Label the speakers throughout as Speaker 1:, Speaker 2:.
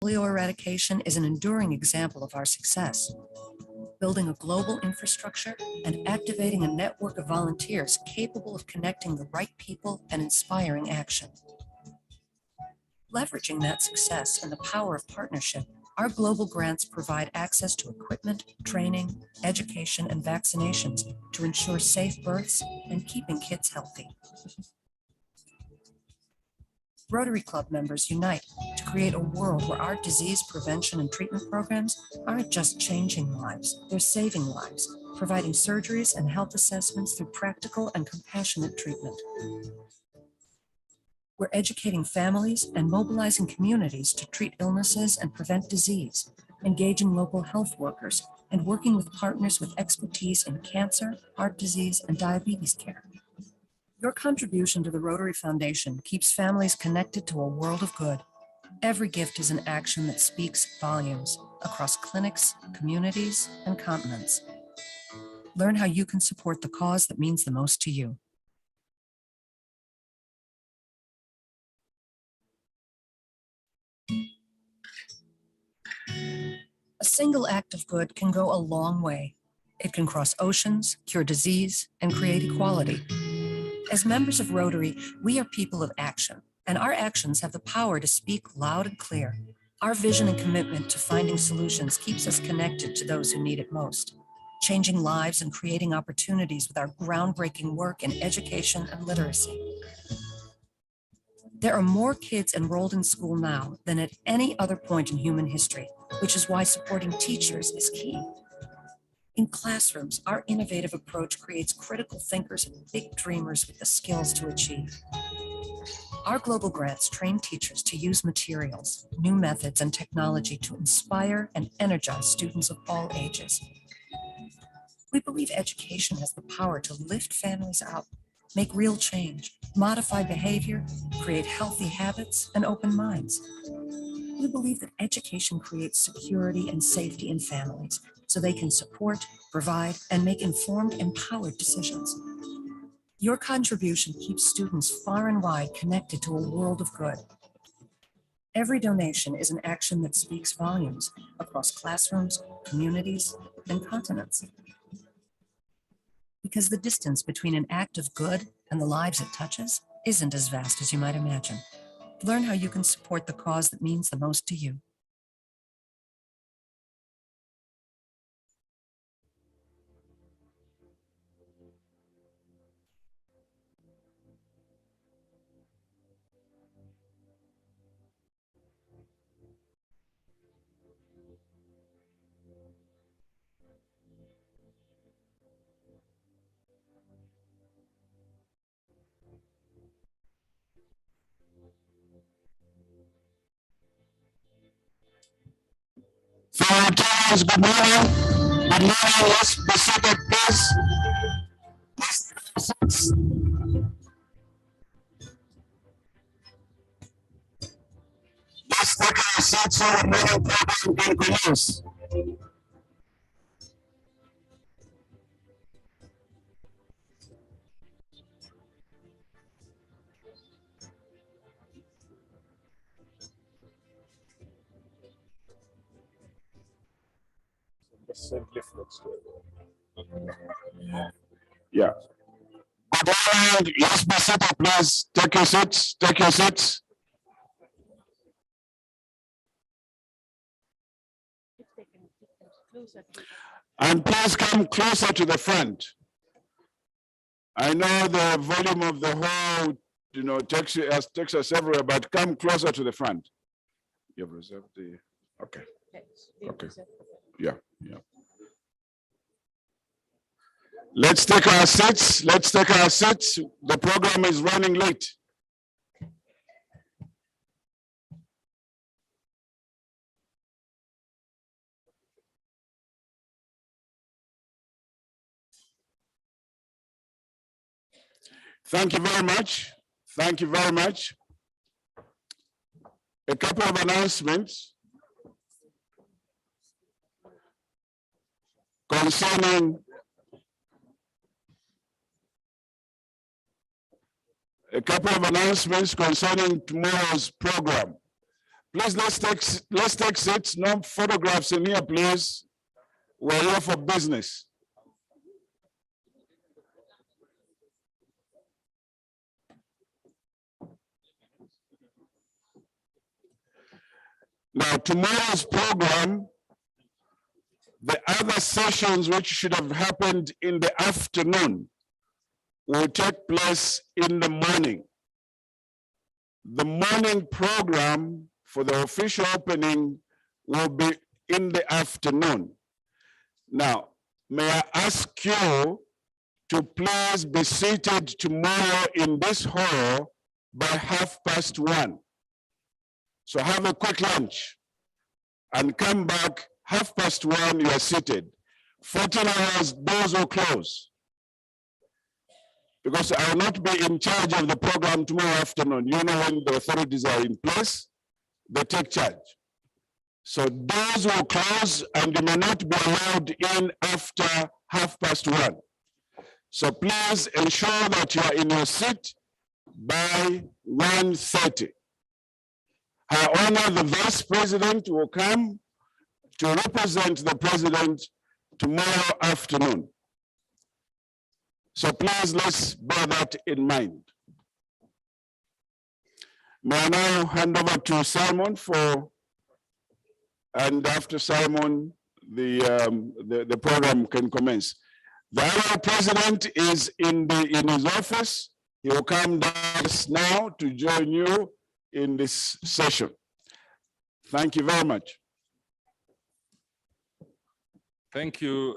Speaker 1: polio eradication is an enduring example of our success. Building a global infrastructure and activating a network of volunteers capable of connecting the right people and inspiring action. Leveraging that success and the power of partnership, our global grants provide access to equipment, training, education, and vaccinations to ensure safe births and keeping kids healthy. Rotary Club members unite to create a world where our disease prevention and treatment programs aren't just changing lives, they're saving lives, providing surgeries and health assessments through practical and compassionate treatment. We're educating families and mobilizing communities to treat illnesses and prevent disease, engaging local health workers, and working with partners with expertise in cancer, heart disease, and diabetes care. Your contribution to the Rotary Foundation keeps families connected to a world of good. Every gift is an action that speaks volumes across clinics, communities, and continents. Learn how you can support the cause that means the most to you. A single act of good can go a long way. It can cross oceans, cure disease, and create equality. As members of Rotary, we are people of action, and our actions have the power to speak loud and clear. Our vision and commitment to finding solutions keeps us connected to those who need it most, changing lives and creating opportunities with our groundbreaking work in education and literacy. There are more kids enrolled in school now than at any other point in human history, which is why supporting teachers is key. In classrooms, our innovative approach creates critical thinkers and big dreamers with the skills to achieve. Our global grants train teachers to use materials, new methods, and technology to inspire and energize students of all ages. We believe education has the power to lift families up, make real change, modify behavior, create healthy habits, and open minds. We believe that education creates security and safety in families so they can support, provide, and make informed, empowered decisions. Your contribution keeps students far and wide connected to a world of good. Every donation is an action that speaks volumes across classrooms, communities, and continents. Because the distance between an act of good and the lives it touches isn't as vast as you might imagine. Learn how you can support the cause that means the most to you.
Speaker 2: Volunteers, good morning. Good morning. Let's be seated, please. Let's take our seats so the morning program can commence. Yeah. Good morning. Let's be seated, please. Take your seats. Take your seats. And please come closer to the front. I know the volume of the whole, takes us everywhere, but come closer to the front. You've reserved the, okay. Okay. Yeah. Let's take our seats. Let's take our seats. The program is running late. Thank you very much. Thank you very much. A couple of announcements concerning tomorrow's program. Please, let's take seats. No photographs in here, please. We're here for business. Now, tomorrow's program, the other sessions which should have happened in the afternoon will take place in the morning. The morning program for the official opening will be in the afternoon. Now, may I ask you to please be seated tomorrow in this hall by 1:30. So have a quick lunch and come back 1:30, you are seated. 14 hours, doors will close. Because I will not be in charge of the program tomorrow afternoon. You know, when the authorities are in place, they take charge. So doors will close and you may not be allowed in after 1:30. So please ensure that you are in your seat by 1:30. Her Honor, the Vice President will come to represent the President tomorrow afternoon. So please, let's bear that in mind. May I now hand over to Simon and after Simon, the program can commence. The other president is in his office. He will come down now to join you in this session. Thank you very much.
Speaker 3: Thank you,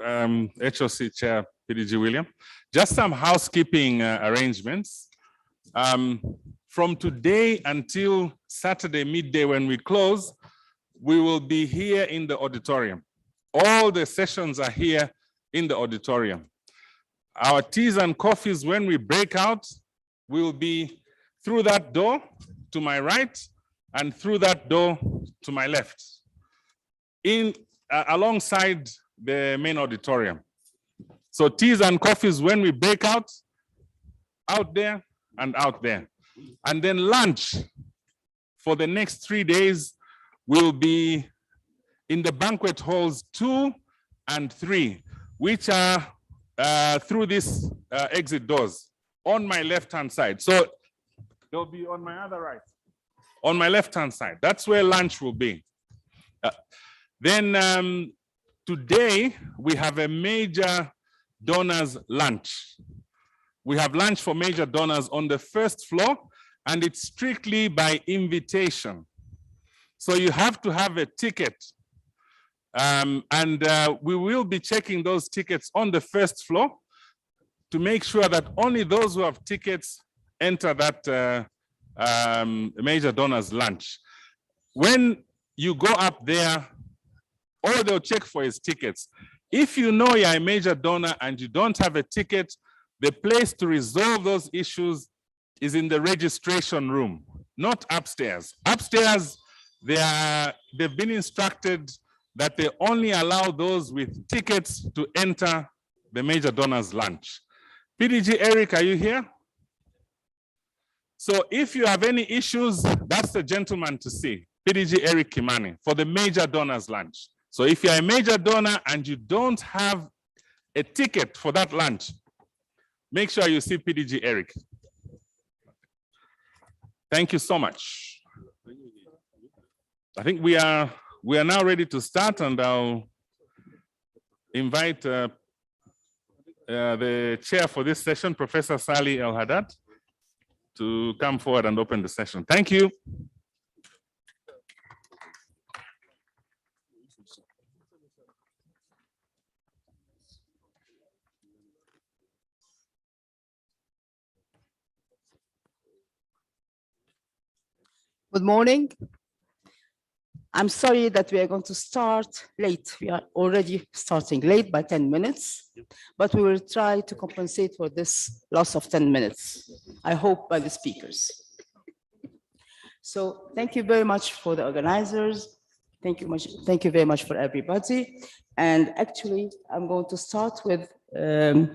Speaker 3: HOC Chair PDG William. Just some housekeeping arrangements. From today until Saturday midday when we close, we will be here in the auditorium. All the sessions are here in the auditorium. Our teas and coffees, when we break out, will be through that door to my right and through that door to my left, alongside the main auditorium. So teas and coffees, when we break out there and out there. And then lunch for the next 3 days will be in the banquet halls 2 and 3, which are through these exit doors on my left-hand side. So they'll be on my other right, on my left-hand side. That's where lunch will be. Then today we have a major donors lunch. We have lunch for major donors on the first floor, and it's strictly by invitation. So you have to have a ticket. We will be checking those tickets on the first floor to make sure that only those who have tickets enter that major donors lunch. When you go up there, all they'll check for is tickets. If you know you're a major donor and you don't have a ticket, the place to resolve those issues is in the registration room, not upstairs. Upstairs, they've been instructed that they only allow those with tickets to enter the major donors lunch. PDG Eric, are you here? So if you have any issues, that's the gentleman to see, PDG Eric Kimani, for the major donors lunch. So if you're a major donor and you don't have a ticket for that lunch, make sure you see PDG Eric. Thank you so much. I think we are now ready to start, and I'll invite the chair for this session, Professor Sally El Haddad, to come forward and open the session. Thank you.
Speaker 4: Good morning. I'm sorry that we are going to start late. We are already starting late by 10 minutes, but we will try to compensate for this loss of 10 minutes, I hope by the speakers. So thank you very much for the organizers. Thank you very much for everybody. And actually, I'm going to start with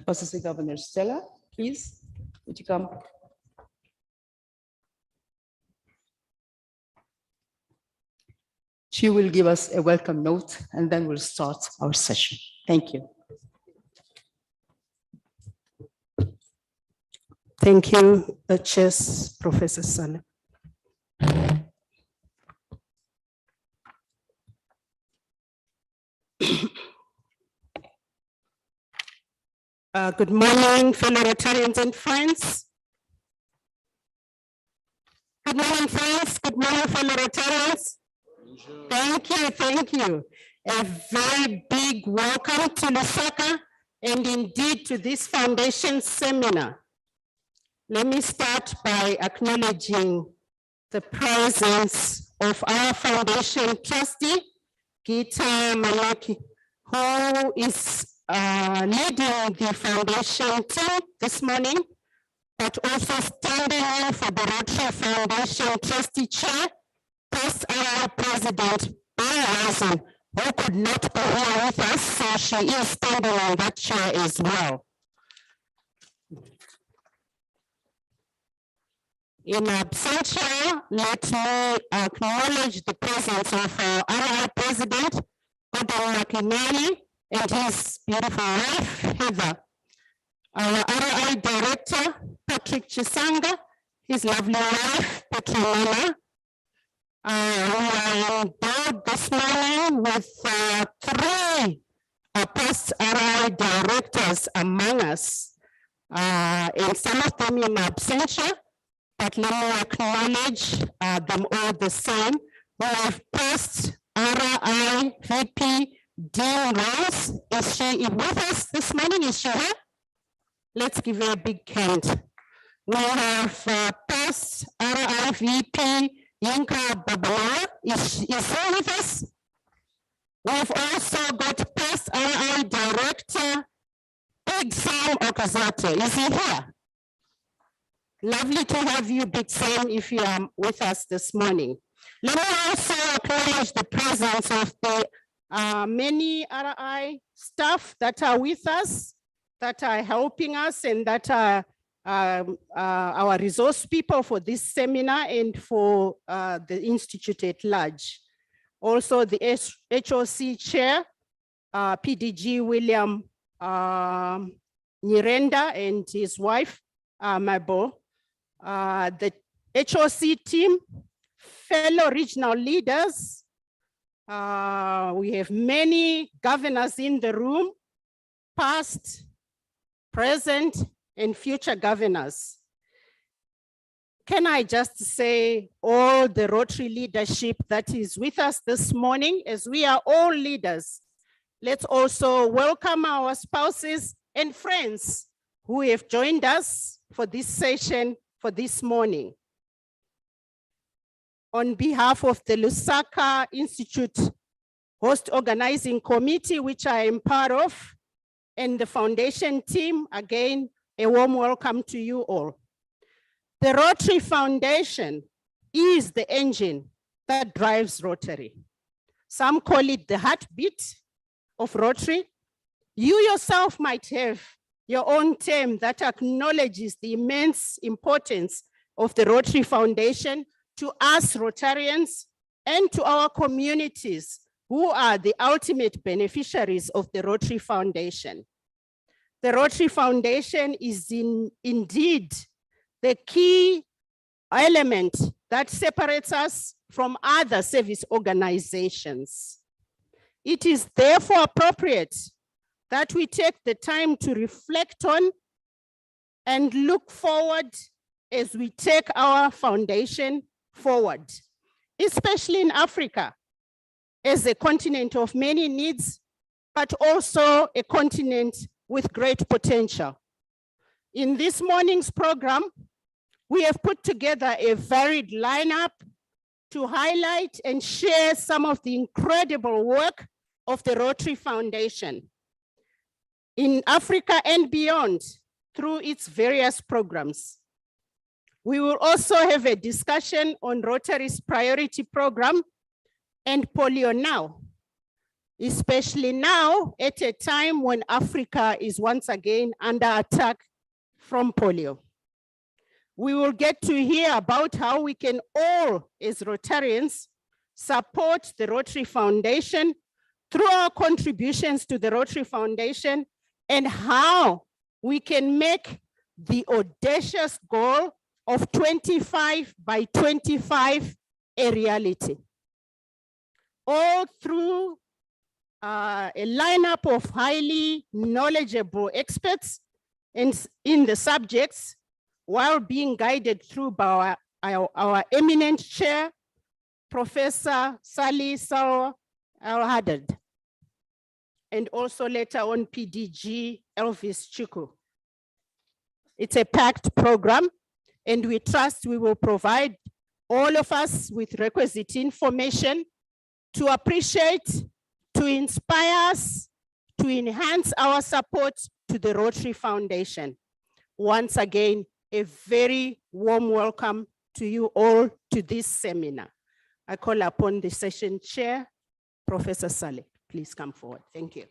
Speaker 4: Assistant Governor Stella, please. Would you come? She will give us a welcome note and then we'll start our session. Thank you.
Speaker 5: Thank you, Duchess, Professor Saleh. Good morning, fellow Rotarians and friends. Good morning, friends. Good morning, fellow Rotarians. Thank you, thank you. A very big welcome to Lusaka and indeed to this foundation seminar. Let me start by acknowledging the presence of our foundation trustee, Gita Malaki, who is leading the foundation team this morning, but also standing in for the Rotary Foundation trustee chair, past our president, Bayasan, who could not be here with us, so she is standing on that chair as well. In absentia, let me acknowledge the presence of our RI president, Odon Makinani, and his beautiful wife, Heather. Our RI director, Patrick Chisanga, his lovely wife, Petronella. We are on board this morning with three past RI directors among us, and some of them in absentia, but let me acknowledge them all the same. We have past RI VP Dean Rose. Is she with us this morning? Is she here? Let's give her a big hand. We have past RI VP Yinka Babala. Is she with us? We've also got past RI Director Big Sam Okazate. Is he here? Lovely to have you, Big Sam, if you are with us this morning. Let me also acknowledge the presence of the many RI staff that are with us, that are helping us, and that are our resource people for this seminar and for the Institute at large. Also the HOC chair, PDG William Nyirenda and his wife, Mabo. The HOC team, fellow regional leaders. We have many governors in the room, past, present, and future governors. Can I just say all the Rotary leadership that is with us this morning, as we are all leaders, let's also welcome our spouses and friends who have joined us for this session for this morning. On behalf of the Lusaka Institute Host Organizing Committee, which I am part of, and the foundation team, again, a warm welcome to you all. The Rotary Foundation is the engine that drives Rotary. Some call it the heartbeat of Rotary. You yourself might have your own term that acknowledges the immense importance of the Rotary Foundation to us Rotarians and to our communities who are the ultimate beneficiaries of the Rotary Foundation. The Rotary Foundation is indeed the key element that separates us from other service organizations. It is therefore appropriate that we take the time to reflect on and look forward as we take our foundation forward, especially in Africa, as a continent of many needs, but also a continent with great potential. In this morning's program, we have put together a varied lineup to highlight and share some of the incredible work of the Rotary Foundation in Africa and beyond through its various programs. We will also have a discussion on Rotary's priority program and polio now, especially now at a time when Africa is once again under attack from polio. We will get to hear about how we can all, as Rotarians, support the Rotary Foundation through our contributions to the Rotary Foundation, and how we can make the audacious goal of 25 by 25 a reality. All through a lineup of highly knowledgeable experts in the subjects, while being guided through by our eminent chair, Professor Sally Salwa Al-Haddad, and also later on PDG Elvis Chuku. It's a packed program, and we trust we will provide all of us with requisite information to appreciate, to inspire us, to enhance our support to the Rotary Foundation. Once again, a very warm welcome to you all to this seminar. I call upon the session chair, Professor Saleh. Please come forward. Thank you.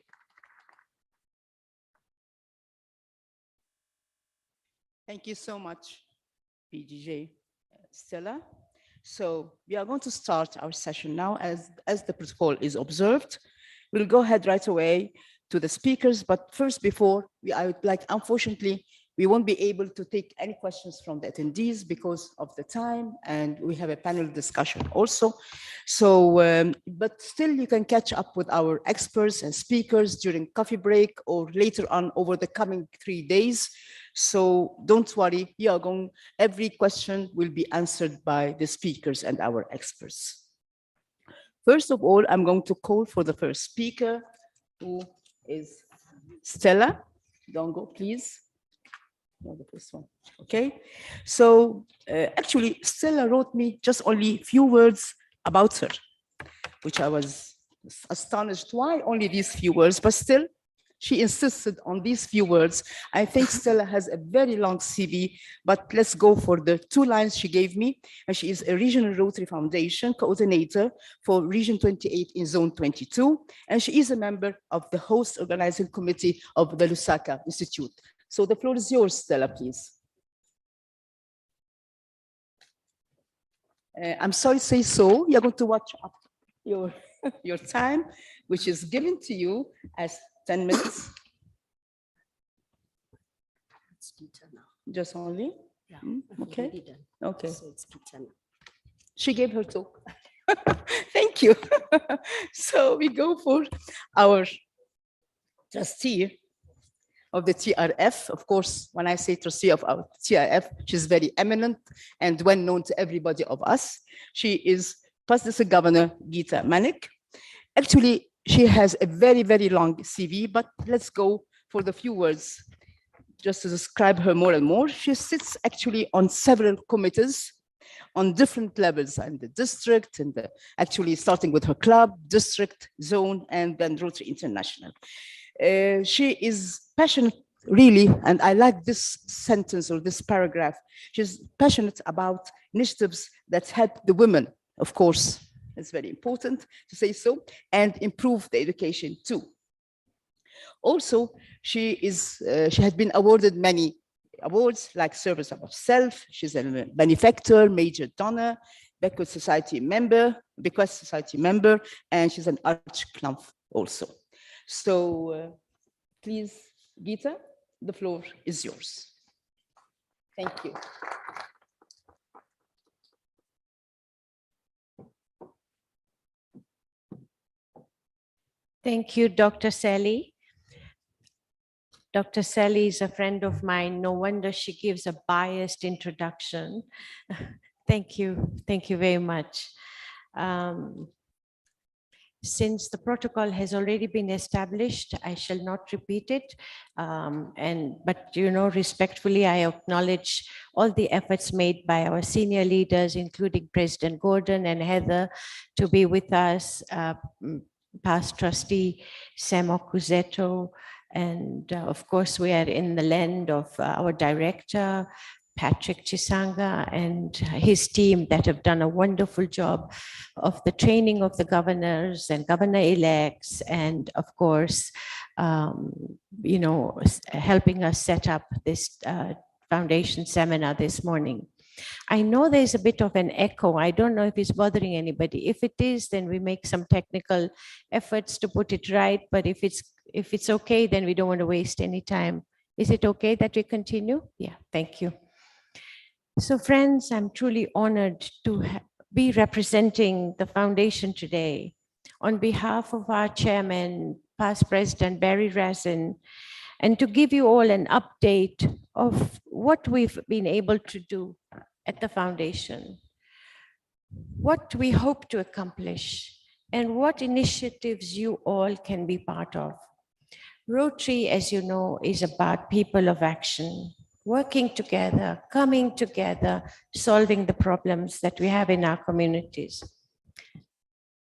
Speaker 4: Thank you so much, PGJ Stella. So we are going to start our session now as the protocol is observed. We'll go ahead right away to the speakers, but first I would like, unfortunately, we won't be able to take any questions from the attendees because of the time, and we have a panel discussion also. So, but still you can catch up with our experts and speakers during coffee break or later on over the coming 3 days. So don't worry, every question will be answered by the speakers and our experts. First of all, I'm going to call for the first speaker, who is Stella Dongo, please. No, the first one. Okay. So actually, Stella wrote me just only a few words about her, which I was astonished. Why only these few words? But still, she insisted on these few words. I think Stella has a very long CV, but let's go for the 2 lines she gave me. And she is a Regional Rotary Foundation coordinator for Region 28 in Zone 22. And she is a member of the host organizing committee of the Lusaka Institute. So the floor is yours, Stella, please. I'm sorry to say so. You're going to watch up your time, which is given to you as 10 minutes.
Speaker 5: It's Peter now.
Speaker 4: Just only?
Speaker 5: Yeah.
Speaker 4: Okay. Okay.
Speaker 5: So it's Peter now.
Speaker 4: She gave her talk. Thank you. So we go for our trustee of the TRF. Of course, when I say trustee of our TRF, she's very eminent and well known to everybody of us. She is Past District Governor Geeta Manik. Actually, she has a very, very long CV, but let's go for the few words just to describe her more and more. She sits actually on several committees on different levels, and the district, and actually starting with her club, district, zone, and then Rotary International. She is passionate, really, and I like this sentence or this paragraph. She's passionate about initiatives that help the women, of course. It's very important to say so, and improve the education too. Also, she has been awarded many awards like Service of Self. She's a benefactor, major donor, Bequest Society member, and she's an Archclub also. So please, Geeta, the floor is yours. Thank you.
Speaker 6: Thank you, Dr. Sally. Dr. Sally is a friend of mine. No wonder she gives a biased introduction. Thank you. Thank you very much. Since the protocol has already been established, I shall not repeat it. But respectfully, I acknowledge all the efforts made by our senior leaders, including President Gordon and Heather, to be with us, past trustee Sam Okuzeto, and of course we are in the land of our director, Patrick Chisanga, and his team that have done a wonderful job of the training of the governors and governor-elects, and of course, helping us set up this foundation seminar this morning. I know there's a bit of an echo. I don't know if it's bothering anybody. If it is, then we make some technical efforts to put it right. But if it's okay, then we don't want to waste any time. Is it okay that we continue? Yeah, thank you. So friends, I'm truly honored to be representing the foundation today on behalf of our chairman, past President Barry Razin, and to give you all an update of what we've been able to do at the foundation, what we hope to accomplish, and what initiatives you all can be part of. Rotary, as you know, is about people of action, working together, coming together, solving the problems that we have in our communities.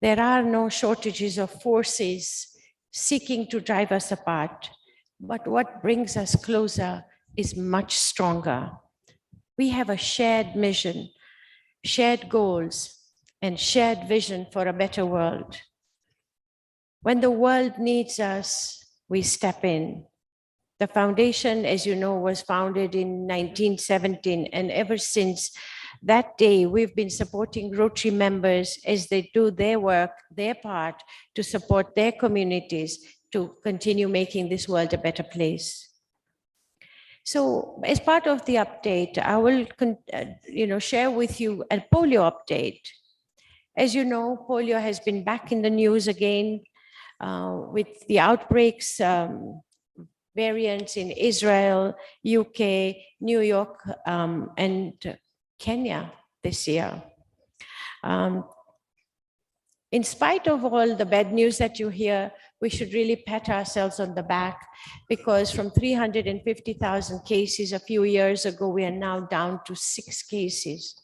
Speaker 6: There are no shortages of forces seeking to drive us apart, but what brings us closer is much stronger. We have a shared mission, shared goals, and shared vision for a better world. When the world needs us, we step in. The foundation, as you know, was founded in 1917, and ever since that day, we've been supporting Rotary members as they do their work, their part to support their communities to continue making this world a better place. So as part of the update, I will share with you a polio update. As you know, polio has been back in the news again with the outbreaks, variants in Israel, UK, New York, and Kenya this year. In spite of all the bad news that you hear, we should really pat ourselves on the back, because from 350,000 cases a few years ago, we are now down to 6 cases.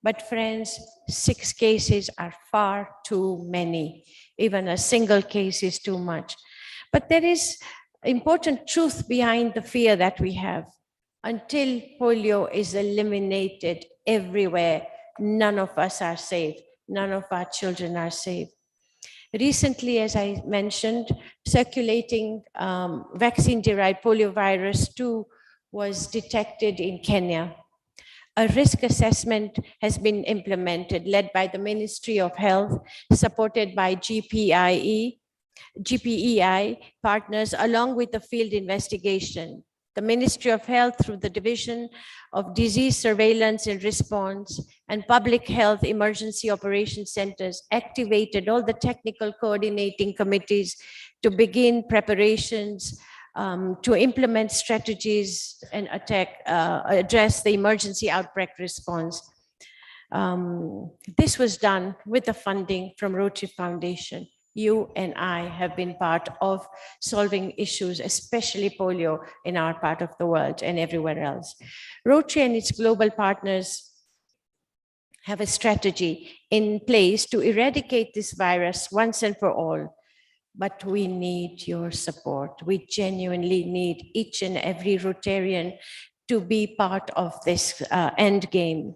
Speaker 6: But friends, 6 cases are far too many. Even a single case is too much. But there is important truth behind the fear that we have. Until polio is eliminated everywhere, none of us are safe. None of our children are safe. Recently, as I mentioned, circulating vaccine-derived poliovirus 2 was detected in Kenya. A risk assessment has been implemented, led by the Ministry of Health, supported by GPEI partners, along with the field investigation. The Ministry of Health, through the Division of Disease Surveillance and Response and Public Health Emergency Operations Centers, activated all the technical coordinating committees to begin preparations to implement strategies and address the emergency outbreak response. This was done with the funding from Rotary Foundation. You and I have been part of solving issues, especially polio, in our part of the world and everywhere else. Rotary and its global partners have a strategy in place to eradicate this virus once and for all. But we need your support. We genuinely need each and every Rotarian to be part of this end game.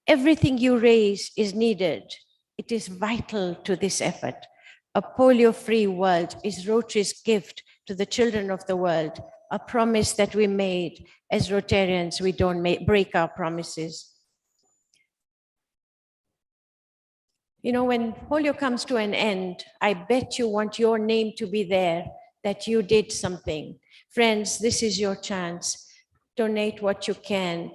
Speaker 6: Everything you raise is needed. It is vital to this effort. A polio-free world is Rotary's gift to the children of the world, a promise that we made. As Rotarians, we don't break our promises. You know, when polio comes to an end, I bet you want your name to be there, that you did something. Friends, this is your chance. Donate what you can.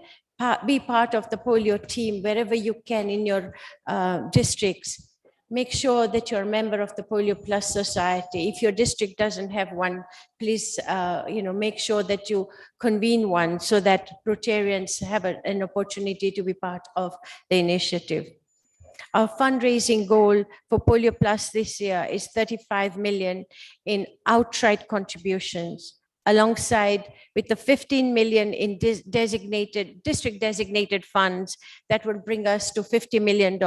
Speaker 6: Be part of the polio team wherever you can in your districts. Make sure that you're a member of the Polio Plus Society. If your district doesn't have one, please make sure that you convene one so that Rotarians have an opportunity to be part of the initiative. Our fundraising goal for Polio Plus this year is 35 million in outright contributions, alongside with the 15 million in district designated funds that will bring us to $50 million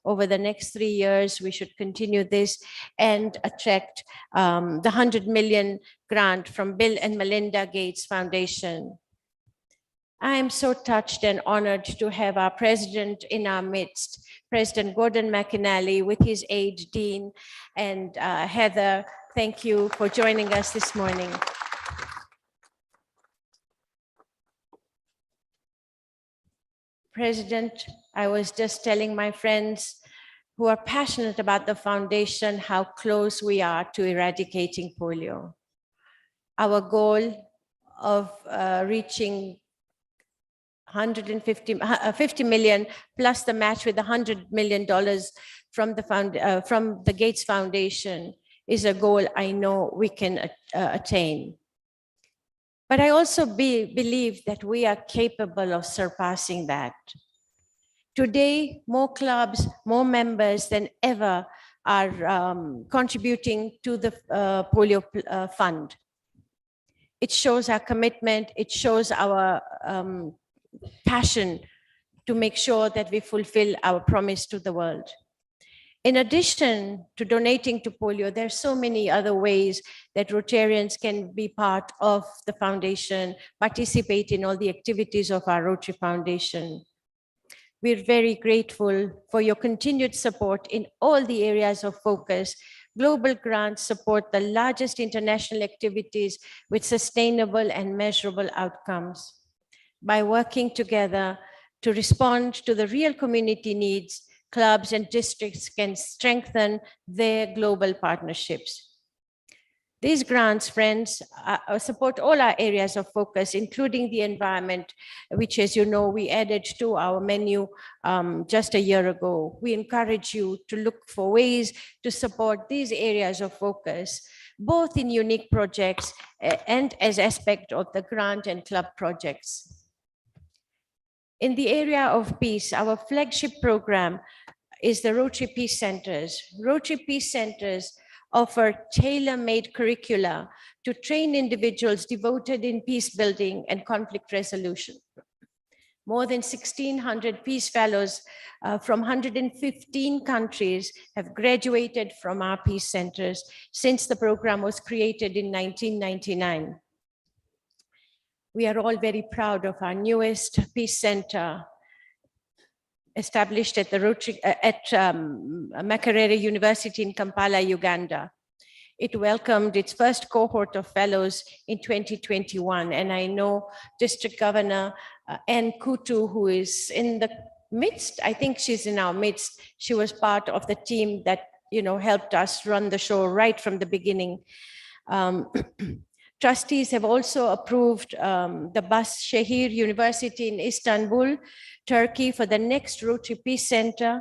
Speaker 6: over the next 3 years. We should continue this and attract the 100 million grant from Bill and Melinda Gates Foundation. I am so touched and honored to have our president in our midst, President Gordon McInally, with his aide, Dean, and Heather. Thank you for joining us this morning. President, I was just telling my friends who are passionate about the foundation how close we are to eradicating polio. Our goal of reaching 50 million plus the match with $100 million from the Gates Foundation is a goal I know we can attain. But I also believe that we are capable of surpassing that. Today, more clubs, more members than ever are contributing to the polio fund. It shows our commitment, it shows our passion to make sure that we fulfill our promise to the world. In addition to donating to polio, there are so many other ways that Rotarians can be part of the foundation, participate in all the activities of our Rotary Foundation. We're very grateful for your continued support in all the areas of focus. Global grants support the largest international activities with sustainable and measurable outcomes. By working together to respond to the real community needs, clubs and districts can strengthen their global partnerships. These grants, friends, support all our areas of focus, including the environment, which, as you know, we added to our menu just a year ago. We encourage you to look for ways to support these areas of focus, both in unique projects and as aspect of the grant and club projects. In the area of peace, our flagship program is the Rotary Peace Centers. Rotary Peace Centers offer tailor-made curricula to train individuals devoted in peace building and conflict resolution. More than 1,600 peace fellows from 115 countries have graduated from our peace centers since the program was created in 1999. We are all very proud of our newest peace center, established at the Makerere University in Kampala, Uganda. It welcomed its first cohort of fellows in 2021, and I know District Governor Ann Kutu, who is in the midst, I think she's in our midst. She was part of the team that helped us run the show right from the beginning. Trustees have also approved the Başşehir University in Istanbul, Turkey, for the next Rotary Peace Center,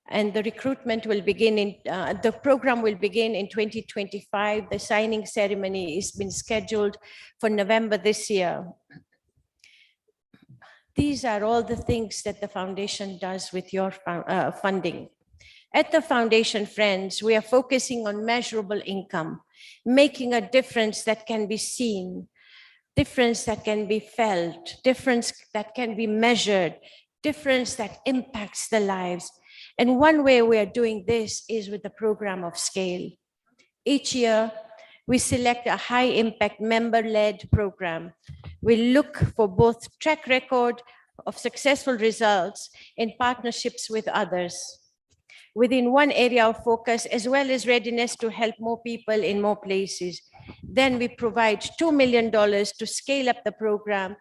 Speaker 6: and the recruitment will begin the program will begin in 2025. The signing ceremony has been scheduled for November this year. These are all the things that the foundation does with your funding. At the foundation, friends, we are focusing on measurable income, making a difference that can be seen, difference that can be felt, difference that can be measured, difference that impacts the lives. And one way we are doing this is with the program of scale. Each year, we select a high impact member-led program. We look for both track record of successful results in partnerships with others within one area of focus, as well as readiness to help more people in more places. Then we provide $2 million to scale up the program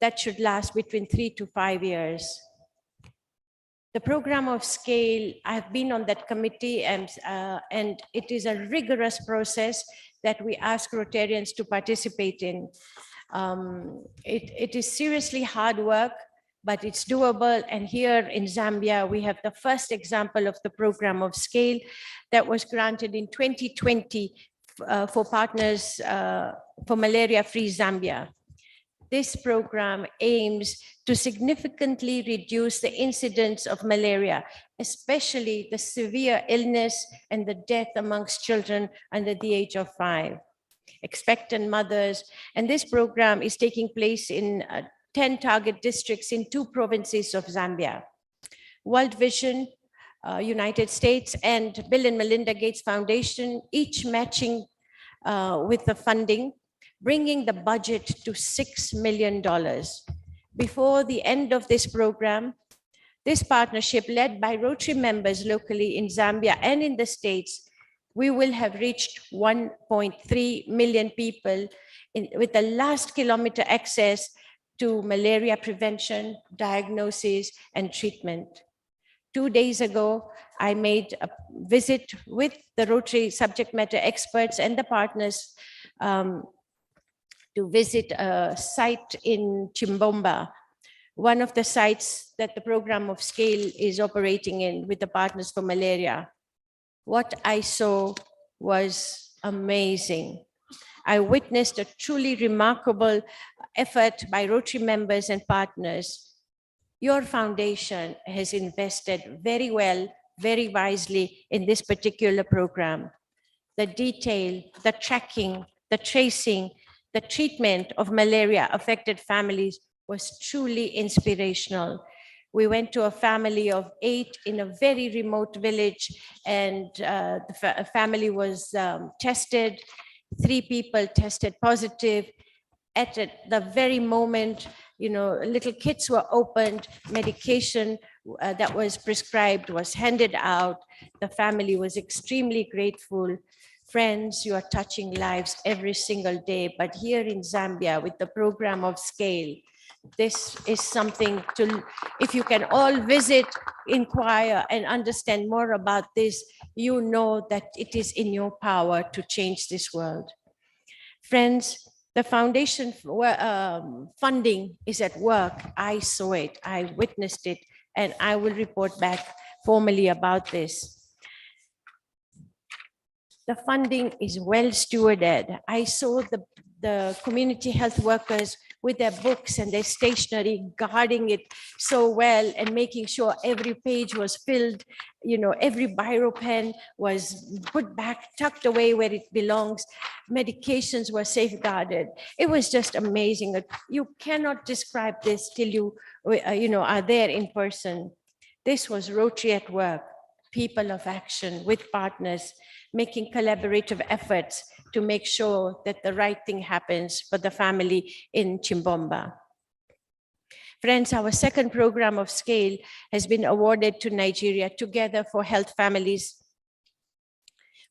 Speaker 6: that should last between 3 to 5 years. The program of scale, I've been on that committee, and it is a rigorous process that we ask Rotarians to participate in. It is seriously hard work, but it's doable. And here in Zambia, we have the first example of the program of scale that was granted in 2020 for Partners for Malaria-Free Zambia. This program aims to significantly reduce the incidence of malaria, especially the severe illness and the death amongst children under the age of 5, expectant mothers. And this program is taking place in 10 target districts in 2 provinces of Zambia. World Vision, United States, and Bill and Melinda Gates Foundation, each matching with the funding, bringing the budget to $6 million. Before the end of this program, this partnership, led by Rotary members locally in Zambia and in the States, we will have reached 1.3 million people with the last kilometer access to malaria prevention, diagnosis, and treatment. 2 days ago, I made a visit with the Rotary subject matter experts and the partners to visit a site in Chimbomba, one of the sites that the program of scale is operating in with the Partners for Malaria. What I saw was amazing. I witnessed a truly remarkable effort by Rotary members and partners. Your foundation has invested very well, very wisely in this particular program. The detail, the tracking, the tracing, the treatment of malaria affected families was truly inspirational. We went to a family of 8 in a very remote village, and the family was tested. 3 people tested positive. At the very moment, little kits were opened, medication that was prescribed was handed out. The family was extremely grateful. Friends, you are touching lives every single day, but here in Zambia with the program of scale, this is something to, if you can all visit, inquire, and understand more about this, you know that it is in your power to change this world. Friends, the foundation funding is at work. I saw it, I witnessed it, and I will report back formally about this. The funding is well stewarded. I saw the community health workers with their books and their stationery, guarding it so well and making sure every page was filled, every biro pen was put back, tucked away where it belongs. Medications were safeguarded. It was just amazing. You cannot describe this till you are there in person. This was Rotary at work, people of action with partners, making collaborative efforts to make sure that the right thing happens for the family in Chimbomba. Friends, our second program of scale has been awarded to Nigeria, Together for Health Families,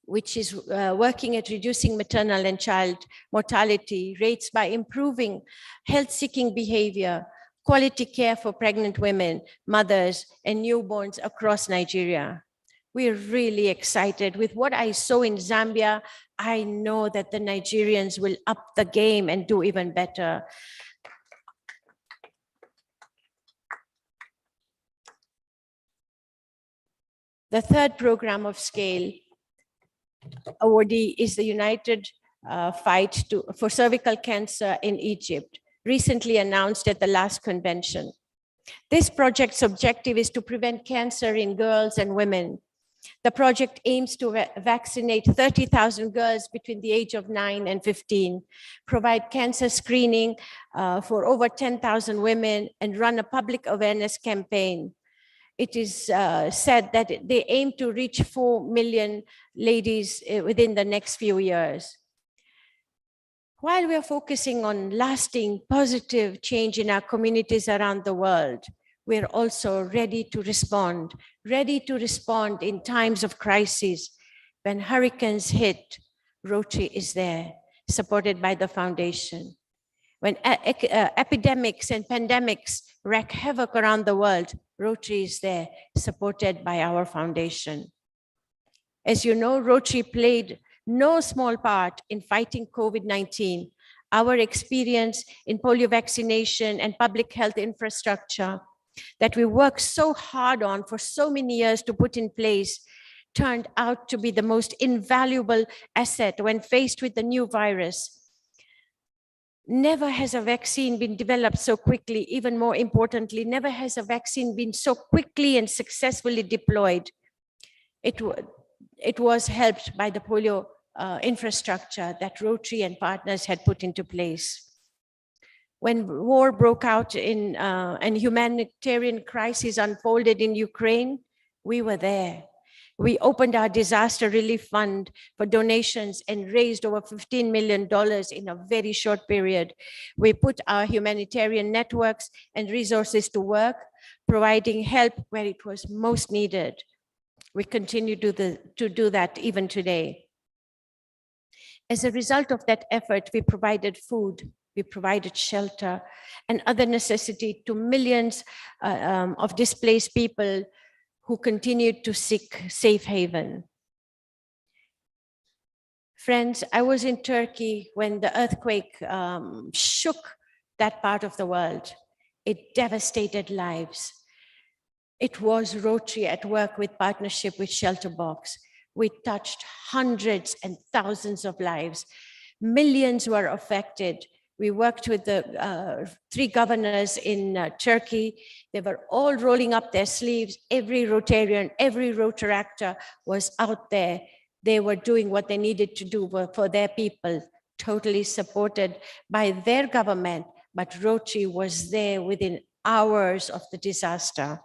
Speaker 6: which is working at reducing maternal and child mortality rates by improving health-seeking behavior, quality care for pregnant women, mothers, and newborns across Nigeria. We're really excited with what I saw in Zambia. I know that the Nigerians will up the game and do even better. The third program of scale awardee is the United Fight for Cervical Cancer in Egypt, recently announced at the last convention. This project's objective is to prevent cancer in girls and women. The project aims to vaccinate 30,000 girls between the age of 9 and 15, provide cancer screening for over 10,000 women, and run a public awareness campaign. It is said that they aim to reach 4 million ladies within the next few years. While we are focusing on lasting positive change in our communities around the world, we're also ready to respond in times of crisis. When hurricanes hit, Rotary is there, supported by the foundation. When epidemics and pandemics wreak havoc around the world, Rotary is there, supported by our foundation. As you know, Rotary played no small part in fighting COVID-19. Our experience in polio vaccination and public health infrastructure that we worked so hard on for so many years to put in place turned out to be the most invaluable asset when faced with the new virus. Never has a vaccine been developed so quickly. Even more importantly, never has a vaccine been so quickly and successfully deployed. It was helped by the polio infrastructure that Rotary and partners had put into place. When war broke out and humanitarian crisis unfolded in Ukraine, we were there. We opened our disaster relief fund for donations and raised over $15 million in a very short period. We put our humanitarian networks and resources to work, providing help where it was most needed. We continue to do that even today. As a result of that effort, we provided food, We provided shelter and other necessity to millions of displaced people who continued to seek safe haven. Friends, I was in Turkey when the earthquake shook that part of the world. It devastated lives. It was Rotary at work with partnership with Shelter Box. We touched hundreds and thousands of lives. Millions were affected. We worked with the 3 governors in Turkey. They were all rolling up their sleeves. Every Rotarian, every Rotaractor was out there. They were doing what they needed to do for their people, totally supported by their government, but Rotary was there within hours of the disaster.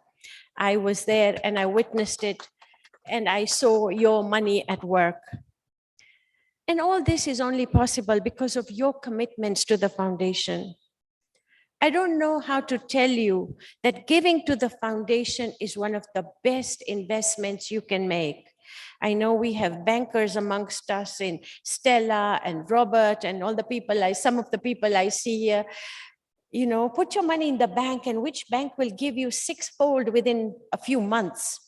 Speaker 6: I was there and I witnessed it, and I saw your money at work. And all this is only possible because of your commitments to the foundation. I don't know how to tell you that giving to the foundation is one of the best investments you can make. I know we have bankers amongst us in Stella and Robert and all the people, some of the people I see here. You know, put your money in the bank, and which bank will give you 6-fold within a few months?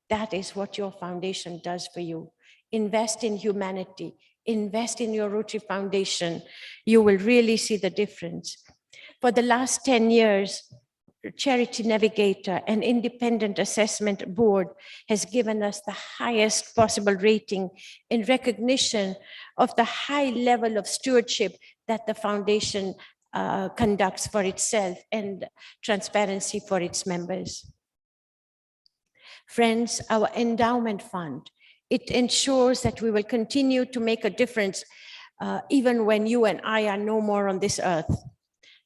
Speaker 6: That is what your foundation does for you. Invest in humanity, invest in your Rotary Foundation. You will really see the difference. For the last 10 years, Charity Navigator, an independent assessment board, has given us the highest possible rating in recognition of the high level of stewardship that the foundation conducts for itself and transparency for its members. Friends, our endowment fund, it ensures that we will continue to make a difference even when you and I are no more on this earth.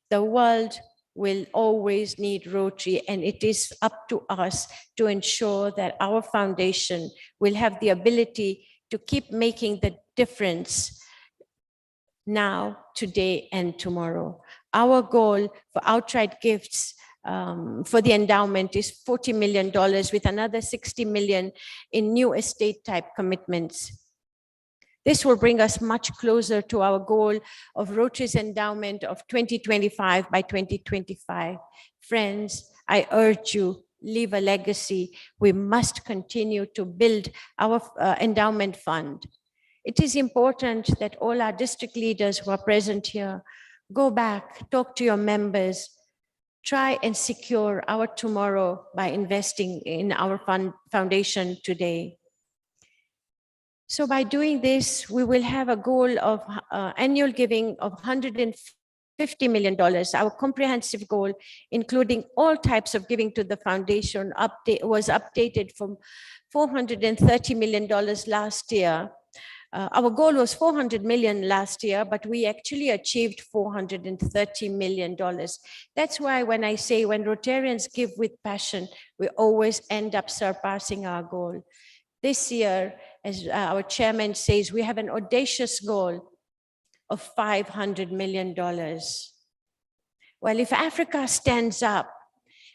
Speaker 6: The world will always need Rotary, and it is up to us to ensure that our foundation will have the ability to keep making the difference now, today, and tomorrow. Our goal for outright gifts for the endowment is $40 million, with another $60 million in new estate type commitments. This will bring us much closer to our goal of Rotary's endowment of 2025 by 2025. Friends, I urge you, leave a legacy. We must continue to build our endowment fund. It is important that all our district leaders who are present here go back, talk to your members, try and secure our tomorrow by investing in our foundation today. So by doing this, we will have a goal of annual giving of $150 million, our comprehensive goal, including all types of giving to the foundation, was updated from $430 million last year. Our goal was 400 million last year, but we actually achieved $430 million. That's why when I say when Rotarians give with passion, we always end up surpassing our goal. This year, as our chairman says, we have an audacious goal of $500 million. Well, if Africa stands up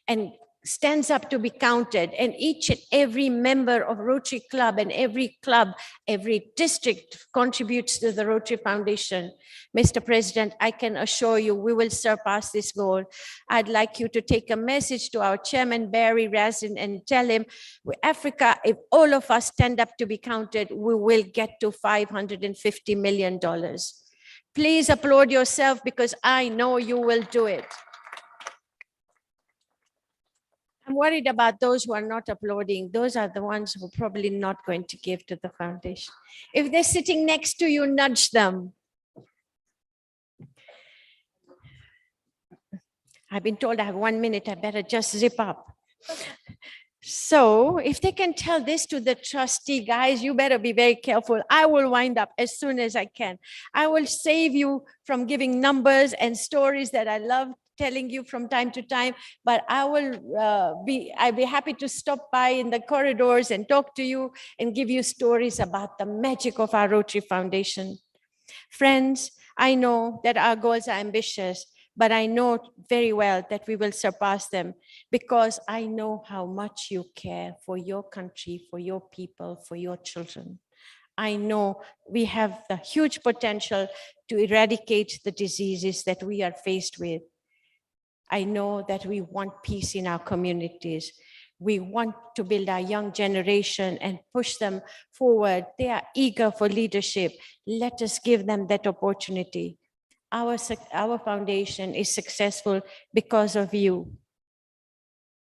Speaker 6: to be counted, and each and every member of Rotary Club and every club, every district contributes to the Rotary Foundation, Mr. President, I can assure you we will surpass this goal. I'd like you to take a message to our chairman, Barry Razin, and tell him, Africa, if all of us stand up to be counted, we will get to $550 million. Please applaud yourself, because I know you will do it. I'm worried about those who are not applauding. Those are the ones who are probably not going to give to the foundation. If they're sitting next to you, nudge them. I've been told I have 1 minute. I better just zip up. So if they can tell this to the trustee, guys, you better be very careful. I will wind up as soon as I can. I will save you from giving numbers and stories that I love telling you from time to time, but I'll be happy to stop by in the corridors and talk to you and give you stories about the magic of our Rotary Foundation. Friends, I know that our goals are ambitious, but I know very well that we will surpass them, because I know how much you care for your country, for your people, for your children. I know we have the huge potential to eradicate the diseases that we are faced with. I know that we want peace in our communities. We want to build our young generation and push them forward. They are eager for leadership. Let us give them that opportunity. Our foundation is successful because of you.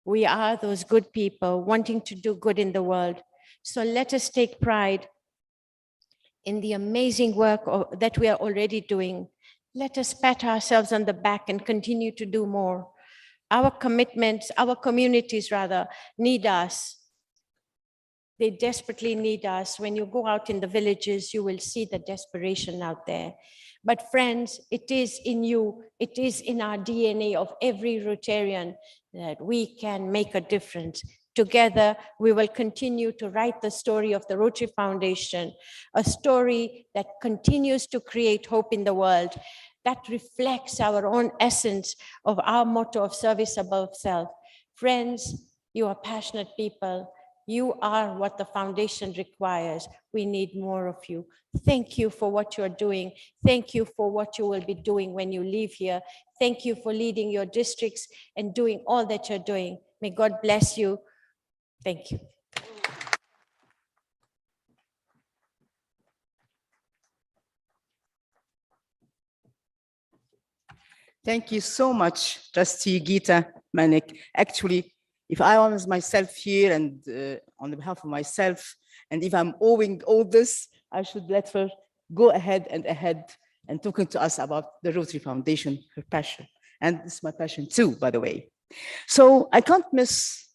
Speaker 6: We are those good people wanting to do good in the world. So let us take pride in the amazing work that we are already doing. Let us pat ourselves on the back and continue to do more. Our commitments, our communities rather, need us. They desperately need us. When you go out in the villages, you will see the desperation out there. But friends, it is in you, it is in our DNA of every Rotarian that we can make a difference. Together, we will continue to write the story of the Rotary Foundation, a story that continues to create hope in the world, that reflects our own essence of our motto of service above self. Friends, you are passionate people. You are what the foundation requires. We need more of you. Thank you for what you're doing. Thank you for what you will be doing when you leave here. Thank you for leading your districts and doing all that you're doing. May God bless you. Thank you.
Speaker 4: Thank you so much, Trustee Geeta Manik. Actually, if I was myself here and on behalf of myself, and if I'm owing all this, I should let her go ahead and talking to us about the Rotary Foundation, her passion. And this is my passion too, by the way. So I can't miss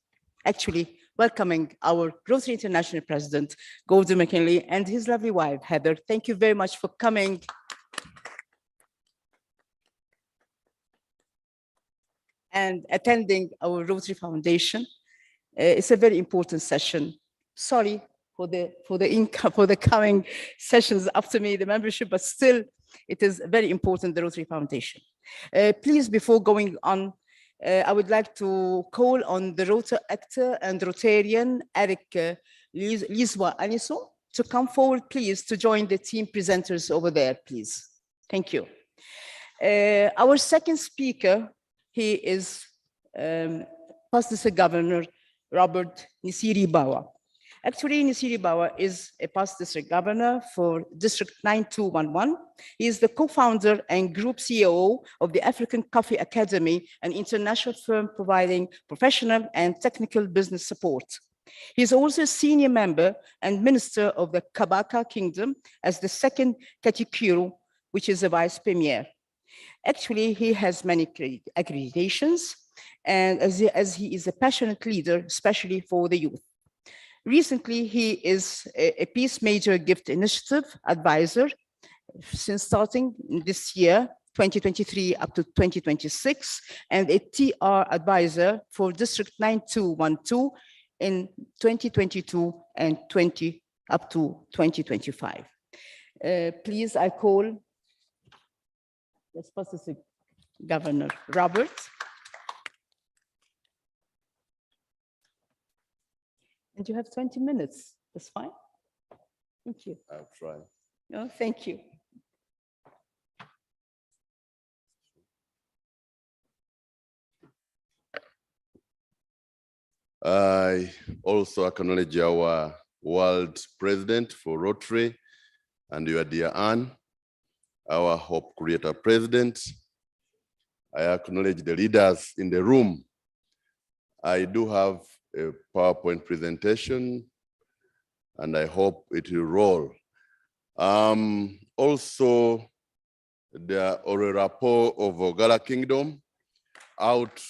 Speaker 4: actually welcoming our Rotary International President, Gordon McKinley, and his lovely wife, Heather. Thank you very much for coming. And attending our Rotary Foundation. It's a very important session. Sorry for the coming sessions after me, the membership, but still it is very important, the Rotary Foundation. Please, before going on, I would like to call on the Rotary actor and Rotarian, Eric Liswa Aniso, to come forward, please, to join the team presenters over there, please. Thank you. Our second speaker, he is Past District Governor Robert Nisiri Bawa. Actually, Nisiri Bawa is a past district governor for District 9211. He is the co-founder and group CEO of the African Coffee Academy, an international firm providing professional and technical business support. He is also a senior member and minister of the Kabaka Kingdom as the second Katikiro, which is a vice premier. Actually, he has many accreditations, and as he is a passionate leader, especially for the youth. Recently, he is a Peace Major Gift Initiative advisor since starting this year, 2023 up to 2026, and a TR advisor for District 9212 in 2022 and up to 2025. Please, I call the Specific Governor Robert. And you have 20 minutes. That's fine. Thank you.
Speaker 7: I'll try.
Speaker 4: No, thank you.
Speaker 7: I also acknowledge our world president for Rotary and your dear Anne, our Hope Creator president. I acknowledge the leaders in the room. I do have a PowerPoint presentation and I hope it will roll. Also, the Orerapo of Ogala Kingdom out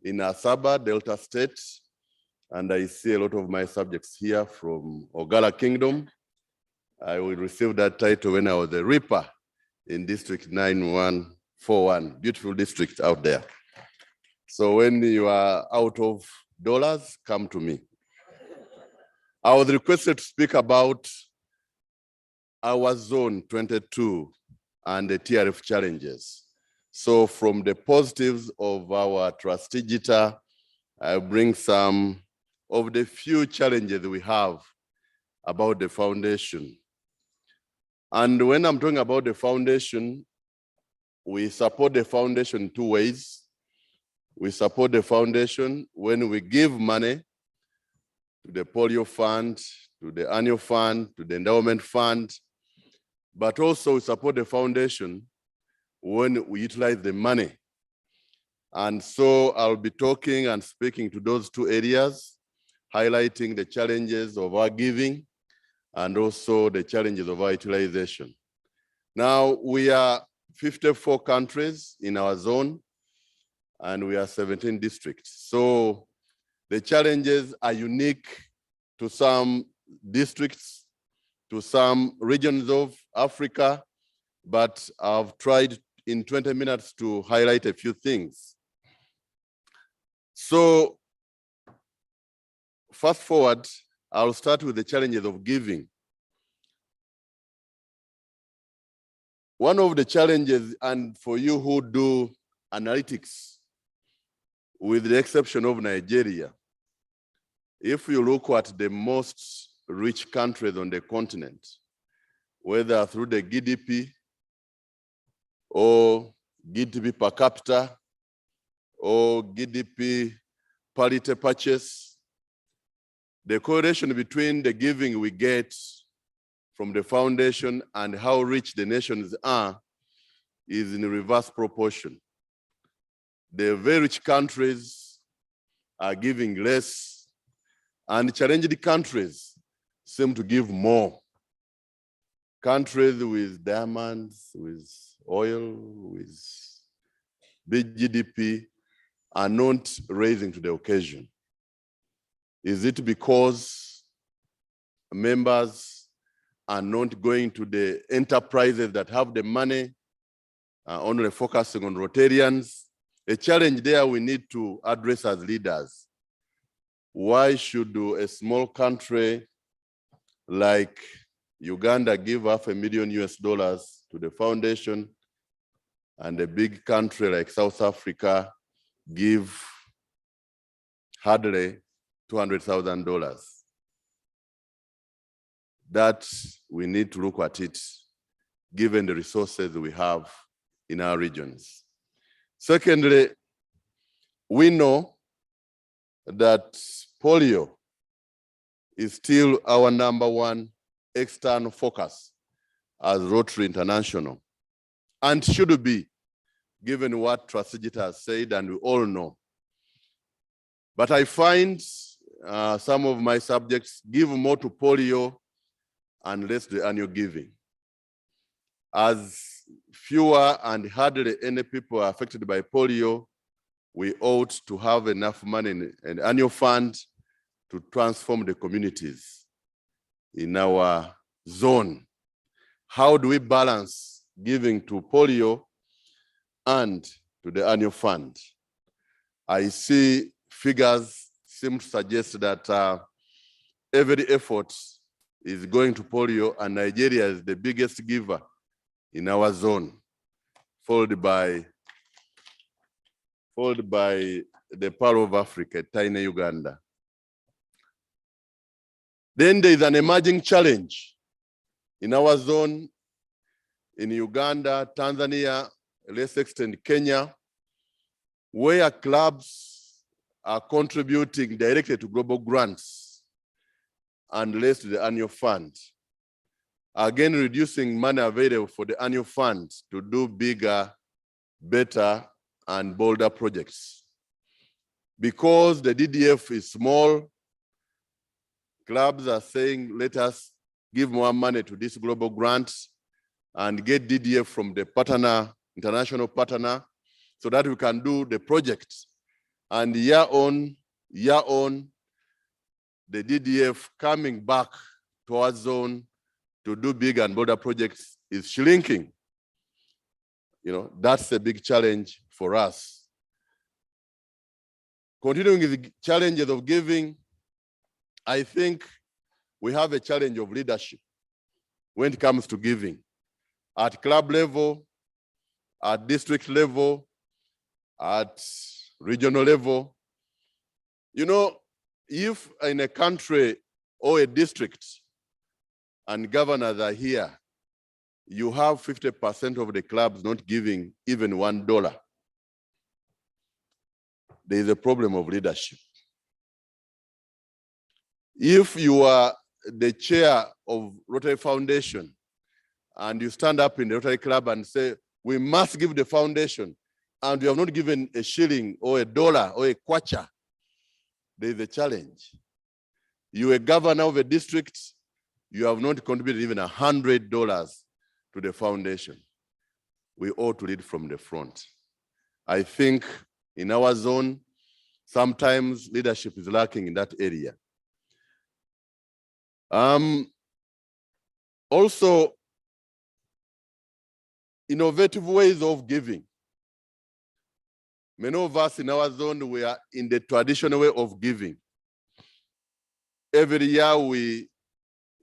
Speaker 7: in Asaba, Delta State. And I see a lot of my subjects here from Ogala Kingdom. I will receive that title when I was the Reaper in District 9141, beautiful district out there. So when you are out of dollars, come to me. I was requested to speak about our Zone 22 and the TRF challenges. So from the positives of our trustee JITA, I bring some of the few challenges we have about the foundation. And when I'm talking about the foundation, we support the foundation in 2 ways. We support the foundation when we give money to the polio fund, to the annual fund, to the endowment fund, but also we support the foundation when we utilize the money. And so I'll be talking and speaking to those 2 areas, highlighting the challenges of our giving and also the challenges of our utilization. Now, we are 54 countries in our zone, and we are 17 districts. So the challenges are unique to some districts, to some regions of Africa, but I've tried in 20 minutes to highlight a few things. So fast forward, I'll start with the challenges of giving. One of the challenges, and for you who do analytics, with the exception of Nigeria, if you look at the most rich countries on the continent, whether through the GDP or GDP per capita or GDP parity purchase, the correlation between the giving we get from the foundation and how rich the nations are is in reverse proportion. The very rich countries are giving less, and challenged countries seem to give more. Countries with diamonds, with oil, with big GDP are not rising to the occasion. Is it because members are not going to the enterprises that have the money, only focusing on Rotarians? A challenge there we need to address as leaders. Why should a small country like Uganda give $500,000 US to the foundation, and a big country like South Africa give hardly $200,000? That we need to look at it, given the resources we have in our regions. Secondly, we know that polio is still our #1 external focus as Rotary International, and should be, given what Trustee has said, and we all know. But I find some of my subjects give more to polio and less the annual giving. As fewer and hardly any people are affected by polio, we ought to have enough money in an annual fund to transform the communities in our zone. How do we balance giving to polio and to the annual fund? I see figures seem to suggest that every effort is going to polio, and Nigeria is the biggest giver in our zone, followed by the Pearl of Africa, tiny Uganda. Then there is an emerging challenge in our zone, in Uganda, Tanzania, less extent Kenya, where clubs are contributing directly to global grants and less to the annual fund. Again, reducing money available for the annual fund to do bigger, better, and bolder projects. Because the DDF is small, clubs are saying, let us give more money to this global grant and get DDF from the partner, international partner, so that we can do the project. And year on, the DDF coming back to our zone to do big and bolder projects is shrinking. That's a big challenge for us. Continuing with the challenges of giving, I think we have a challenge of leadership when it comes to giving. At club level, at district level, at regional level. If in a country or a district and governors are here you have 50% of the clubs not giving even $1. There is a problem of leadership. If you are the chair of Rotary Foundation and you stand up in the Rotary Club and say, we must give the foundation, and you have not given a shilling or $1 or a kwacha, there is a challenge. You are a governor of a district, you have not contributed even $100 to the foundation. We ought to lead from the front. I think in our zone, sometimes leadership is lacking in that area. Also, innovative ways of giving. Many of us in our zone, we are in the traditional way of giving. Every year we,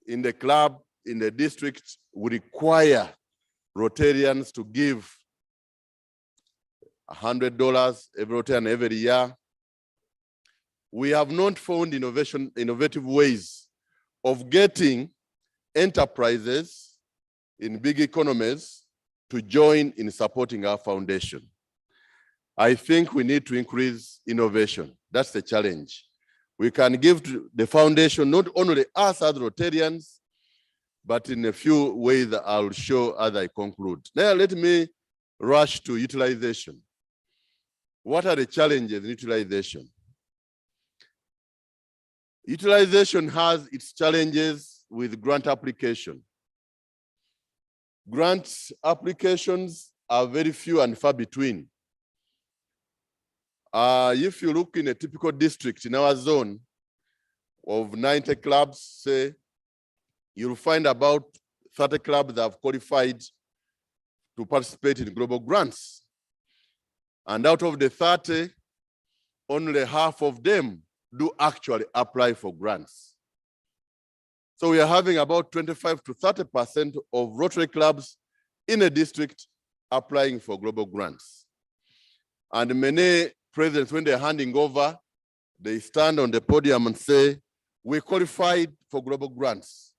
Speaker 7: in the club, in the district, we require Rotarians to give $100 every Rotarian every year. We have not found innovative ways of getting enterprises in big economies to join in supporting our foundation. I think we need to increase innovation. That's the challenge. We can give to the foundation not only us as Rotarians, but in a few ways that I'll show as I conclude. Now let me rush to utilization. What are the challenges in utilization? Utilization has its challenges with grant application. Grant applications are very few and far between. If you look in a typical district in our zone of 90 clubs, say, you'll find about 30 clubs that have qualified to participate in global grants. And out of the 30, only half of them do actually apply for grants. So we are having about 25 to 30% of Rotary clubs in a district applying for global grants. And many presidents, when they're handing over, they stand on the podium and say, we qualified for global grants,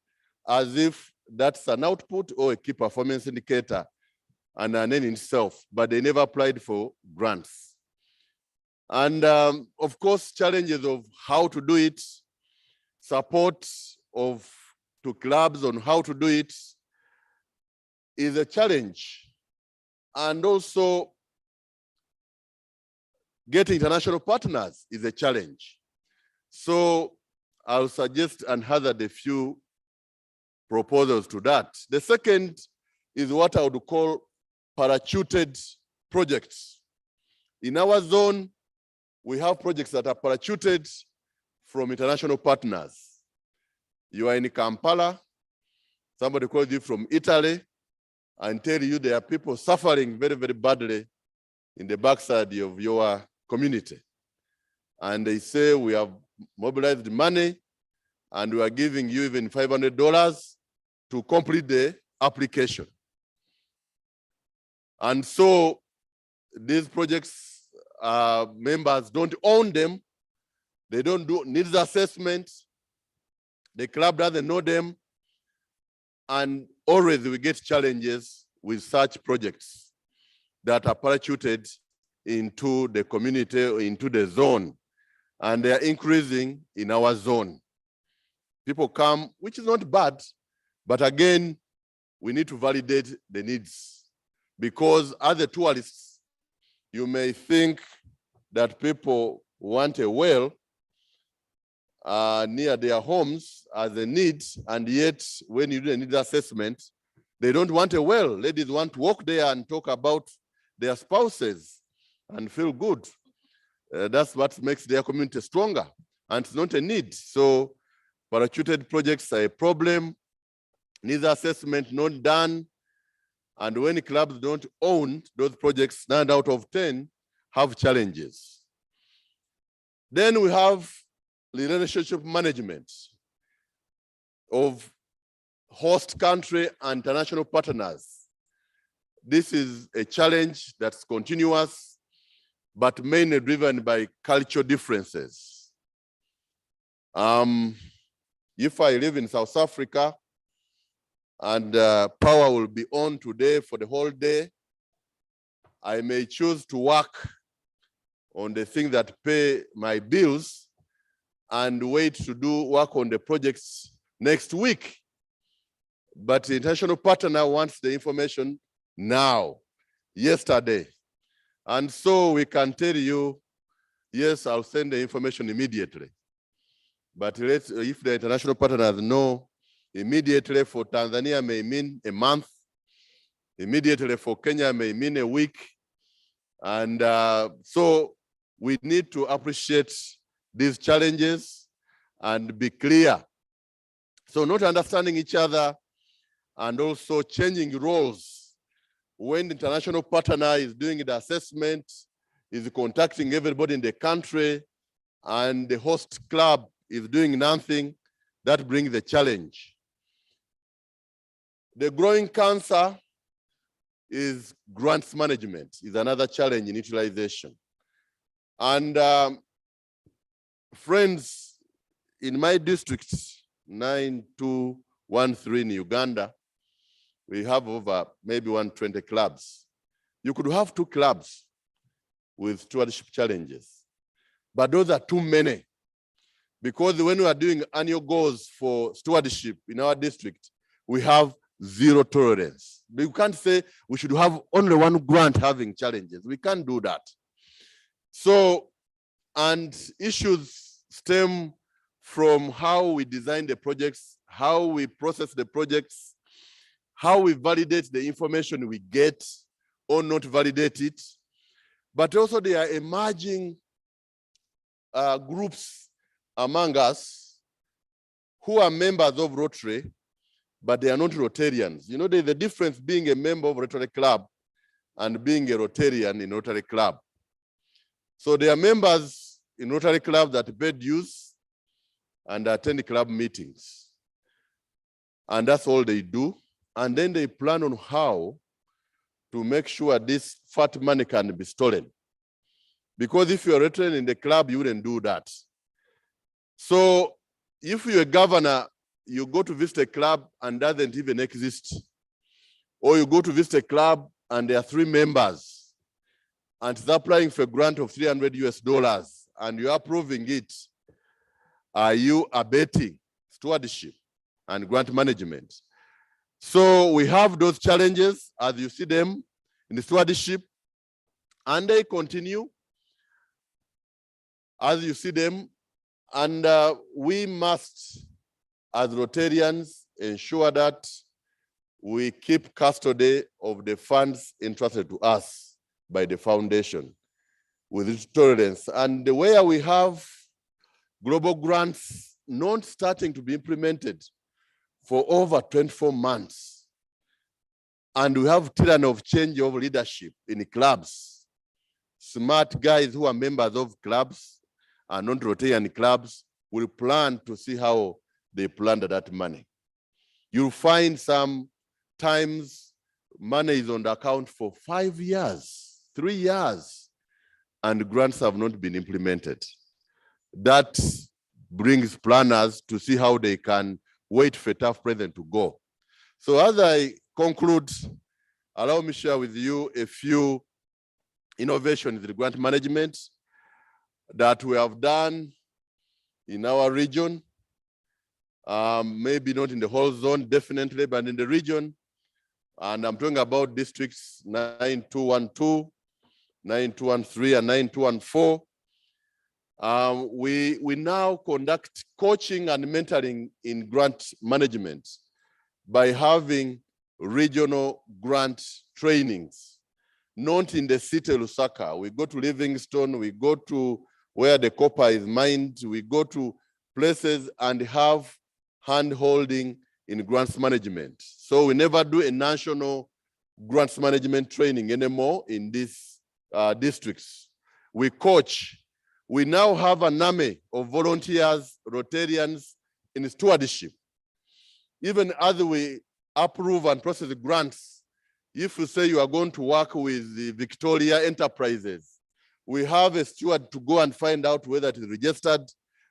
Speaker 7: as if that's an output or a key performance indicator and an end in itself, but they never applied for grants. And of course, challenges of how to do it, support to clubs on how to do it is a challenge. And also getting international partners is a challenge. So I'll suggest and hazard a few proposals to that. The second is what I would call parachuted projects. In our zone, we have projects that are parachuted from international partners. You are in Kampala, somebody calls you from Italy and tell you there are people suffering very, very badly in the backside of your community. And they say, we have mobilized money and we are giving you even $500 to complete the application. And so these projects, members don't own them. They don't do needs assessment. The club doesn't know them. And always we get challenges with such projects that are parachuted into the community or into the zone. And they are increasing in our zone. People come, which is not bad, but again, we need to validate the needs. Because as a tourist, you may think that people want a well near their homes as a need, and yet when you do a needs assessment, they don't want a well. Ladies want to walk there and talk about their spouses and feel good. That's what makes their community stronger, and it's not a need. So parachuted projects are a problem. Needs assessment not done. And when clubs don't own those projects, 9 out of 10 have challenges. Then we have the relationship management of host country and international partners. This is a challenge that's continuous, but mainly driven by cultural differences. If I live in South Africa, and power will be on today for the whole day, I may choose to work on the things that pay my bills and wait to do work on the projects next week. But the international partner wants the information now, yesterday. And so we can tell you, yes, I'll send the information immediately. But if the international partners know immediately, for Tanzania may mean a month, immediately for Kenya may mean a week. And so we need to appreciate these challenges and be clear. So not understanding each other and also changing roles. When the international partner is doing the assessment, is contacting everybody in the country, and the host club is doing nothing, that brings the challenge. The growing cancer is grants management, is another challenge in utilization. And friends, in my district, 9213 in Uganda, we have over maybe 120 clubs. You could have 2 clubs with stewardship challenges, but those are too many. Because when we are doing annual goals for stewardship in our district, we have 0 tolerance. We can't say we should have only 1 grant having challenges. We can't do that. So, and issues stem from how we design the projects, how we process the projects, how we validate the information we get or not validate it. But also there are emerging groups among us who are members of Rotary, but they are not Rotarians. You know, there's a difference being a member of Rotary Club and being a Rotarian in Rotary Club. So there are members in Rotary Club that pay dues and attend club meetings. And that's all they do. And then they plan on how to make sure this fat money can be stolen. Because if you're a Rotarian in the club, you wouldn't do that. So if you're a governor, you go to visit a club and doesn't even exist. Or you go to visit a club and there are 3 members and they're applying for a grant of $300 and you're approving it. Are you abetting stewardship and grant management? So we have those challenges as you see them in the stewardship, and they continue as you see them. And we must, as Rotarians, ensure that we keep custody of the funds entrusted to us by the foundation with tolerance. And where we have global grants not starting to be implemented for over 24 months, and we have tyranny of change of leadership in clubs, smart guys who are members of clubs and non-Rotarian clubs will plan to see how they planned that money. You'll find some times money is on the account for 5 years, 3 years, and grants have not been implemented. That brings planners to see how they can wait for a tough president to go. So as I conclude, allow me to share with you a few innovations in the grant management that we have done in our region. Maybe not in the whole zone, definitely, but in the region. And I'm talking about districts 9212, 9213, and 9214. We now conduct coaching and mentoring in grant management by having regional grant trainings, not in the city of Lusaka. We go to Livingstone, we go to where the copper is mined, we go to places and have hand-holding in grants management. So we never do a national grants management training anymore in these districts. We coach. We now have an army of volunteers, Rotarians in stewardship. Even as we approve and process grants, if you say you are going to work with the Victoria Enterprises, we have a steward to go and find out whether it is registered,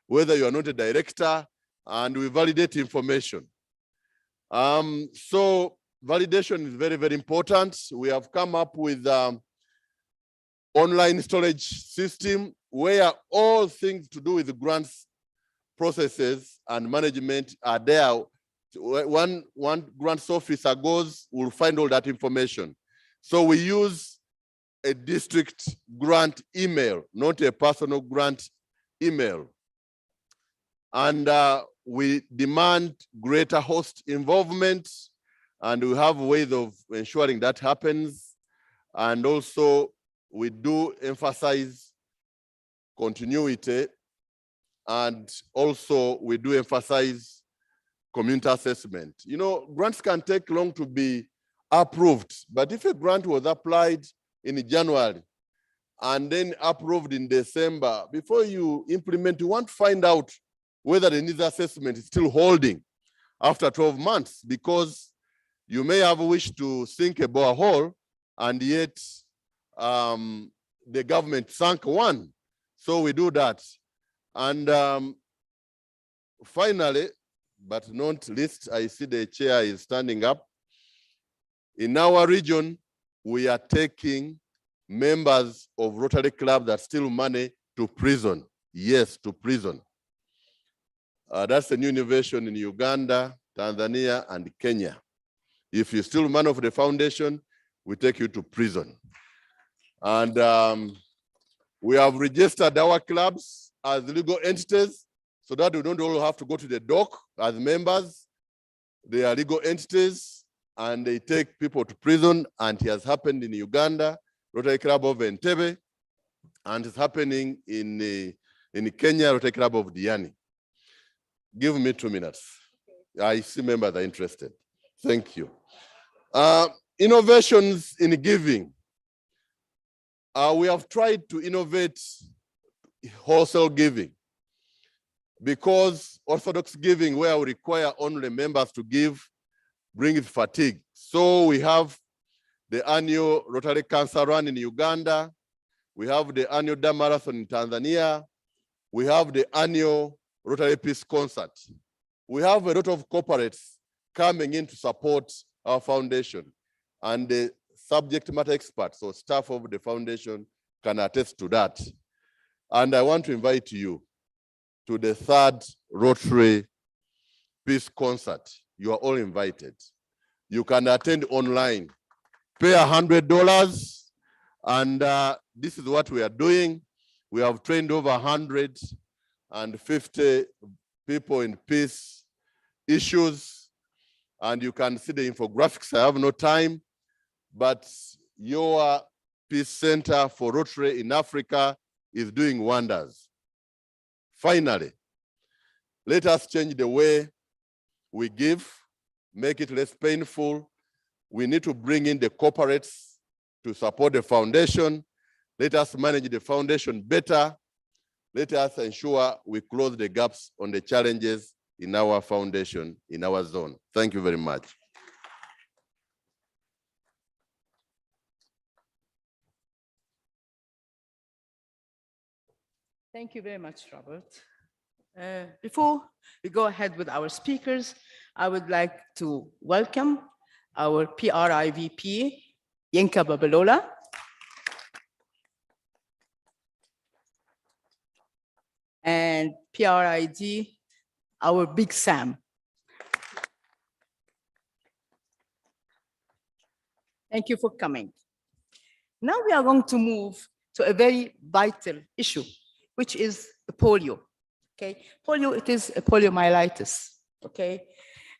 Speaker 7: whether you are not a director, and we validate information. So validation is very, very important. We have come up with online storage system where all things to do with the grants processes and management are there. One grants officer goes, will find all that information. So we use a district grant email, not a personal grant email. And we demand greater host involvement, and we have ways of ensuring that happens. And also we do emphasize continuity, and also we do emphasize community assessment. You know, grants can take long to be approved, but if a grant was applied in January and then approved in December, before you implement, you want to find out whether the needs assessment is still holding after 12 months, because you may have wished to sink a borehole and yet the government sank one. So we do that. And finally, but not least, I see the chair is standing up. In our region, we are taking members of Rotary Club that steal money to prison. Yes, to prison. That's a new innovation in Uganda, Tanzania, and Kenya. If you steal money of the foundation, we take you to prison. And we have registered our clubs as legal entities so that we don't all have to go to the dock as members. They are legal entities and they take people to prison, and it has happened in Uganda, Rotary Club of Entebbe, and it's happening in Kenya, Rotary Club of Diani. Give me 2 minutes. I see members are interested. Thank you. Innovations in giving. We have tried to innovate wholesale giving, because orthodox giving, where we require only members to give, brings fatigue. So we have the annual Rotary Cancer Run in Uganda. We have the annual Dam Marathon in Tanzania. We have the annual Rotary Peace Concert. We have a lot of corporates coming in to support our foundation, and the subject matter experts or staff of the foundation can attest to that. And I want to invite you to the 3rd Rotary Peace Concert. You are all invited. You can attend online, pay $100, and this is what we are doing. We have trained over 150 people in peace issues, and you can see the infographics. I have no time, but your Peace Center for Rotary in Africa is doing wonders. Finally, let us change the way we give, make it less painful. We need to bring in the corporates to support the foundation. Let us manage the foundation better. Let us ensure we close the gaps on the challenges in our foundation, in our zone. Thank you very much.
Speaker 4: Thank you very much, Robert. Before we go ahead with our speakers, I would like to welcome our PRI VP, Yinka Babalola. And PRID, our Big Sam. Thank you for coming. Now we are going to move to a very vital issue, which is the polio. Okay, polio, it is a poliomyelitis. Okay,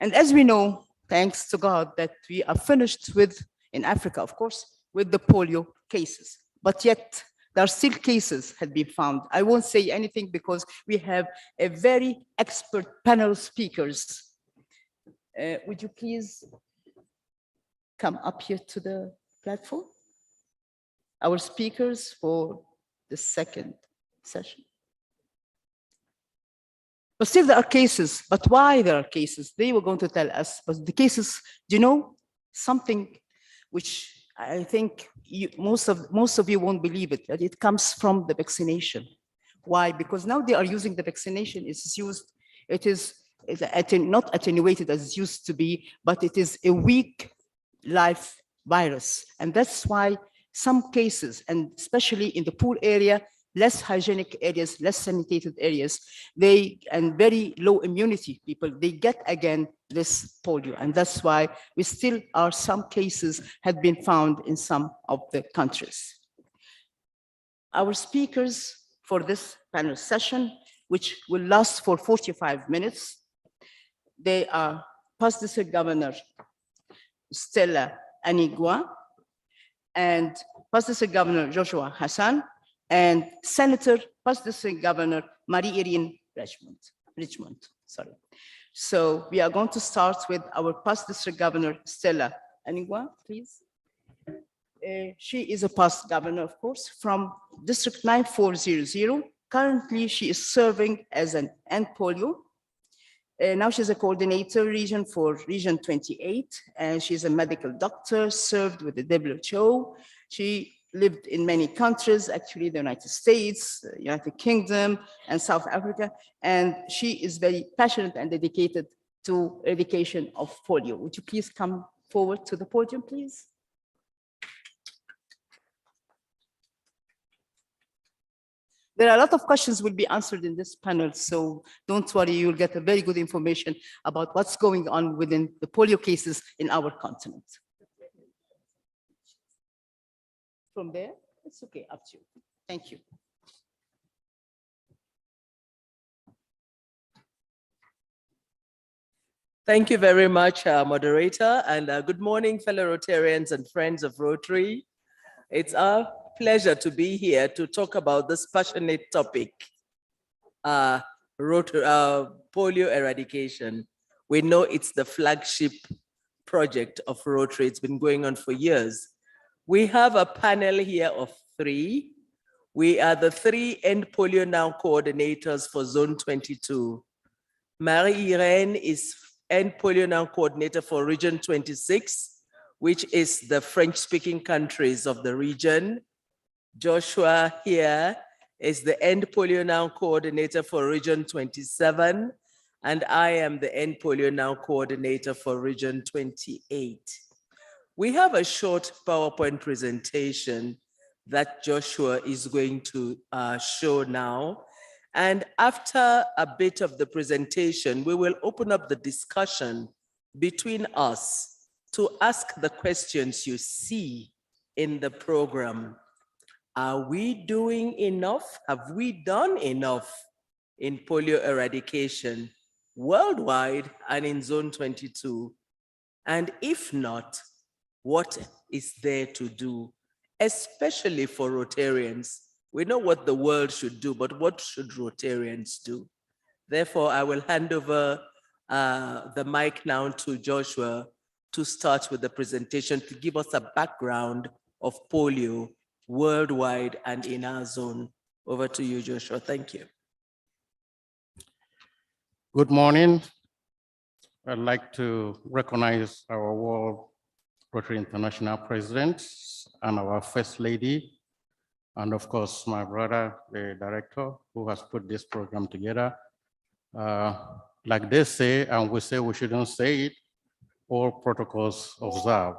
Speaker 4: and as we know, thanks to God, that we are finished with, in Africa, of course, with the polio cases, but yet there are still cases had been found. I won't say anything because we have a very expert panel of speakers. Would you please come up here to the platform? Our speakers for the second session. But still there are cases, but why there are cases? They were going to tell us, but the cases, do you know, something which I think most of you won't believe it, that it comes from the vaccination. Why? Because now they are using the vaccination, it is not attenuated as it used to be, but it is a weak life virus. And that's why some cases, and especially in the poor area, less hygienic areas, less sanitated areas, and very low immunity people, they get again this polio. And that's why we still are, some cases have been found in some of the countries. Our speakers for this panel session, which will last for 45 minutes, they are Past District Governor Stella Anigua and Past District Governor Joshua Hassan and Senator Past District Governor Marie-Irene Richmond. Sorry. So we are going to start with our Past District Governor Stella Anigua, please. She is a past governor, of course, from District 9400. Currently, she is serving as an end polio. Now she's a coordinator region for Region 28, and she's a medical doctor, served with the WHO. She lived in many countries, actually the United States, United Kingdom, and South Africa, and she is very passionate and dedicated to eradication of polio. Would you please come forward to the podium, please? There are a lot of questions will be answered in this panel, so don't worry, you'll get a very good information about what's going on within the polio cases in our continent. From there, it's okay, up to you. Thank you.
Speaker 8: Thank you very much, moderator, and good morning, fellow Rotarians and friends of Rotary. It's our pleasure to be here to talk about this passionate topic, polio eradication. We know it's the flagship project of Rotary. It's been going on for years. We have a panel here of 3. We are the 3 End Polio Now coordinators for Zone 22. Marie-Irene is End Polio Now coordinator for Region 26, which is the French-speaking countries of the region. Joshua here is the End Polio Now coordinator for Region 27, and I am the End Polio Now coordinator for Region 28. We have a short PowerPoint presentation that Joshua is going to show now. And after a bit of the presentation, we will open up the discussion between us to ask the questions you see in the program. Are we doing enough? Have we done enough in polio eradication worldwide and in Zone 22? And if not, what is there to do, especially for Rotarians? We know what the world should do, but what should Rotarians do? Therefore, I will hand over the mic now to Joshua to start with the presentation to give us a background of polio worldwide and in our zone. Over to you, Joshua. Thank you.
Speaker 9: Good morning. I'd like to recognize our World Rotary International President and our First Lady, and of course, my brother, the director, who has put this program together. Like they say, and we say we shouldn't say it, all protocols observed.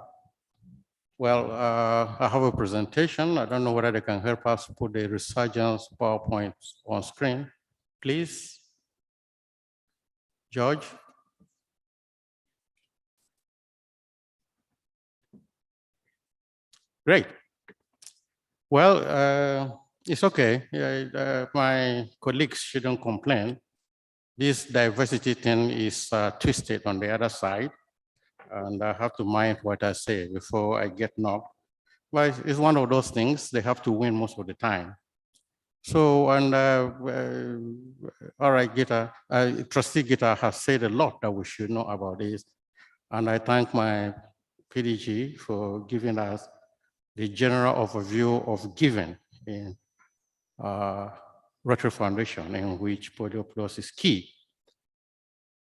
Speaker 9: Well, I have a presentation. I don't know whether they can help us put the resurgence PowerPoint on screen, please. George. Great. Well, it's okay. My colleagues shouldn't complain. This diversity thing is twisted on the other side, and I have to mind what I say before I get knocked. But it's one of those things, they have to win most of the time. So, and all right, Trustee Gita has said a lot that we should know about this. And I thank my PDG for giving us the general overview of giving in Rotary Foundation, in which Polio Plus is key.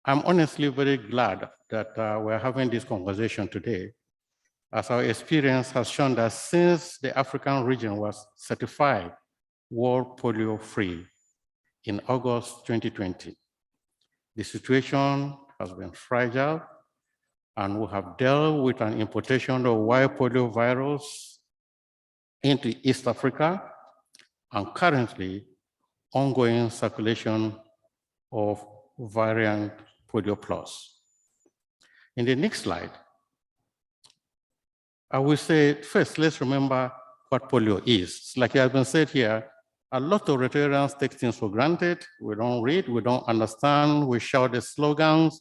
Speaker 9: I'm honestly very glad that we're having this conversation today, as our experience has shown that since the African region was certified World Polio Free in August 2020, The situation has been fragile, and we have dealt with an importation of wild polio virus into East Africa, and currently ongoing circulation of variant polio plus. In the next slide, I will say, first, let's remember what polio is. Like it has been said here, a lot of Rotarians take things for granted. We don't read, we don't understand, we shout the slogans.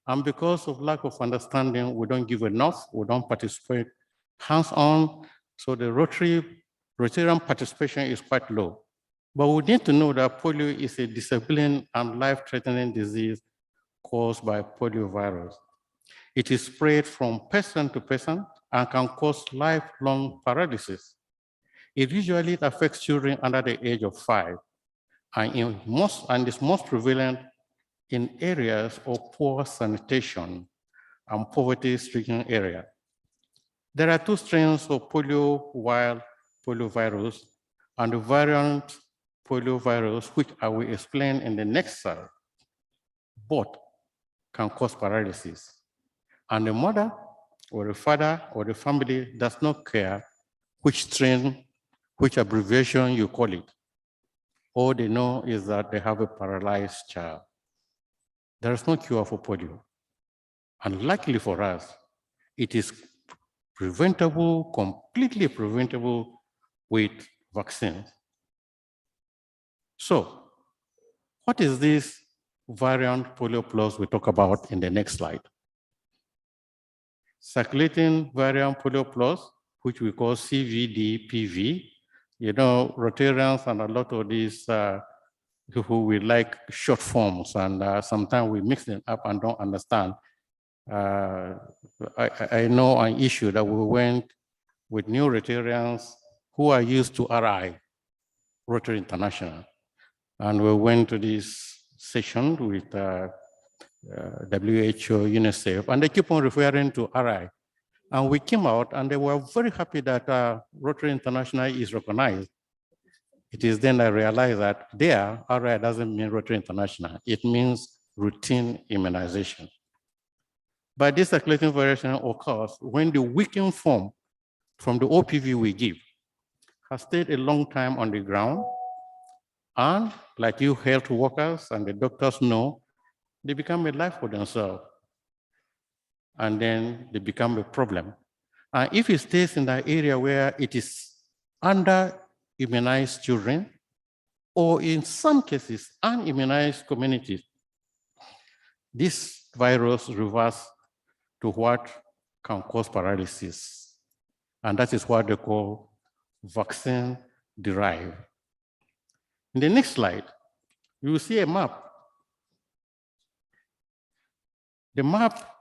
Speaker 9: And because of lack of understanding, we don't give enough, we don't participate hands-on. So the Rotarian participation is quite low. But we need to know that polio is a disabling and life-threatening disease caused by poliovirus. It is spread from person to person and can cause lifelong paralysis. It usually affects children under the age of 5 and is most prevalent in areas of poor sanitation and poverty-stricken areas. There are 2 strains of polio wild poliovirus and the variant poliovirus, which I will explain in the next slide. Both can cause paralysis. And the mother or the father or the family does not care which strain, which abbreviation you call it. All they know is that they have a paralyzed child. There is no cure for polio. And luckily for us, it is preventable, completely preventable with vaccines. So, what is this variant polio plus we talk about in the next slide? Circulating variant polio plus, which we call CVD-PV. You know, Rotarians and a lot of these who we like short forms, and sometimes we mix them up and don't understand. I know an issue that we went with new Rotarians who are used to RI, Rotary International. And we went to this session with WHO, UNICEF, and they keep on referring to RI. And we came out and they were very happy that Rotary International is recognized. It is then I realized that there, RI doesn't mean Rotary International. It means routine immunization. But this circulating variation occurs when the weakened form from the OPV we give has stayed a long time on the ground. And like you health workers and the doctors know, they become a life for themselves. And then they become a problem. And if it stays in that area where it is under immunized children, or in some cases, unimmunized communities, this virus reverts to what can cause paralysis. And that is what they call vaccine-derived. In the next slide, you will see a map. The map,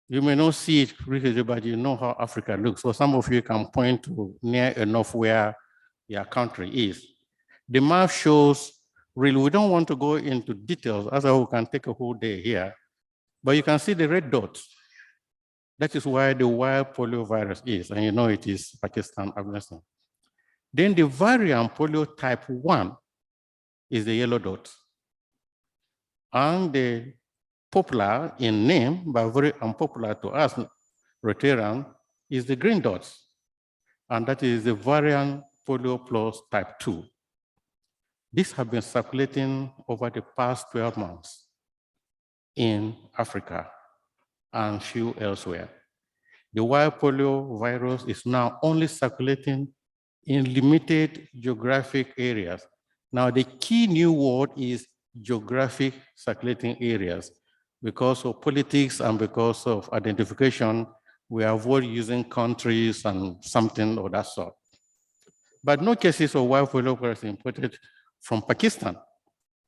Speaker 9: you may not see it really, but you know how Africa looks. So some of you can point to near enough where your country is. The map shows, really, we don't want to go into details, otherwise we can take a whole day here. But you can see the red dots. That is where the wild polio virus is, and you know it is Pakistan, Afghanistan. Then the variant polio type 1 is the yellow dot. And the popular in name, but very unpopular to us, Rotarian, is the green dots. And that is the variant polio plus type 2. These have been circulating over the past 12 months in Africa and few elsewhere. The wild polio virus is now only circulating in limited geographic areas. Now, the key new word is geographic circulating areas. Because of politics and because of identification, we avoid using countries and something of that sort. But no cases of wild polio virus imported from Pakistan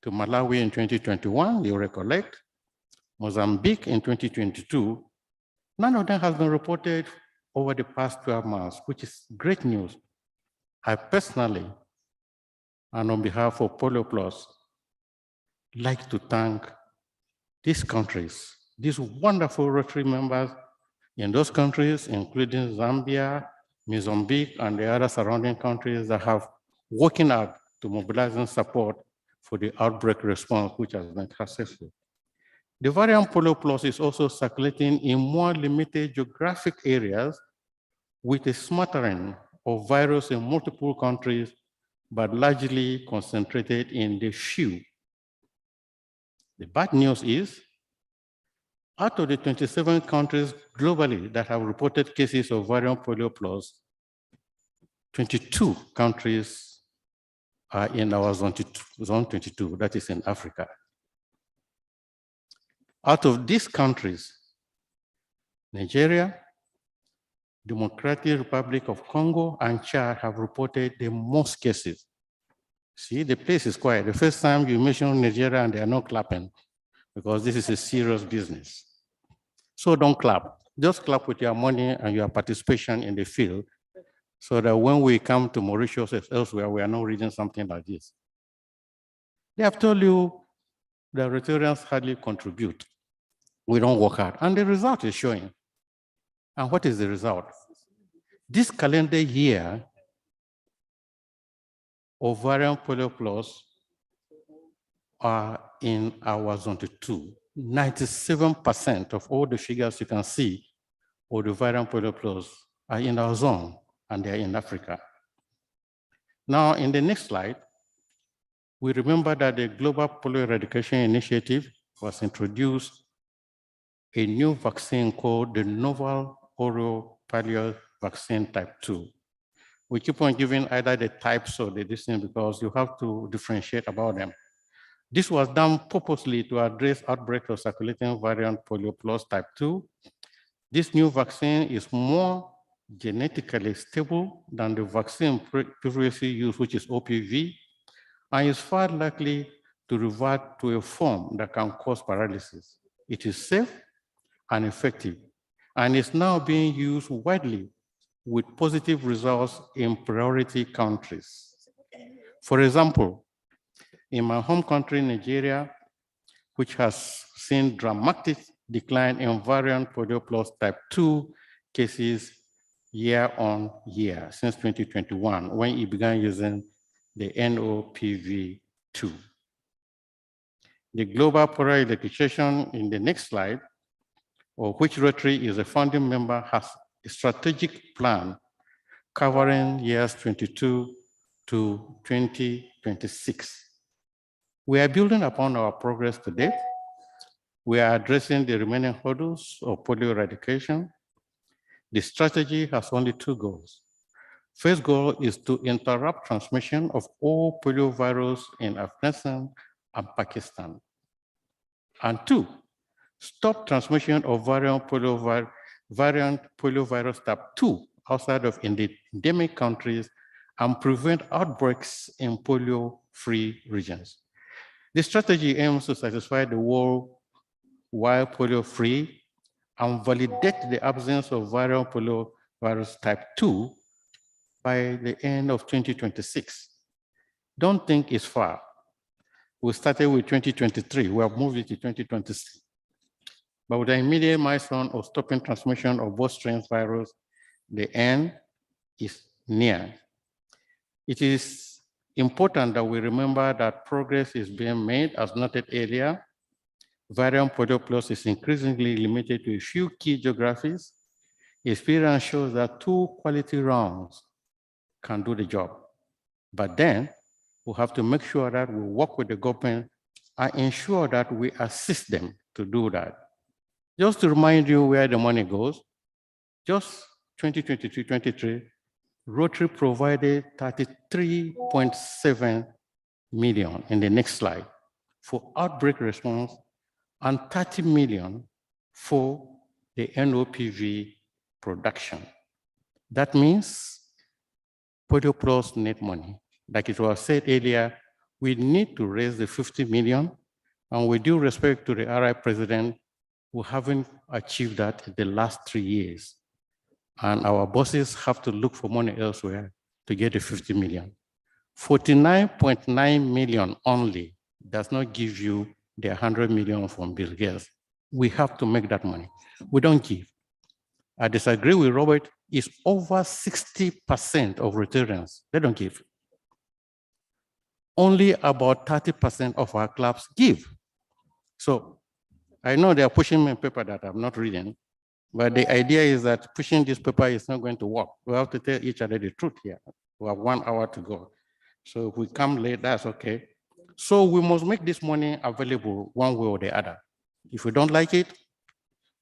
Speaker 9: to Malawi in 2021, you recollect, Mozambique in 2022. None of them has been reported over the past 12 months, which is great news. I personally, and on behalf of Polio Plus, like to thank these countries, these wonderful Rotary members in those countries, including Zambia, Mozambique, and the other surrounding countries that have working out to mobilize and support for the outbreak response, which has been successful. The variant polio plus is also circulating in more limited geographic areas with a smattering of virus in multiple countries, but largely concentrated in the few. The bad news is, out of the 27 countries globally that have reported cases of variant polio plus, 22 countries are in our zone 22, that is in Africa. Out of these countries, Nigeria, Democratic Republic of Congo, and Chad have reported the most cases. See, the place is quiet. The first time you mention Nigeria and they are not clapping because this is a serious business. So don't clap. Just clap with your money and your participation in the field so that when we come to Mauritius or elsewhere, we are not reading something like this. They have told you the Rotarians hardly contribute. We don't work hard. And the result is showing. And what is the result? This calendar year of variant polio plus are in our zone 2. 97% of all the figures you can see of the variant polio plus are in our zone and they're in Africa. Now, in the next slide, we remember that the Global Polio Eradication Initiative was introduced a new vaccine called the novel oral polio vaccine type 2. We keep on giving either the types or the distance because you have to differentiate about them. This was done purposely to address outbreaks of circulating variant polio plus type 2. This new vaccine is more genetically stable than the vaccine previously used, which is OPV, and is far likely to revert to a form that can cause paralysis. It is safe and effective, and is now being used widely with positive results in priority countries. For example, in my home country, Nigeria, which has seen dramatic decline in variant polio plus type 2 cases year on year since 2021, when it began using the NOPV2. The Global Polio Eradication in the next slide, of which Rotary is a founding member, has a strategic plan covering years 22 to 2026. We are building upon our progress to date. We are addressing the remaining hurdles of polio eradication. The strategy has only 2 goals. First goal is to interrupt transmission of all poliovirus in Afghanistan and Pakistan. And 2, stop transmission of variant poliovirus type 2 outside of endemic countries and prevent outbreaks in polio-free regions. The strategy aims to satisfy the worldwide polio-free and validate the absence of variant poliovirus type 2 by the end of 2026. Don't think it's far. We started with 2023, we have moved it to 2026. But with the immediate milestone of stopping transmission of both strains virus, the end is near. It is important that we remember that progress is being made, as noted earlier. Variant polio plus is increasingly limited to a few key geographies. Experience shows that 2 quality rounds can do the job. But then we have to make sure that we work with the government and ensure that we assist them to do that. Just to remind you where the money goes, just 2022-23, Rotary provided 33.7 million in the next slide for outbreak response and 30 million for the NOPV production. That means Polio Plus need money. Like it was said earlier, we need to raise the 50 million, and with due respect to the RI president, we haven't achieved that in the last 3 years. And our bosses have to look for money elsewhere to get the 50 million. 49.9 million only does not give you the 100 million from Bill Gates. We have to make that money. We don't give. I disagree with Robert. It's over 60% of Rotarians. They don't give. Only about 30% of our clubs give. So I know they are pushing me a paper that I'm not reading, but the idea is that pushing this paper is not going to work. We have to tell each other the truth here. We have 1 hour to go. So if we come late, that's okay. So we must make this money available one way or the other. If we don't like it,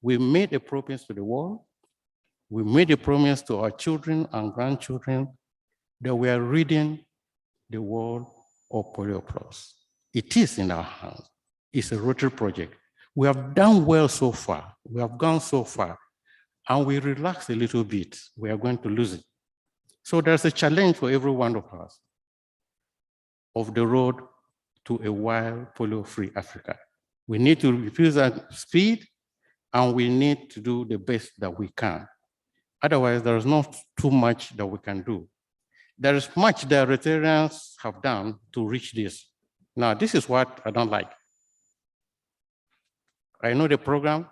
Speaker 9: we made a promise to the world. We made a promise to our children and grandchildren that we are reading the world of Polio Plus. It is in our hands. It's a Rotary project. We have done well so far. We have gone so far, and we relax a little bit, we are going to lose it. So there's a challenge for every one of us of the road to a wild polio-free Africa. We need to reduce our speed, and we need to do the best that we can. Otherwise, there is not too much that we can do. There is much that Rotarians have done to reach this. Now, this is what I don't like. I know the program,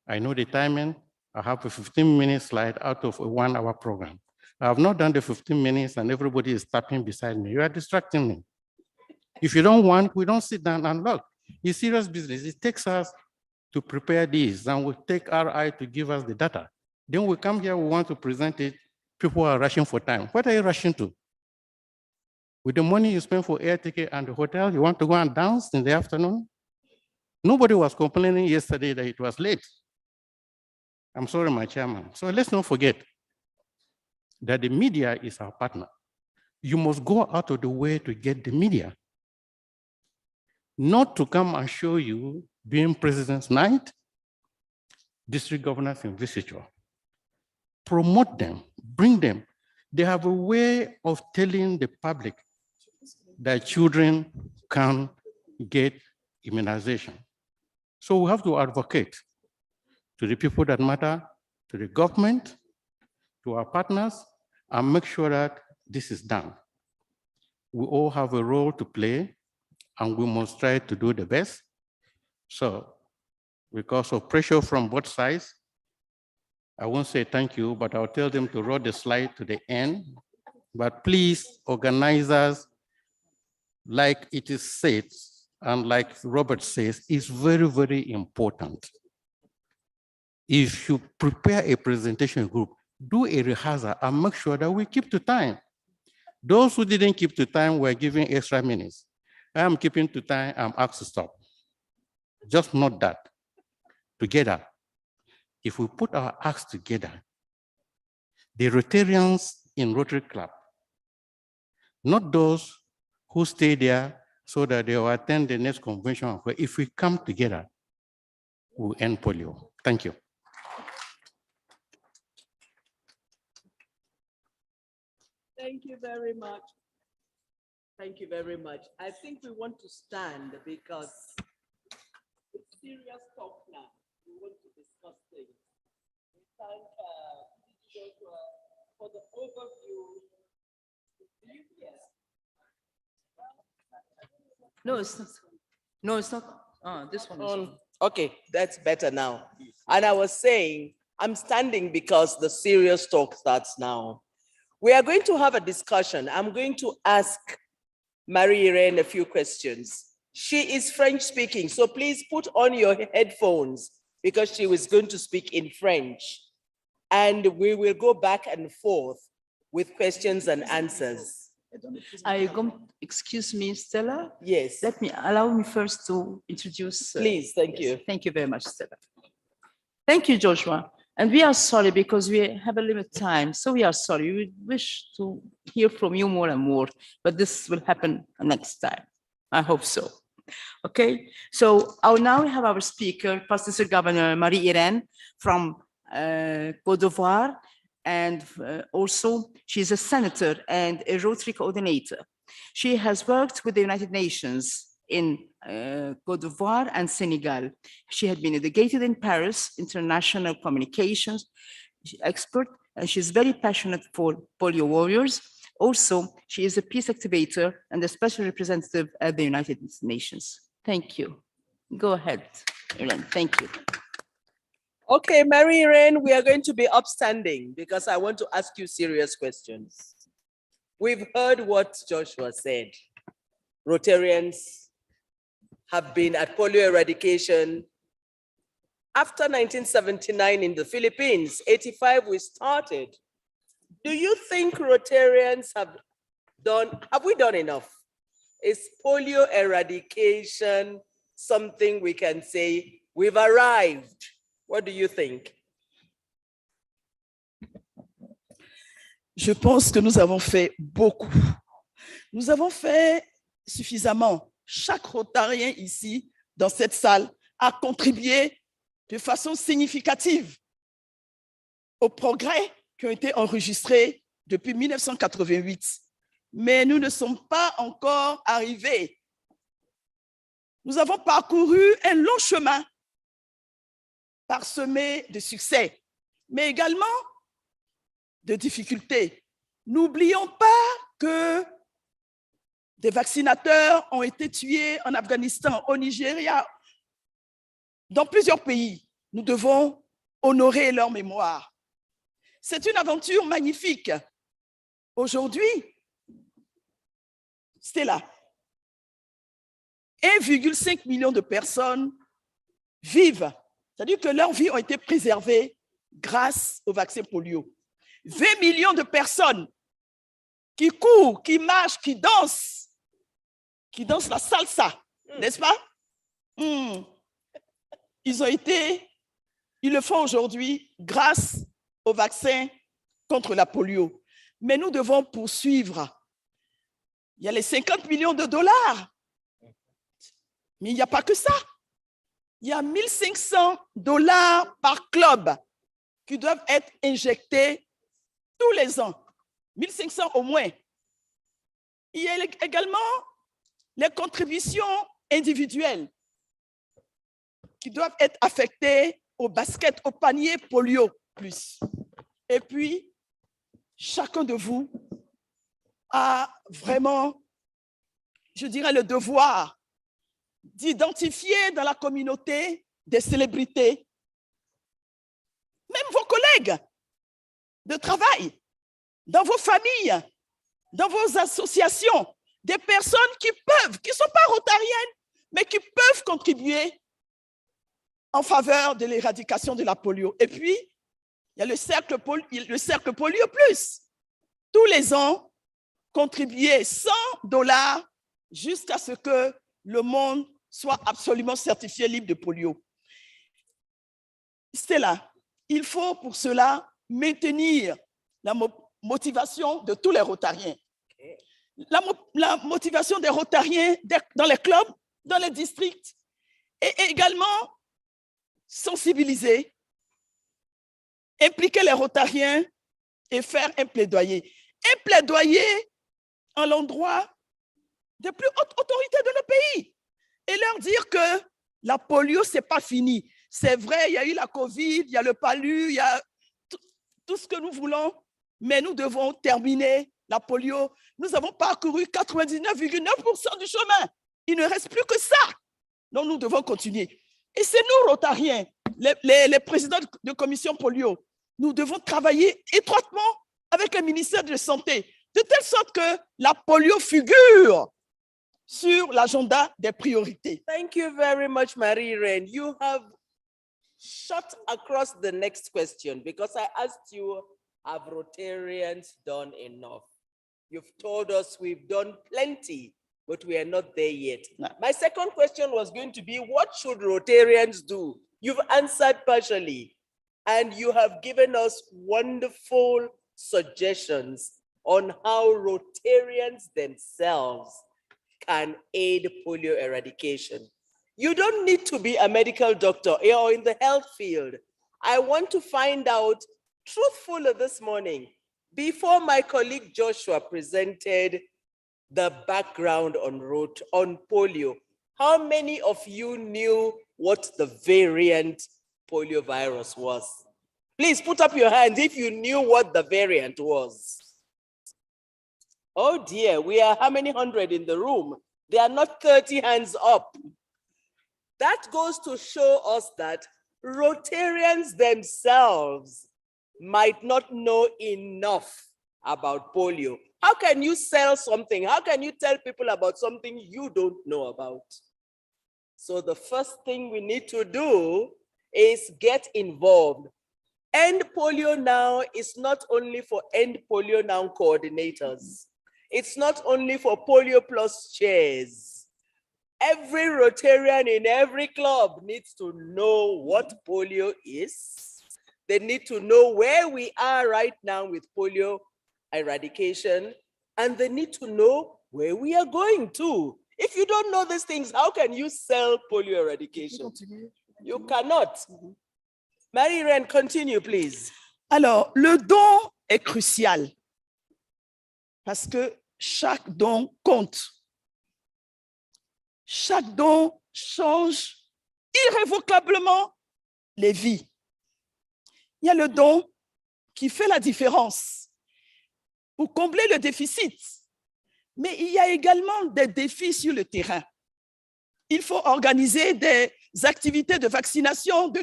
Speaker 9: I know the timing. I have a 15-minute slide out of a 1-hour program. I have not done the 15 minutes and everybody is tapping beside me. You are distracting me. If you don't want, we don't sit down and look. It's serious business. It takes us to prepare this, and we take RI to give us the data. Then we come here, we want to present it. People are rushing for time. What are you rushing to? With the money you spend for air ticket and the hotel, you want to go and dance in the afternoon? Nobody was complaining yesterday that it was late. I'm sorry, my chairman. So let's not forget that the media is our partner. You must go out of the way to get the media. Not to come and show you being President's night, district governors investiture. Promote them, bring them. They have a way of telling the public that children can get immunization. So we have to advocate to the people that matter, to the government, to our partners, and make sure that this is done. We all have a role to play, and we must try to do the best. So because of pressure from both sides, I won't say thank you, but I'll tell them to roll the slide to the end. But please, organizers, like it is said, and like Robert says, it's very, very important. If you prepare a presentation group, do a rehearsal and make sure that we keep to time. Those who didn't keep to time were given extra minutes. I am keeping to time, I'm asked to stop. Just note that. Together, if we put our acts together, the Rotarians in Rotary Club, not those who stay there so that they will attend the next convention, but if we come together, we'll end polio. Thank you.
Speaker 8: Thank you very much. Thank you very much. I think we want to stand because it's serious talk now. We want to discuss things. We thank Joshua for the overview. Do you hear?
Speaker 4: No, it's not. No, it's not. This one is on.
Speaker 8: Okay, that's better now. And I was saying, I'm standing because the serious talk starts now. We are going to have a discussion. I'm going to ask Marie-Irene a few questions. She is French speaking, so please put on your headphones because she was going to speak in French. And we will go back and forth with questions and answers.
Speaker 4: Excuse me, Stella.
Speaker 8: Yes.
Speaker 4: Allow me first to introduce.
Speaker 8: Please, thank you.
Speaker 4: Thank you very much, Stella. Thank you, Joshua. And we are sorry because we have a limited time. So we are sorry. We wish to hear from you more and more, but this will happen next time. I hope so. Okay. So now we have our speaker, Professor Governor Marie-Irene from Côte d'Ivoire. And also she's a senator and a Rotary coordinator. She has worked with the United Nations in Côte d'Ivoire and Senegal. She had been educated in Paris, international communications expert, and she's very passionate for polio warriors. Also, she is a peace activator and a special representative at the United Nations. Thank you. Go ahead, Irene. Thank you.
Speaker 8: Okay, Marie-Irene, we are going to be upstanding because I want to ask you serious questions. We've heard what Joshua said. Rotarians have been at polio eradication After 1979 in the Philippines, 85 we started. Do you think Rotarians have we done enough? Is polio eradication something we can say we've arrived? What do you think?
Speaker 10: Je pense que nous avons fait beaucoup. Nous avons fait suffisamment. Chaque Rotarien ici, dans cette salle, a contribué de façon significative aux progrès qui ont été enregistrés depuis 1988. Mais nous ne sommes pas encore arrivés. Nous avons parcouru un long chemin parsemé de succès, mais également de difficultés. N'oublions pas que des vaccinateurs ont été tués en Afghanistan, au Nigeria, dans plusieurs pays. Nous devons honorer leur mémoire. C'est une aventure magnifique. Aujourd'hui, c'était là. 1,5 million de personnes vivent, c'est-à-dire que leurs vies ont été préservées grâce au vaccin polio. 20 millions de personnes qui courent, qui marchent, qui dansent la salsa, n'est-ce pas? Ils le font aujourd'hui grâce au vaccin contre la polio. Mais nous devons poursuivre. Il y a les 50 millions de dollars. Mais il n'y a pas que ça. Il y a 1 500 dollars par club qui doivent être injectés tous les ans. 1 500 au moins. Il y a également les contributions individuelles qui doivent être affectées au basket, au panier polio plus. Et puis, chacun de vous a vraiment, je dirais, le devoir d'identifier dans la communauté des célébrités, même vos collègues de travail, dans vos familles, dans vos associations, des personnes qui ne sont pas rotariennes, mais qui peuvent contribuer en faveur de l'éradication de la polio. Et puis, il y a le cercle polio plus. Tous les ans, contribuer 100 dollars jusqu'à ce que le monde soit absolument certifié libre de polio. C'est là. Il faut pour cela maintenir la motivation de tous les rotariens. La motivation des rotariens dans les clubs, dans les districts, et également sensibiliser, impliquer les rotariens et faire un plaidoyer. Un plaidoyer en l'endroit des plus hautes autorités de nos pays et leur dire que la polio, ce n'est pas fini. C'est vrai, il y a eu la COVID, il y a le palu, il y a tout ce que nous voulons, mais nous devons terminer la polio. Nous avons parcouru 99,9% du chemin. Il ne reste plus que ça. Donc, nous devons continuer. Et c'est nous, Rotariens, les présidents de commission polio, nous devons travailler étroitement avec le ministère de la Santé, de telle sorte que la polio figure sur l'agenda des priorités.
Speaker 8: Thank you very much, Marie-Reine. You have shot across the next question because I asked you, have Rotarians done enough? You've told us we've done plenty, but we are not there yet.
Speaker 10: No.
Speaker 8: My second question was going to be, what should Rotarians do? You've answered partially, and you have given us wonderful suggestions on how Rotarians themselves can aid polio eradication. You don't need to be a medical doctor or in the health field. I want to find out, truthfully this morning, before my colleague Joshua presented the background on polio, how many of you knew what the variant polio virus was? Please put up your hands if you knew what the variant was. Oh dear, we are how many hundred in the room? There are not 30 hands up. That goes to show us that Rotarians themselves might not know enough about polio. How can you sell something? How can you tell people about something you don't know about? So the first thing we need to do is get involved. End Polio Now is not only for End Polio Now coordinators. It's not only for Polio Plus chairs. Every Rotarian in every club needs to know what polio is. They need to know where we are right now with polio eradication, and they need to know where we are going to. If you don't know these things, how can you sell polio eradication? You cannot. Marie-Reine, continue, please.
Speaker 10: Alors, le don est crucial parce que chaque don compte. Chaque don change irrévocablement les vies. Il y a le don qui fait la différence pour combler le déficit, mais il y a également des défis sur le terrain. Il faut organiser des activités de vaccination de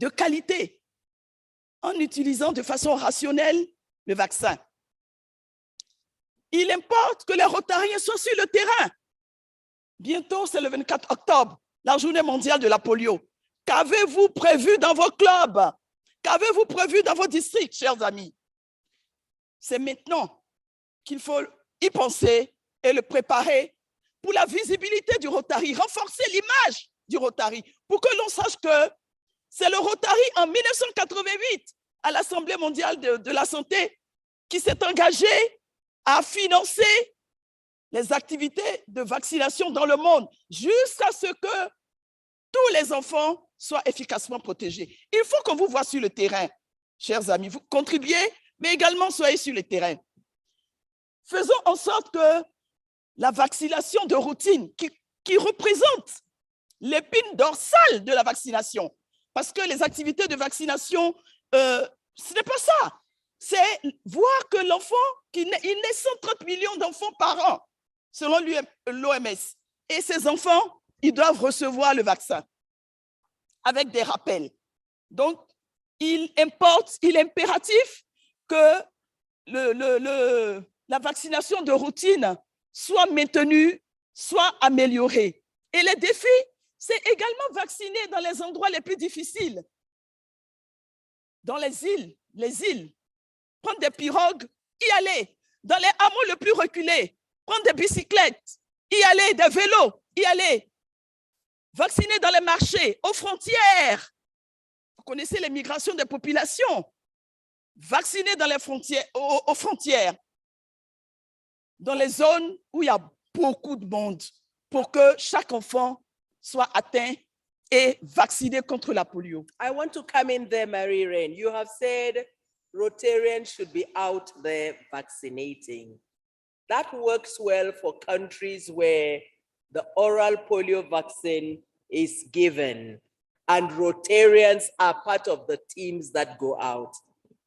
Speaker 10: qualité, en utilisant de façon rationnelle le vaccin. Il importe que les Rotariens soient sur le terrain. Bientôt, c'est le 24 octobre, la journée mondiale de la polio. Qu'avez-vous prévu dans vos clubs? Qu'avez-vous prévu dans vos districts, chers amis? C'est maintenant qu'il faut y penser et le préparer pour la visibilité du Rotary, renforcer l'image du Rotary, pour que l'on sache que c'est le Rotary en 1988 à l'Assemblée mondiale de la santé qui s'est engagé à financer les activités de vaccination dans le monde jusqu'à ce que tous les enfants soient efficacement protégés. Il faut qu'on vous voit sur le terrain, chers amis. Vous contribuez, mais également soyez sur le terrain. Faisons en sorte que la vaccination de routine, qui représente l'épine dorsale de la vaccination, parce que les activités de vaccination, ce n'est pas ça. C'est voir que l'enfant, il naît 130 millions d'enfants par an, selon l'OMS. Et ces enfants, ils doivent recevoir le vaccin avec des rappels. Donc, il est impératif que la vaccination de routine soit maintenue, soit améliorée. Et les défis, c'est également vacciner dans les endroits les plus difficiles. Dans les îles, prendre des pirogues, y aller. Dans les hameaux les plus reculés, prendre des bicyclettes, y aller, des vélos, y aller. Vacciner dans les marchés, aux frontières. Vous connaissez les migrations des populations. Vacciner dans les frontières, aux frontières. Dans les zones où il y a beaucoup de monde, pour que chaque enfant soit atteint et vacciné contre la polio.
Speaker 8: I want to come in there, Marie-Reine. You have said Rotarians should be out there vaccinating. That works well for countries where the oral polio vaccine is given and Rotarians are part of the teams that go out.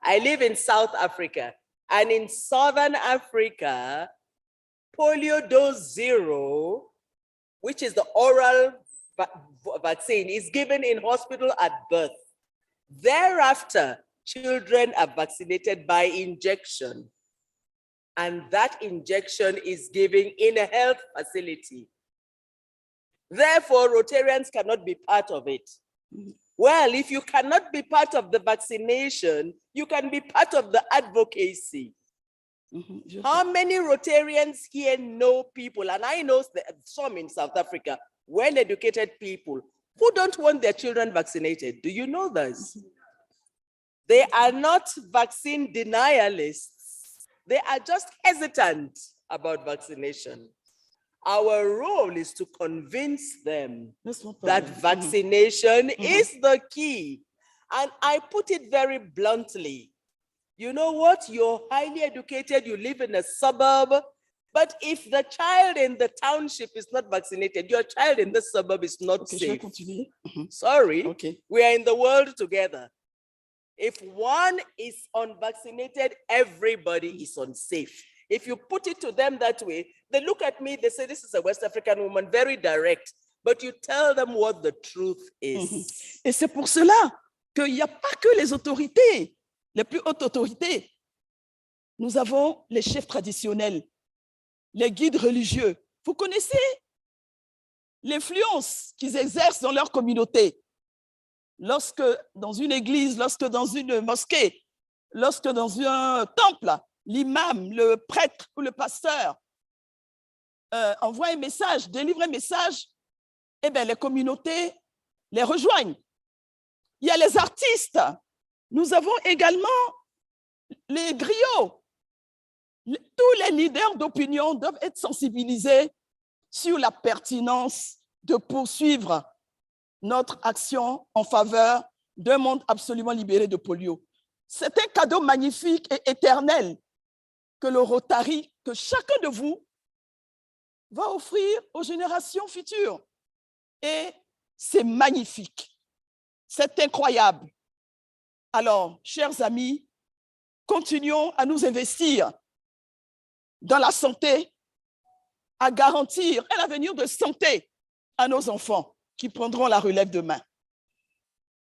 Speaker 8: I live in South Africa, and in Southern Africa, polio dose 0, which is the oral vaccine, is given in hospital at birth. Thereafter, children are vaccinated by injection, and that injection is given in a health facility. Therefore, Rotarians cannot be part of it. Well, if you cannot be part of the vaccination, you can be part of the advocacy. How many Rotarians here know people, and I know some in South Africa, well-educated people who don't want their children vaccinated? Do you know this? They are not vaccine denialists. They are just hesitant about vaccination. Our role is to convince them that vaccination is the key. And I put it very bluntly. You know what? You're highly educated, you live in a suburb, but if the child in the township is not vaccinated, your child in the suburb is not safe. Sorry, we are in the world together. If one is unvaccinated, everybody is unsafe. If you put it to them that way, they look at me, they say, this is a West African woman, very direct, but you tell them what the truth is.
Speaker 10: Et c'est pour cela qu'il n'y a pas que les autorités, les plus hautes autorités. Nous avons les chefs traditionnels, les guides religieux. Vous connaissez l'influence qu'ils exercent dans leur communauté. lorsque dans une église, lorsque dans une mosquée, lorsque dans un temple, l'imam, le prêtre ou le pasteur envoie un message, délivre un message, eh bien, les communautés les rejoignent. Il y a les artistes. Nous avons également les griots. Tous les leaders d'opinion doivent être sensibilisés sur la pertinence de poursuivre notre action en faveur d'un monde absolument libéré de polio. C'est un cadeau magnifique et éternel que le Rotary, que chacun de vous va offrir aux générations futures. Et c'est magnifique. C'est incroyable. Alors, chers amis, continuons à nous investir dans la santé, à garantir un avenir de santé à nos enfants qui prendront la relève demain.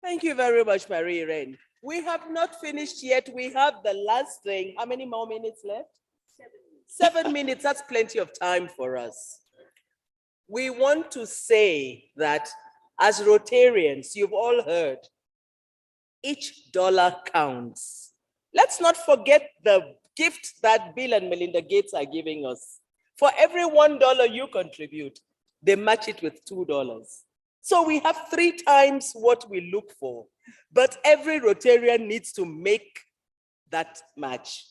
Speaker 8: Thank you very much, Marie-Irene. We have not finished yet. We have the last thing. How many more minutes left? 7 minutes. That's plenty of time for us. We want to say that as Rotarians, you've all heard, each dollar counts. Let's not forget the gift that Bill and Melinda Gates are giving us. For every $1 you contribute, they match it with $2. So we have 3 times what we look for, but every Rotarian needs to make that match.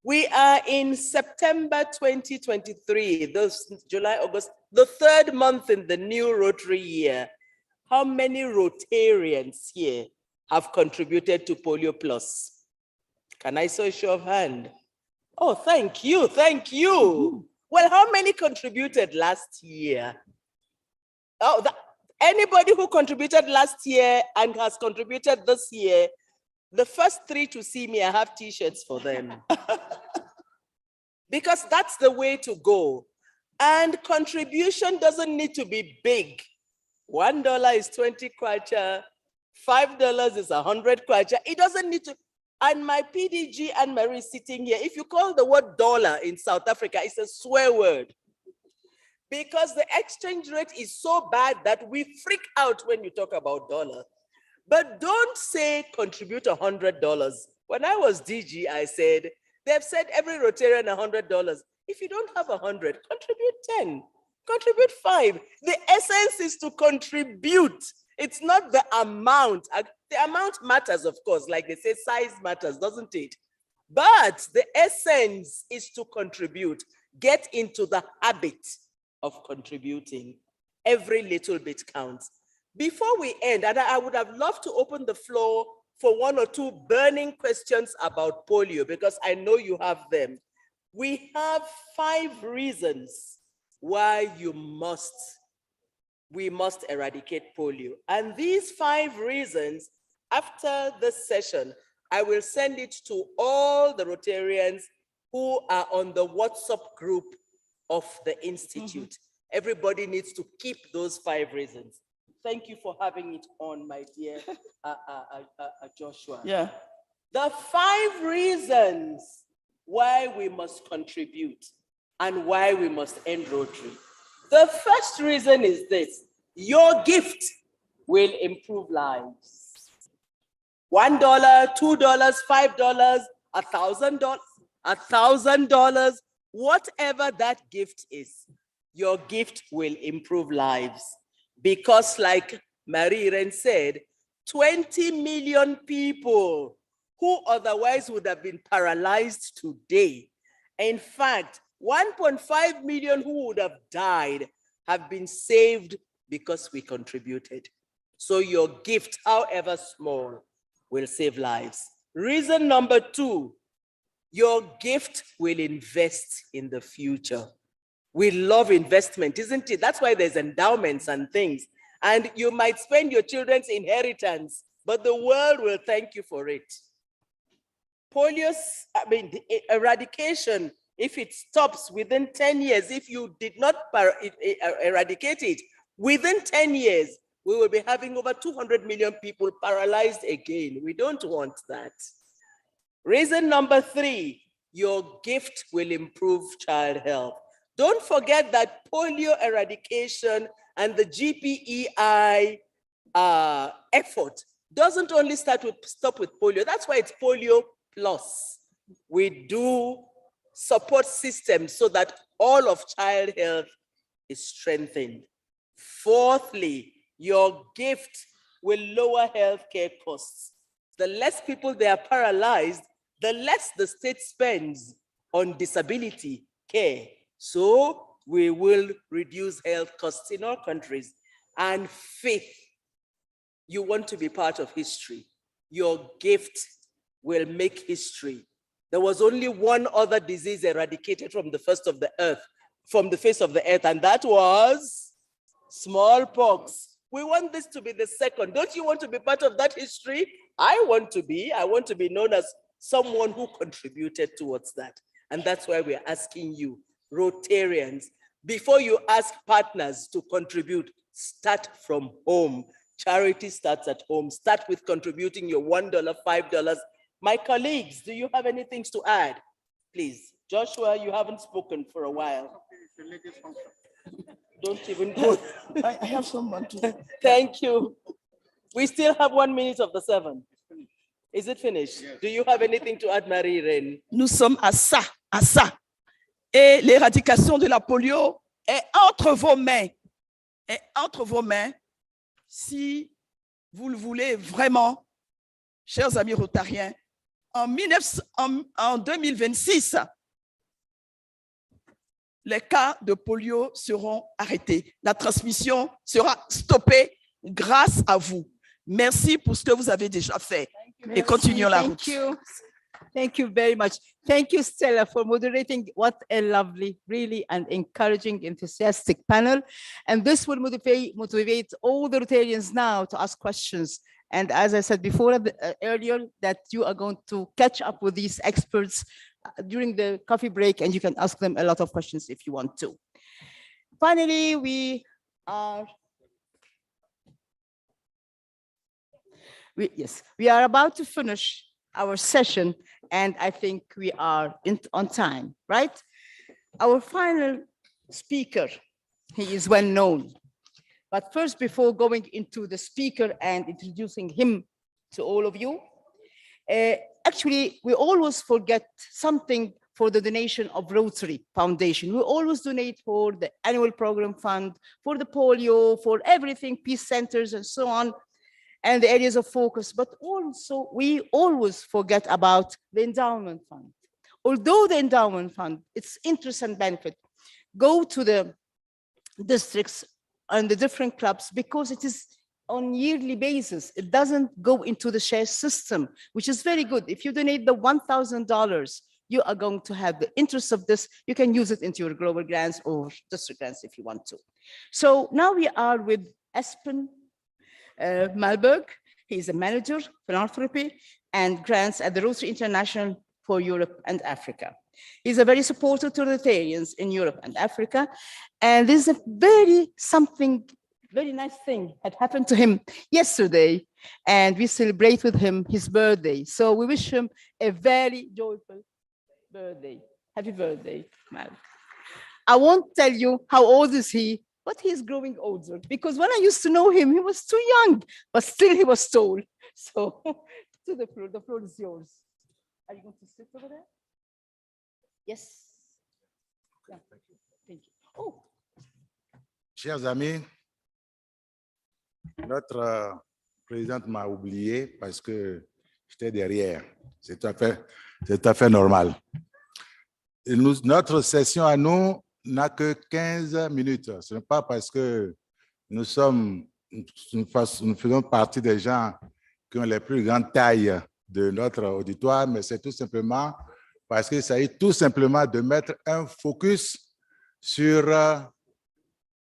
Speaker 8: We are in September 2023, those July, August, the 3rd month in the new Rotary year. How many Rotarians here have contributed to Polio Plus? Can I see a show of hand? Oh, thank you, thank you. Well, how many contributed last year? Oh, anybody who contributed last year and has contributed this year, the first 3 to see me, I have t-shirts for them. Because that's the way to go. And contribution doesn't need to be big. $1 is 20 kwacha, $5 is 100 kwacha. It doesn't need to. And my PDG and Marie sitting here, if you call the word dollar in South Africa, it's a swear word. Because the exchange rate is so bad that we freak out when you talk about dollar. But don't say contribute $100. When I was DG, I said, they've said every Rotarian $100. If you don't have 100, contribute 10, contribute 5. The essence is to contribute. It's not the amount. The amount matters, of course, like they say, size matters, doesn't it? But the essence is to contribute. Get into the habit of contributing. Every little bit counts. Before we end, and I would have loved to open the floor for 1 or 2 burning questions about polio, because I know you have them. We have 5 reasons why we must eradicate polio. And these 5 reasons, after this session, I will send it to all the Rotarians who are on the WhatsApp group of the Institute. Everybody needs to keep those 5 reasons. Thank you for having it on, my dear Joshua.
Speaker 10: Yeah.
Speaker 8: The 5 reasons why we must contribute and why we must end Rotary. The first reason is this: your gift will improve lives. $1, $2, $5, $1,000, whatever that gift is, your gift will improve lives. Because like Marie-Irene said, 20 million people who otherwise would have been paralyzed today. In fact, 1.5 million who would have died have been saved because we contributed. So your gift, however small, will save lives. Reason number 2, your gift will invest in the future. We love investment, isn't it? That's why there's endowments and things. And you might spend your children's inheritance, but the world will thank you for it. Polio, eradication, if it stops within 10 years, if you did not eradicate it, within 10 years, we will be having over 200 million people paralyzed again. We don't want that. Reason number 3, your gift will improve child health. Don't forget that polio eradication and the GPEI effort doesn't only stop with polio. That's why it's polio plus. We do support systems so that all of child health is strengthened. Fourthly, your gift will lower healthcare costs. The less people they are paralyzed, the less the state spends on disability care. So we will reduce health costs in all countries. And fifth, you want to be part of history. Your gift will make history. There was only one other disease eradicated from the face of the earth, and that was smallpox. We want this to be the second. Don't you want to be part of that history? I want to be known as someone who contributed towards that. And that's why we're asking you, Rotarians, before you ask partners to contribute, start from home. Charity starts at home. Start with contributing your $1, $5. My colleagues, do you have anything to add? Please. Joshua, you haven't spoken for a while. Don't even go.
Speaker 10: I have someone to.
Speaker 8: Thank you. We still have 1 minute of the 7. Is it finished? Yes. Do you have anything to add, Marie-Reine?
Speaker 10: Nous sommes à ça, à ça. Et l'éradication de la polio est entre vos mains. Est entre vos mains. Si vous le voulez vraiment, chers amis rotariens, en 2026, les cas de polio seront arrêtés. La transmission sera stoppée grâce à vous. Merci pour ce que vous avez déjà fait. Et continuons la route.
Speaker 4: Thank you very much. Thank you, Stella, for moderating. What a lovely, really an encouraging, enthusiastic panel. And this will motivate all the Rotarians now to ask questions. And as I said before, earlier, that you are going to catch up with these experts during the coffee break, and you can ask them a lot of questions if you want to. Finally, we are about to finish our session, and I think we are on time, right? Our final speaker, he is well known. But first, before going into the speaker and introducing him to all of you, actually, we always forget something for the donation of Rotary Foundation. We always donate for the annual program fund, for the polio, for everything, peace centers and so on, and the areas of focus. But also, we always forget about the endowment fund. Although the endowment fund, its interest and benefit go to the districts and the different clubs because it is on yearly basis. It doesn't go into the share system, which is very good. If you donate the $1,000, you are going to have the interest of this. You can use it into your global grants or district grants if you want to. So now we are with Espen Malberg. He is a manager, philanthropy, and grants at the Rotary International for Europe and Africa. He's a very supportive to Rotarians in Europe and Africa. And this is a very nice thing had happened to him yesterday. And we celebrate with him his birthday. So we wish him a very joyful birthday. Happy birthday, Mal. I won't tell you how old is he, but he's growing older, because when I used to know him, he was too young, but still he was tall. So to the floor is yours. Are you going to sit over there? Yes. Yeah. Thank you. Oh.
Speaker 11: Chers amis, notre présidente m'a oublié parce que j'étais derrière. C'est tout à fait normal. Et notre session à nous n'a que 15 minutes. Ce n'est pas parce que nous faisons partie des gens qui ont les plus grandes tailles de notre auditoire, mais c'est tout simplement parce qu'il s'agit tout simplement de mettre un focus sur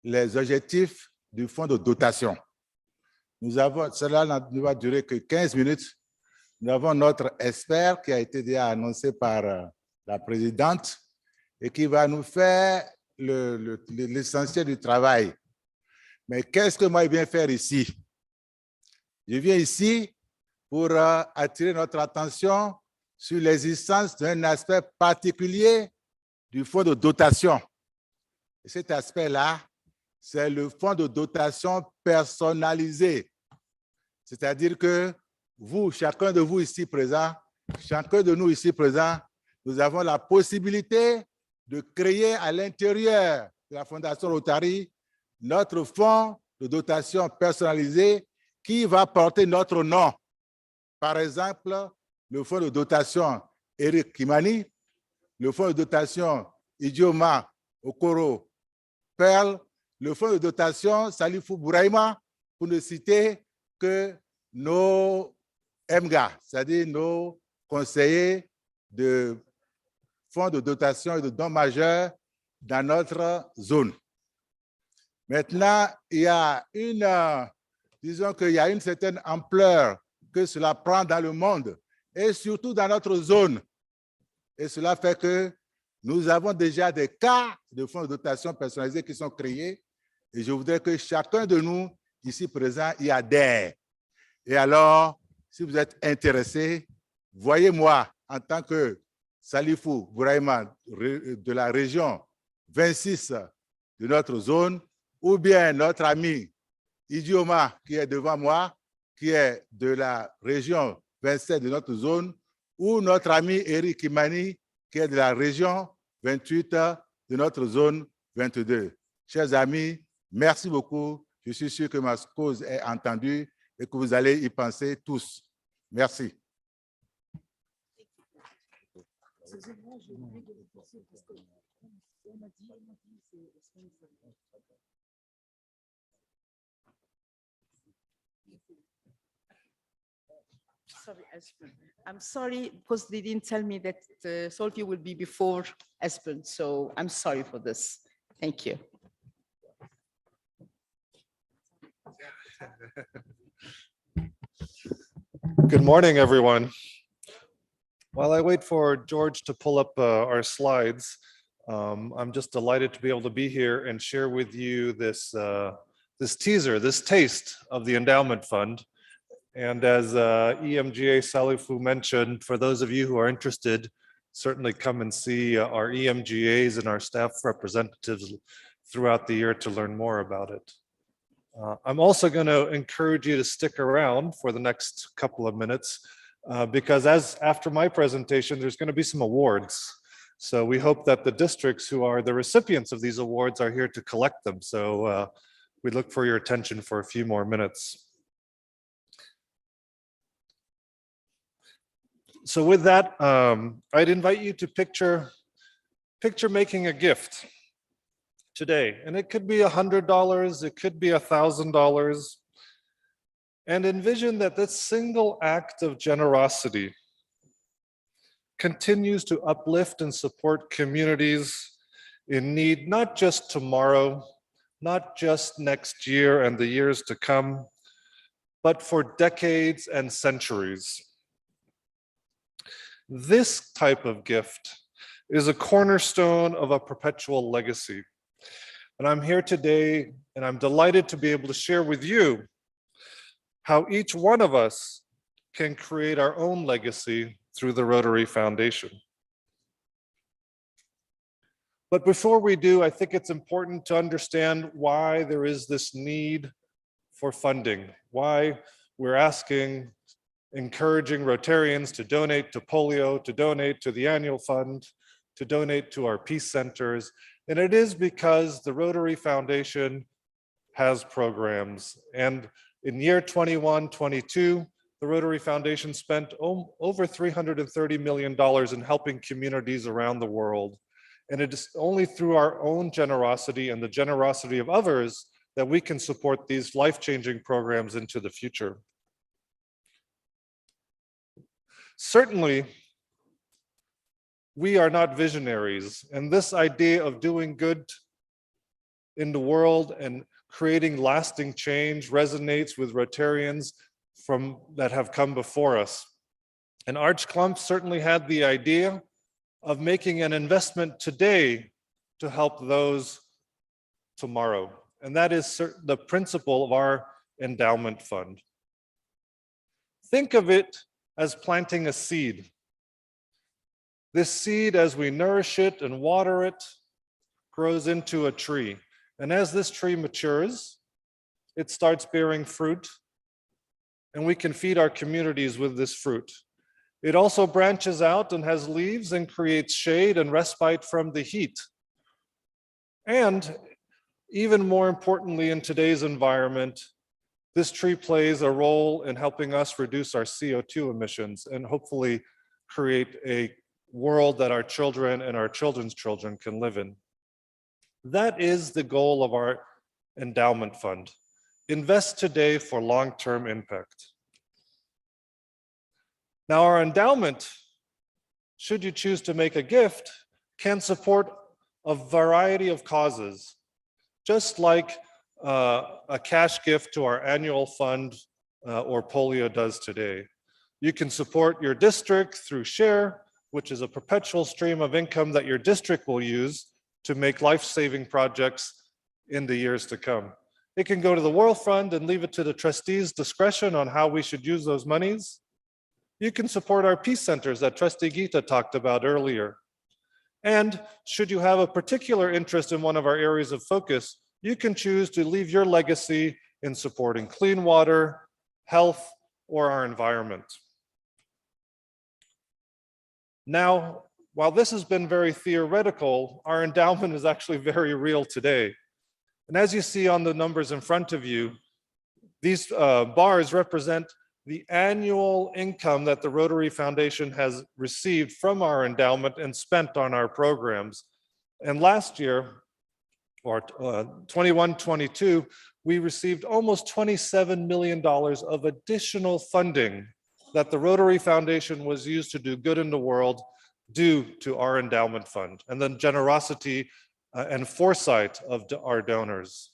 Speaker 11: les objectifs du fonds de dotation. Cela ne va durer que 15 minutes. Nous avons notre expert qui a été déjà annoncé par la présidente et qui va nous faire l'essentiel du travail. Mais qu'est-ce que moi je viens faire ici? Je viens ici pour attirer notre attention sur l'existence d'un aspect particulier du fonds de dotation. Et cet aspect-là, c'est le fonds de dotation personnalisé. C'est-à-dire que vous, chacun de vous ici présent, chacun de nous ici présents, nous avons la possibilité de créer à l'intérieur de la Fondation Rotary notre fonds de dotation personnalisé qui va porter notre nom. Par exemple, le fonds de dotation Eric Kimani, le fonds de dotation Idioma Okoro Perle, le fonds de dotation Salifou Bouraïma, pour ne citer que nos MGA, c'est-à-dire nos conseillers de fonds de dotation et de dons majeurs dans notre zone. Maintenant, il y a disons qu'il y a une certaine ampleur que cela prend dans le monde et surtout dans notre zone. Et cela fait que nous avons déjà des cas de fonds de dotation personnalisés qui sont créés et je voudrais que chacun de nous ici présents y adhère. Et alors, si vous êtes intéressé, voyez-moi en tant que Salifou Bouraïma de la région 26 de notre zone, ou bien notre ami Idioma qui est devant moi, qui est de la région 27 de notre zone, ou notre ami Eric Kimani, qui est de la région 28 de notre zone 22. Chers amis, merci beaucoup. Je suis sûr que ma cause est entendue et que vous allez y penser tous. Merci.
Speaker 4: Sorry, Espen. I'm sorry because they didn't tell me that Solvay will be before Espen, so I'm sorry for this. Thank you.
Speaker 12: Good morning, everyone. While I wait for George to pull up our slides, I'm just delighted to be able to be here and share with you this, this teaser, this taste of the endowment fund. And as EMGA Salifu mentioned, for those of you who are interested, certainly come and see our EMGAs and our staff representatives throughout the year to learn more about it. I'm also going to encourage you to stick around for the next couple of minutes because after my presentation, there's going to be some awards. So we hope that the districts who are the recipients of these awards are here to collect them. So we look for your attention for a few more minutes. So with that, I'd invite you to picture making a gift today, and it could be $100, it could be $1,000, and envision that this single act of generosity continues to uplift and support communities in need, not just tomorrow, not just next year and the years to come, but for decades and centuries. This type of gift is a cornerstone of a perpetual legacy. And I'm here today, and I'm delighted to be able to share with you how each one of us can create our own legacy through the Rotary Foundation. But before we do, I think it's important to understand why there is this need for funding, why we're encouraging Rotarians to donate to polio, to donate to the annual fund, to donate to our peace centers. And it is because the Rotary Foundation has programs. And in year 21-22, the Rotary Foundation spent over $330 million in helping communities around the world. And it is only through our own generosity and the generosity of others that we can support these life-changing programs into the future. Certainly, we are not visionaries, and this idea of doing good in the world and creating lasting change resonates with Rotarians that have come before us. And Arch Klump certainly had the idea of making an investment today to help those tomorrow. And that is the principle of our endowment fund. Think of it as planting a seed. This seed, as we nourish it and water it, grows into a tree. And as this tree matures, it starts bearing fruit. and we can feed our communities with this fruit. It also branches out and has leaves and creates shade and respite from the heat. And even more importantly, in today's environment, this tree plays a role in helping us reduce our CO2 emissions and hopefully create a world that our children and our children's children can live in. That is the goal of our endowment fund. Invest today for long-term impact. Now, our endowment, should you choose to make a gift, can support a variety of causes, just like a cash gift to our annual fund or polio does today. You can support your district through SHARE, which is a perpetual stream of income that your district will use to make life-saving projects in the years to come. It can go to the World Fund and leave it to the trustees' discretion on how we should use those monies. You can support our peace centers that Trustee Gita talked about earlier. And should you have a particular interest in one of our areas of focus, you can choose to leave your legacy in supporting clean water, health, or our environment. Now, while this has been very theoretical, our endowment is actually very real today. And as you see on the numbers in front of you, these bars represent the annual income that the Rotary Foundation has received from our endowment and spent on our programs. And last year, or 21-22, we received almost $27 million of additional funding that the Rotary Foundation was used to do good in the world due to our endowment fund and the generosity and foresight of our donors.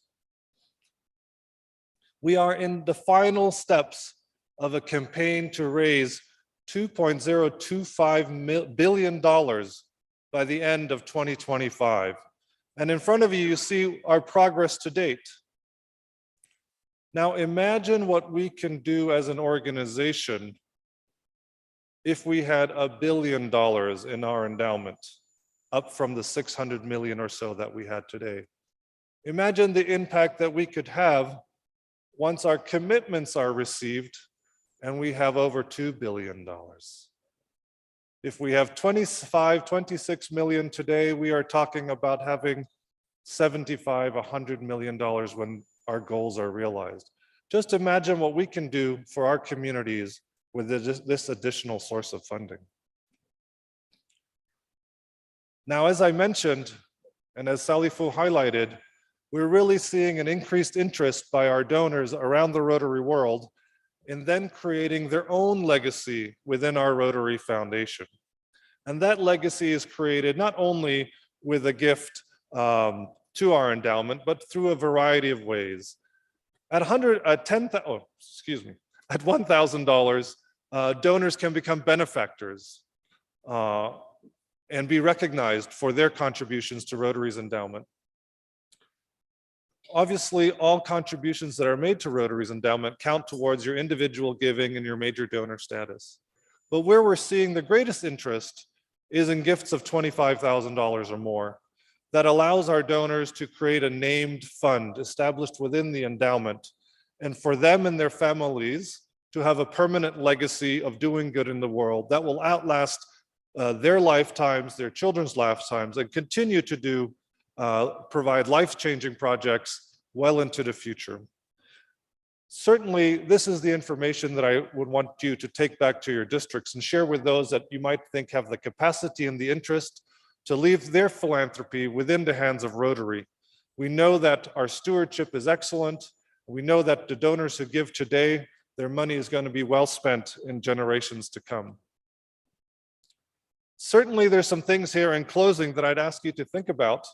Speaker 12: We are in the final steps of a campaign to raise $2.025 billion by the end of 2025. And in front of you, you see our progress to date. Now imagine what we can do as an organization if we had $1 billion in our endowment, up from the 600 million or so that we had today. Imagine the impact that we could have once our commitments are received and we have over $2 billion. If we have 26 million today, we are talking about having 75, $100 million when our goals are realized. Just imagine what we can do for our communities with this additional source of funding. Now, as I mentioned, and as Sally Fu highlighted, we're really seeing an increased interest by our donors around the Rotary world in then creating their own legacy within our Rotary Foundation. And that legacy is created not only with a gift to our endowment, but through a variety of ways. At $1,000, donors can become benefactors and be recognized for their contributions to Rotary's endowment. Obviously, all contributions that are made to Rotary's endowment count towards your individual giving and your major donor status. But where we're seeing the greatest interest is in gifts of $25,000 or more that allows our donors to create a named fund established within the endowment, and for them and their families to have a permanent legacy of doing good in the world that will outlast their lifetimes, their children's lifetimes, and continue to provide life-changing projects well into the future. Certainly, this is the information that I would want you to take back to your districts and share with those that you might think have the capacity and the interest to leave their philanthropy within the hands of Rotary. We know that our stewardship is excellent. We know that the donors who give today, their money is going to be well spent in generations to come. Certainly, there's some things here in closing that I'd ask you to think about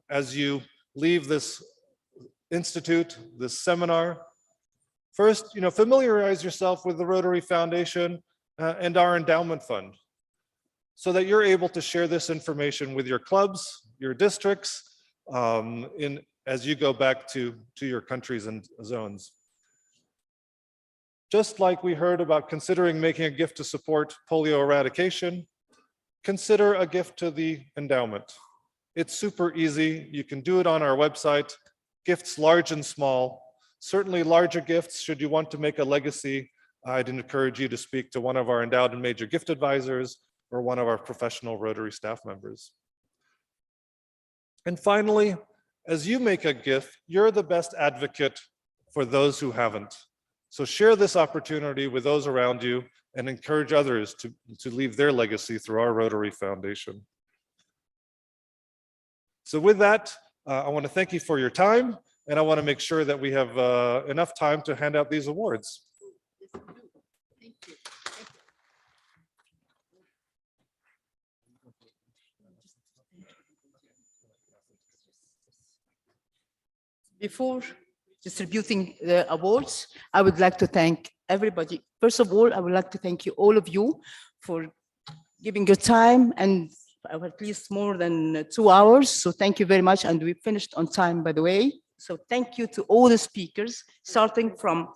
Speaker 12: as you leave this institute, this seminar. First, familiarize yourself with the Rotary Foundation and our endowment fund so that you're able to share this information with your clubs, your districts, as you go back to your countries and zones. Just like we heard about considering making a gift to support polio eradication, consider a gift to the endowment. It's super easy. You can do it on our website, gifts large and small. Certainly larger gifts, should you want to make a legacy, I'd encourage you to speak to one of our endowed and major gift advisors or one of our professional Rotary staff members. And finally, as you make a gift, you're the best advocate for those who haven't. So share this opportunity with those around you and encourage others to leave their legacy through our Rotary Foundation. So with that, I want to thank you for your time, and I want to make sure that we have enough time to hand out these awards.
Speaker 4: Before distributing the awards, I would like to thank everybody. First of all, I would like to thank you, all of you, for giving your time and at least more than 2 hours. So thank you very much. And we finished on time, by the way. So thank you to all the speakers, starting from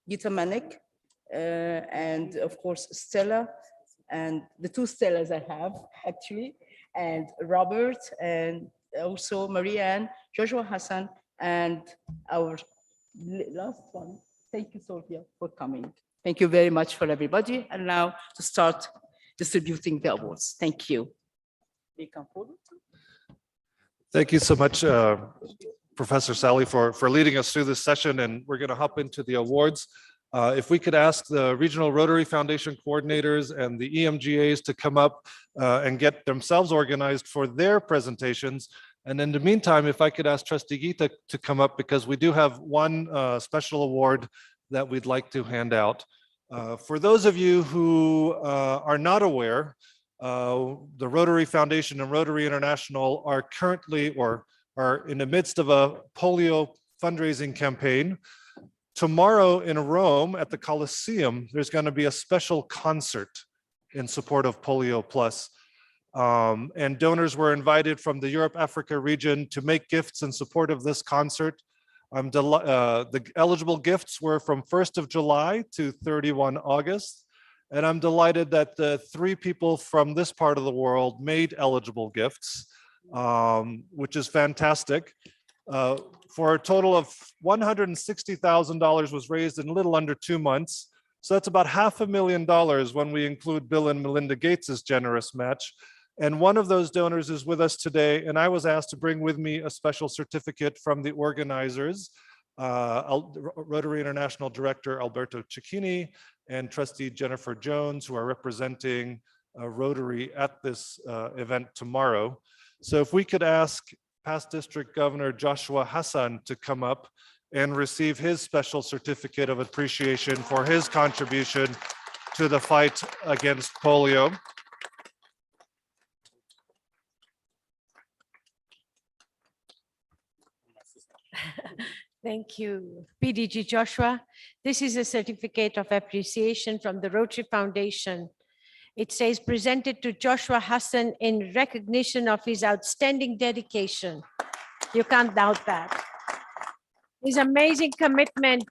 Speaker 4: Gita Manik, and of course, Stella, and the two Stellas I have actually, and Robert, and also Marianne, Joshua Hassan, and our last one. Thank you, Sophia, for coming. Thank you very much for everybody. And now to start distributing the awards. Thank you. You come forward.
Speaker 12: Thank you so much, Professor Sally, for leading us through this session, and we're going to hop into the awards. If we could ask the Regional Rotary Foundation coordinators and the EMGAs to come up and get themselves organized for their presentations. And in the meantime, if I could ask Trustee Gita to come up, because we do have one special award that we'd like to hand out. For those of you who are not aware, the Rotary Foundation and Rotary International are currently or are in the midst of a polio fundraising campaign. Tomorrow in Rome at the Colosseum, there's going to be a special concert in support of Polio Plus. And donors were invited from the Europe-Africa region to make gifts in support of this concert. The eligible gifts were from 1st of July to 31 August. And I'm delighted that the 3 people from this part of the world made eligible gifts, which is fantastic. For a total of $160,000 was raised in a little under 2 months. So that's about $500,000 when we include Bill and Melinda Gates's generous match. And one of those donors is with us today, and I was asked to bring with me a special certificate from the organizers, Rotary International Director Alberto Cecchini and Trustee Jennifer Jones, who are representing Rotary at this event tomorrow. So if we could ask past District Governor Joshua Hassan to come up and receive his special certificate of appreciation for his contribution to the fight against polio.
Speaker 6: Thank you, PDG Joshua. This is a certificate of appreciation from the Rotary Foundation. It says, presented to Joshua Hassan in recognition of his outstanding dedication. You can't doubt that. His amazing commitment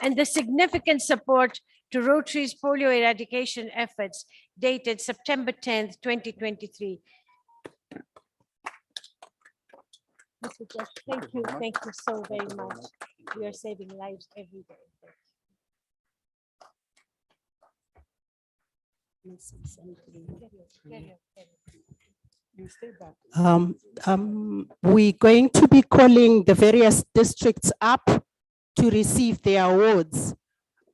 Speaker 6: and the significant support to Rotary's polio eradication efforts, dated September 10th, 2023. Mr. Josh, thank you so very much. You are saving lives every day.
Speaker 5: We're going to be calling the various districts up to receive their awards.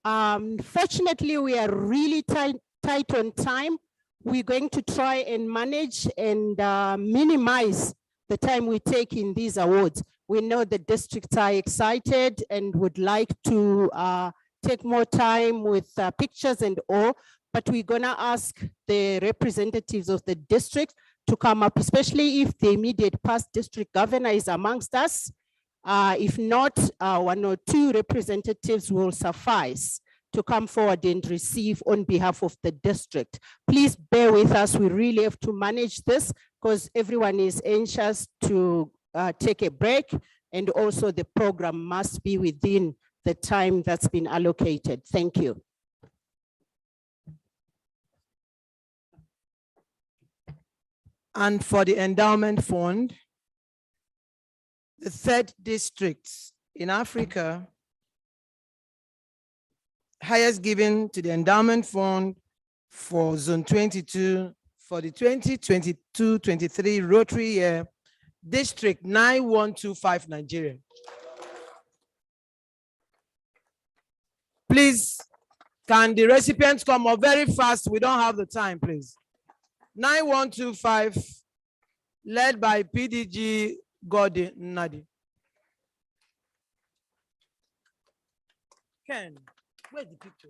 Speaker 5: Fortunately, we are really tight on time. We're going to try and manage and minimize the time we take in these awards. We know the districts are excited and would like to take more time with pictures and all, but we're gonna ask the representatives of the district to come up, especially if the immediate past district governor is amongst us. If not, 1 or 2 representatives will suffice to come forward and receive on behalf of the district. Please bear with us. We really have to manage this because everyone is anxious to take a break, and also the program must be within the time that's been allocated. Thank you.
Speaker 13: And for the endowment fund, the 3rd districts in Africa highest given to the endowment fund for Zone 22 for the 2022-23 Rotary year, District 9125 Nigeria. Please, can the recipients come up very fast? We don't have the time, please. 9125, led by PDG Gordon Nadi. Ken, where's the picture?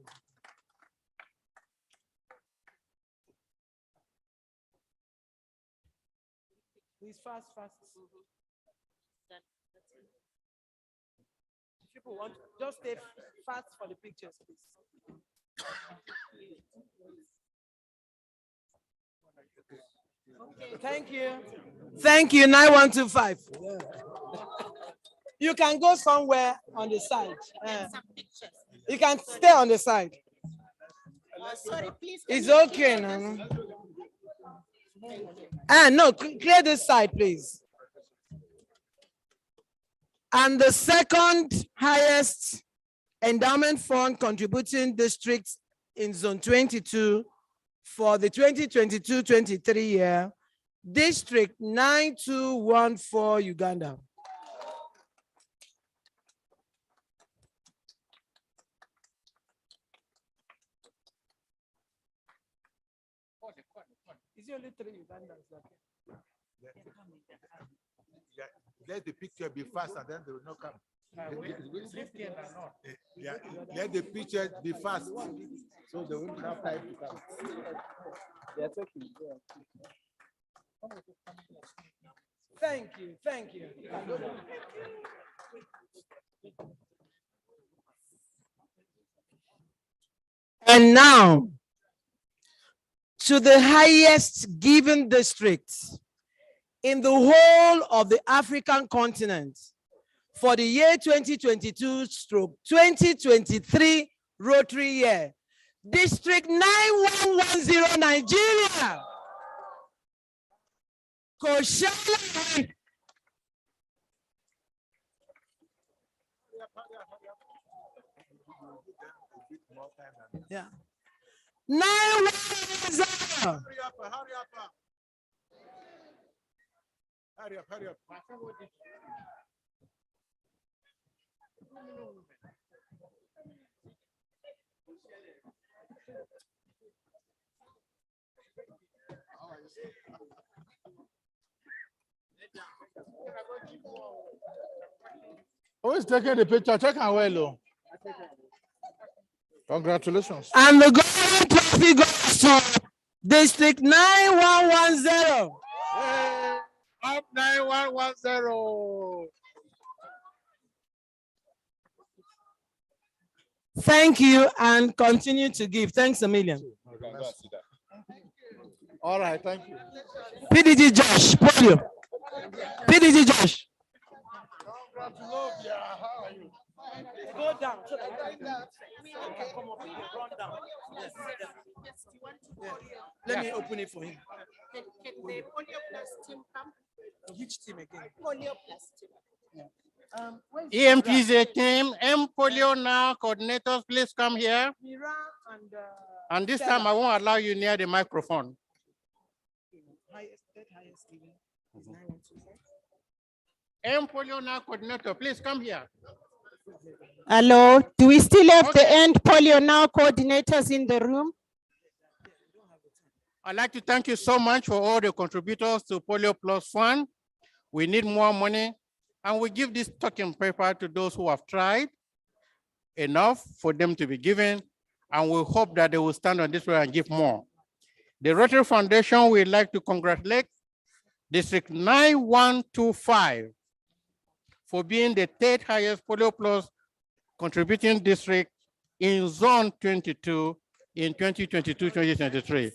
Speaker 13: Please, fast. If people want, just stay fast for the pictures, please. Thank you. Thank you, 9125. You can go somewhere on the side. You can stay on the side.
Speaker 5: Sorry, please.
Speaker 13: It's okay. No. No, clear this side, please. And the second highest endowment fund contributing districts in Zone 22 for the 2022-23 year, District 9214, Uganda. Is it only 3 Ugandans?
Speaker 11: Let the picture be fast and then they will not come. Let the picture be fast so they won't have time to come.
Speaker 13: Thank you. And now, to the highest given districts in the whole of the African continent for the year 2022/2023 Rotary year, District 9110, Nigeria. Koshala. Yeah. 9110.
Speaker 11: Hurry up. Who is taking the picture? Check and well. Congratulations.
Speaker 13: And the golden trophy goes to District 9110.
Speaker 11: Hey, up 9110.
Speaker 13: Thank you and continue to give. Thanks a million.
Speaker 11: All right, thank you.
Speaker 13: PDG Josh, podium. PDG Josh.
Speaker 11: Congratulations. How are you?
Speaker 13: Go down. So that come up and run down. Let me open it for him.
Speaker 5: Can the Polio Plus team come?
Speaker 13: Which team again?
Speaker 5: Polio Plus team.
Speaker 9: EMPZ team, Polio now, coordinators, please come here.
Speaker 13: Mira
Speaker 9: And this time I won't allow you near the microphone.
Speaker 13: highest given is 9125.
Speaker 9: Polio now, coordinator, please come here.
Speaker 5: Hello, do we still have the end Polio Now coordinators in the room?
Speaker 9: I'd like to thank you so much for all the contributors to Polio Plus Fund. We need more money, and we give this talking paper to those who have tried enough for them to be given, and we hope that they will stand on this way and give more. The Rotary Foundation would like to congratulate District 9125 for being the third highest Polio Plus contributing district in Zone 22 in 2022-2023.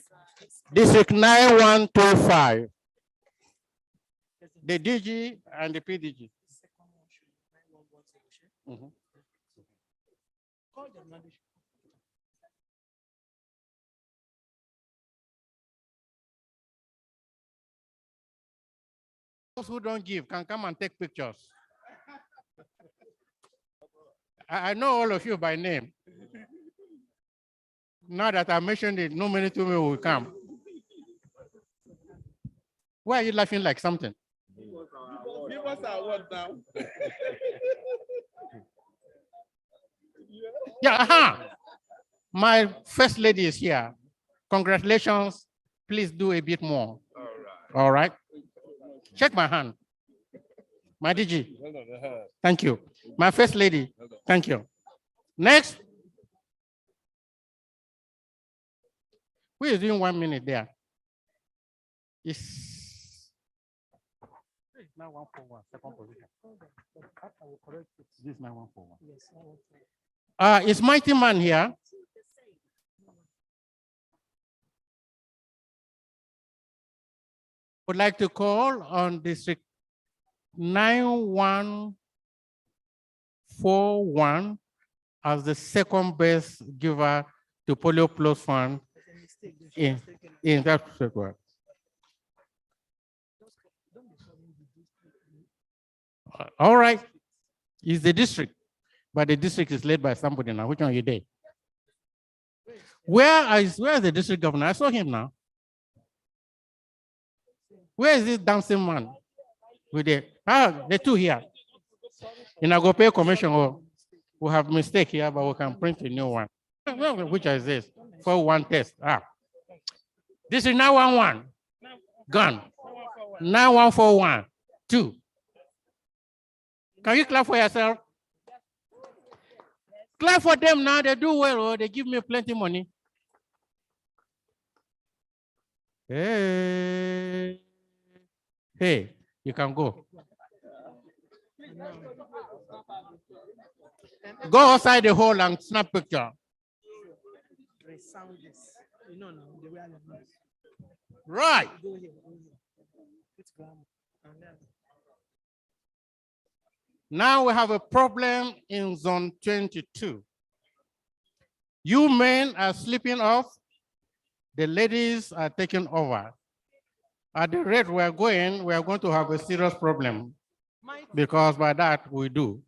Speaker 9: District 9125. The DG and the PDG. Those who don't give can come and take pictures. I know all of you by name. Now that I mentioned it, no many to me will come. Why are you laughing like something?
Speaker 2: Give us our word now.
Speaker 9: Yeah, my first lady is here. Congratulations. Please do a bit more. All right. Shake my hand. My DG. Thank you. My first lady. Thank you. Next. Who is doing 1 minute there? It's now 141, second position. This is now 141. Is Mighty Man here? Would like to call on District 9141 as the second best giver to Polio Plus Fund in that sector. All right, it's the district, but the district is led by somebody now. Which one are you there? Where is the district governor? I saw him now. Where is this dancing man? With the two here. In Agope Commission, we have mistake here, but we can print a new one. Which is this? 4-1 test. This is 911. Gone. 9141. 2. Can you clap for yourself? Clap for them now. They do well. Or they give me plenty money. Hey. Hey, you can go. Go outside the hall and snap picture. Right. Now we have a problem in zone 22. You men are sleeping off. The ladies are taking over. At the rate we are going to have a serious problem, because by that we do.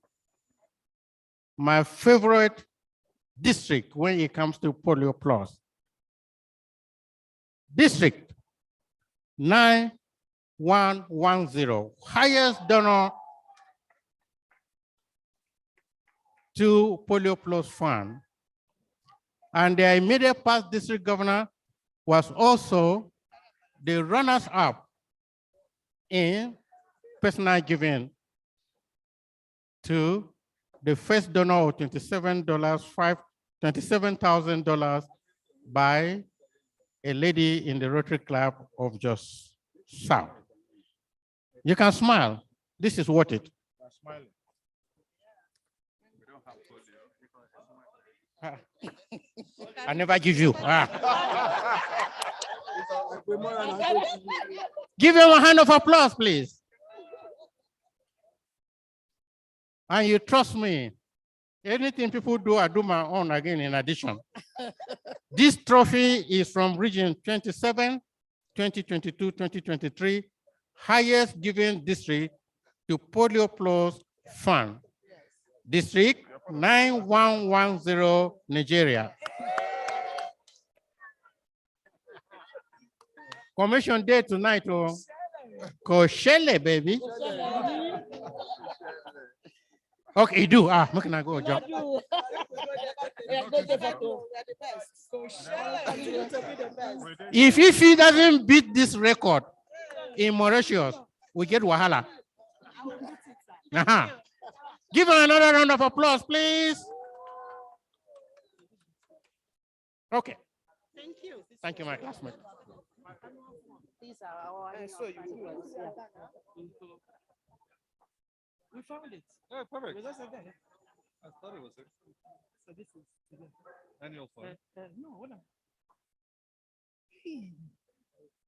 Speaker 9: My favorite district when it comes to Polio Plus, District 9110, highest donor to Polio Plus Fund. And the immediate past district governor was also the runners-up in personal giving to the first donor of $27,000 by a lady in the Rotary Club of Jos South. You can smile. This is worth it. I never give you. Give him a hand of applause, please. And you trust me, anything people do, I do my own again in addition. This trophy is from Region 27, 2022-2023, highest given district to Polio Plus Fund. District 9110, Nigeria. Commission day tonight, oh. Koshele, baby. Okay, you do. Make I go, John. If he doesn't beat this record in Mauritius, we get Wahala. Give him another round of applause, please. Okay.
Speaker 5: Thank you.
Speaker 9: Thank you, my classmate.
Speaker 5: These are our.
Speaker 12: We found it. Oh, perfect. I thought it was it. So this is annual fund.
Speaker 5: No, hold on.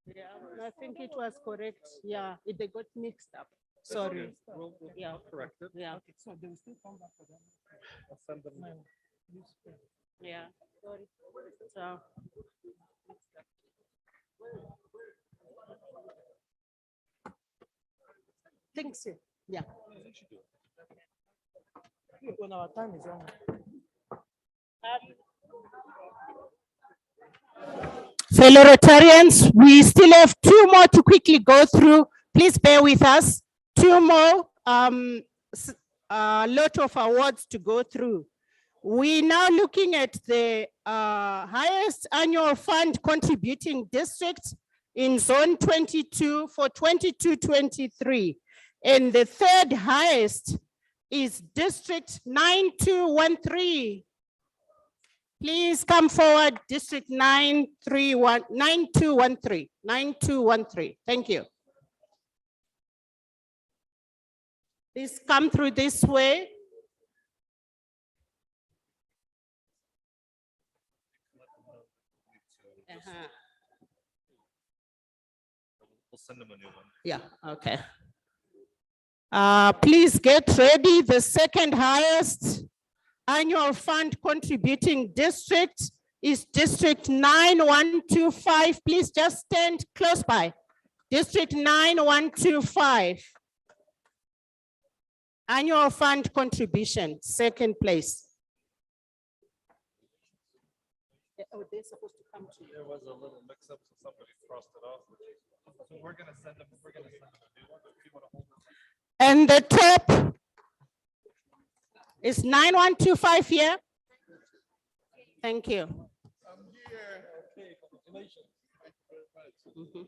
Speaker 5: Yeah, I think it was correct. Yeah, they got mixed up. Sorry.
Speaker 12: We'll
Speaker 5: Yeah.
Speaker 12: correct it.
Speaker 5: Yeah.
Speaker 12: Okay, so they will still come back for them. I'll send them.
Speaker 5: Yeah. Sorry. So. Think so. Yeah.
Speaker 10: When our time is on.
Speaker 5: Fellow Rotarians, we still have two more to quickly go through. Please bear with us. Two more, lot of awards to go through. We now looking at the highest annual fund contributing district in zone 22 for 22-23. And the third highest is district 9213. Please come forward, district 9213. 9213. Thank you. Please come through this way.
Speaker 12: We'll send them a new one.
Speaker 5: Yeah, okay. Please get ready. The second highest annual fund contributing district is district 9125. Please just stand close by. District 9125. Annual fund contribution, second place. Oh, they're supposed to come to you.
Speaker 12: There was a little mix up, so somebody crossed it off. So we're gonna send them a new one, but if you wanna hold them.
Speaker 5: And the top is 9125 here. Thank you.
Speaker 12: Okay, congratulations.
Speaker 5: Mhm.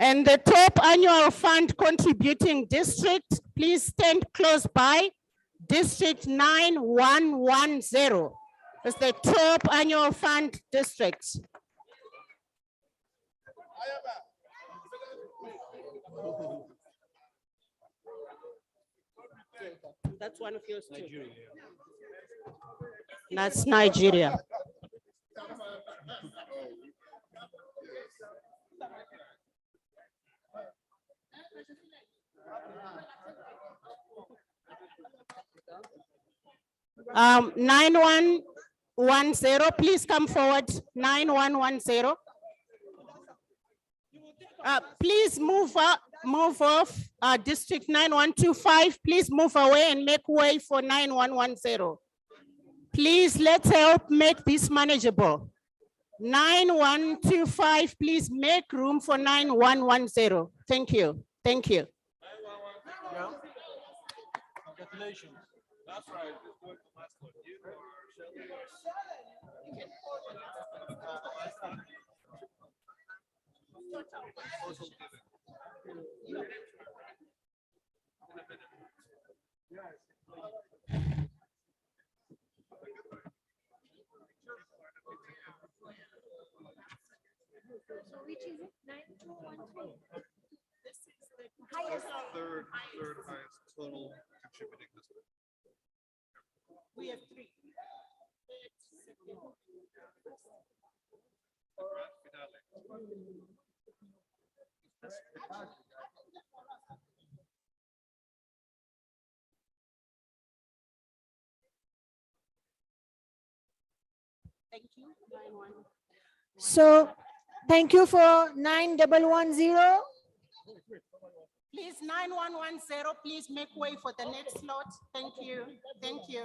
Speaker 5: And the top annual fund contributing district, please stand close by. District 9110 is the top annual fund district. That's one of yours too. That's Nigeria. Um, 9110, please come forward. 9110. Please move off. District 9125, please move away and make way for 9110. Please, let's help make this manageable. 9125, please make room for 9110. Thank you. Thank you.
Speaker 12: Congratulations. That's right.
Speaker 14: So which is it? 9213. This is the highest.
Speaker 12: Third highest total contributing district.
Speaker 5: We have three. Thank you.
Speaker 14: So thank you for 9110.
Speaker 5: Please, 9110, please make way for the next slot. Thank you. Thank you.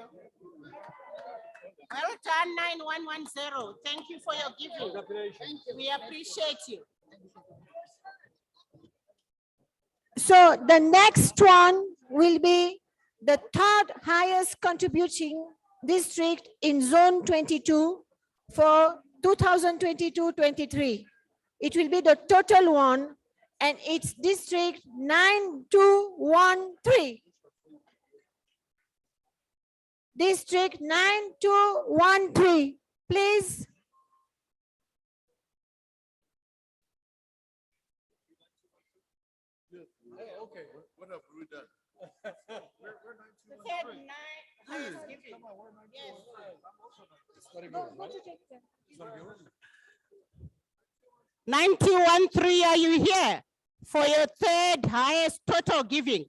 Speaker 5: Well done, 9110. Thank you for your giving. We appreciate you.
Speaker 14: So the next one will be the third highest contributing district in zone 22 for 2022-23. It will be the total one, and it's district 9213. District 9213, please.
Speaker 7: Okay, what have we done?
Speaker 5: The third highest giving. Yes. 9113, are you here for your third highest total giving?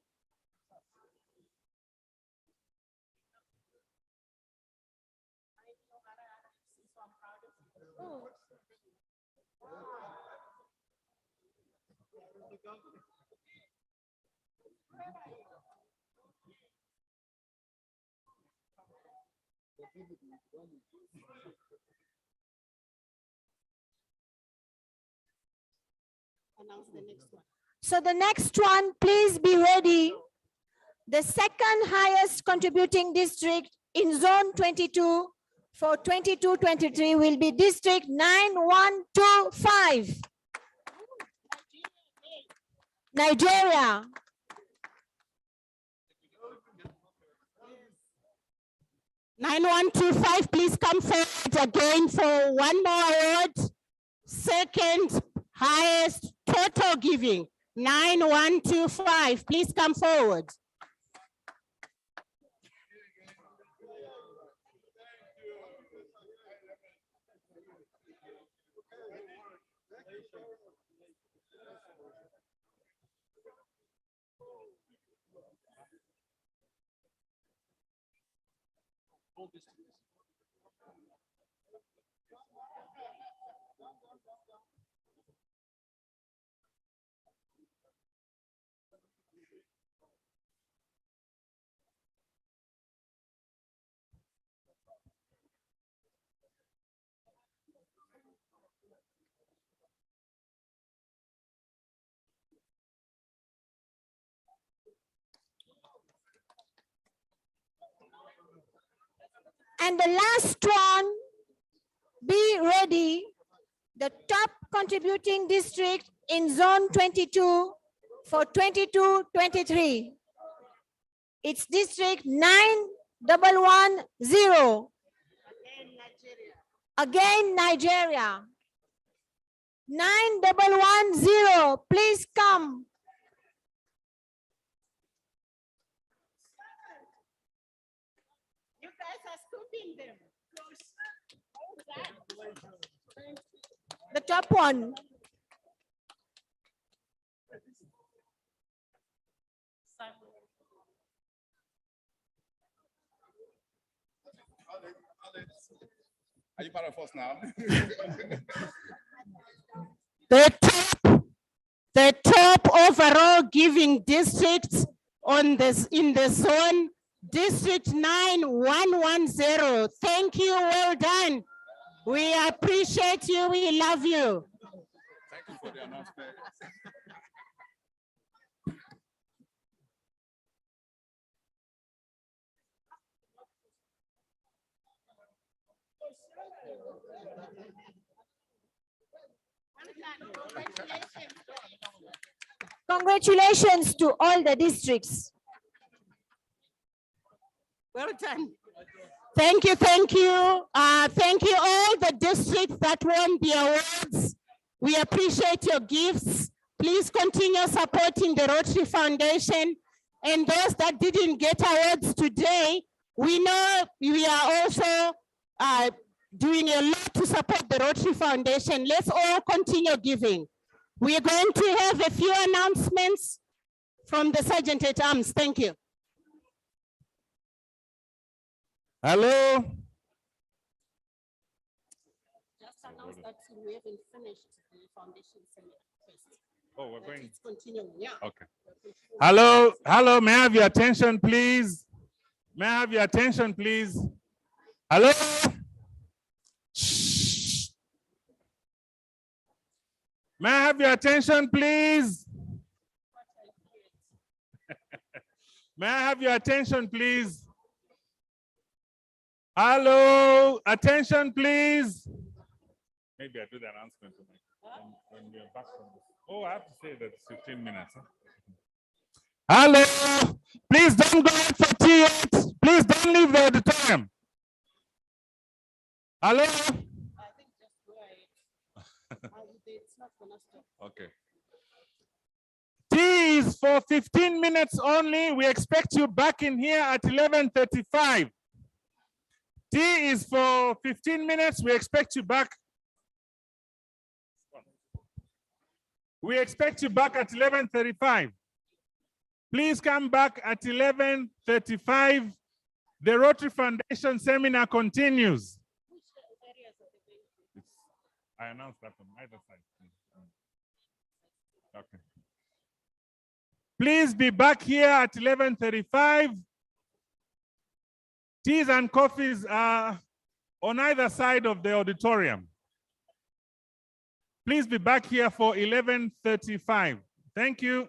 Speaker 14: So the next one, please be ready. The second highest contributing district in zone 22 for 22-23 will be district 9125. Nigeria.
Speaker 5: Nine 9125, please come forward again for one more award. Second highest total giving, 9125, please come forward.
Speaker 14: And the last one, be ready. The top contributing district in zone 22 for 22-23. It's district 9110. Again, Nigeria. 9110, please come.
Speaker 5: You guys are scooping them.
Speaker 14: The top one.
Speaker 2: Are you part of us now?
Speaker 5: The top overall giving districts on this in the zone, district 9110. Thank you, well done. We appreciate you, we love you.
Speaker 2: Thank you for the announcement.
Speaker 14: Congratulations to all the districts.
Speaker 5: Well done. Thank you, thank you. Thank you all the districts that won the awards. We appreciate your gifts. Please continue supporting the Rotary Foundation. And those that didn't get awards today, we know we are also doing a lot to support the Rotary Foundation. Let's all continue giving. We are going to have a few announcements from the Sergeant at Arms. Thank you.
Speaker 3: Hello.
Speaker 5: Just announce that we haven't finished the foundation seminar.
Speaker 3: Oh, we're going.
Speaker 5: It's continuing, yeah.
Speaker 3: Okay. Hello, hello, may I have your attention, please? May I have your attention, please? Hello? Shh. May I have your attention, please? May I have your attention, please? Hello, attention, please. Maybe I do the announcement when we are back from this. Oh, I have to say that it's 15 minutes. Huh? Hello, please don't go out for tea yet. Please don't leave the auditorium. Hello?
Speaker 5: I think just wait. It's not gonna stop.
Speaker 3: Okay. Tea is for 15 minutes only. We expect you back in here at 11:35. Tea is for 15 minutes. We expect you back. We expect you back at 11:35. Please come back at 11:35. The Rotary Foundation seminar continues. I announced that on either side. Okay. Please be back here at 11:35. Teas and coffees are on either side of the auditorium. Please be back here for 11:35. Thank you.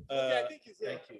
Speaker 12: Thank you.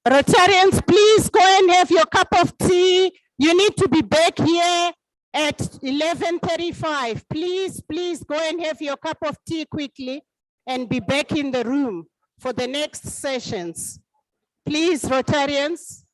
Speaker 5: Rotarians, please go and have your cup of tea. You need to be back here at 11:35. Please go and have your cup of tea quickly and be back in the room for the next sessions. Please, Rotarians.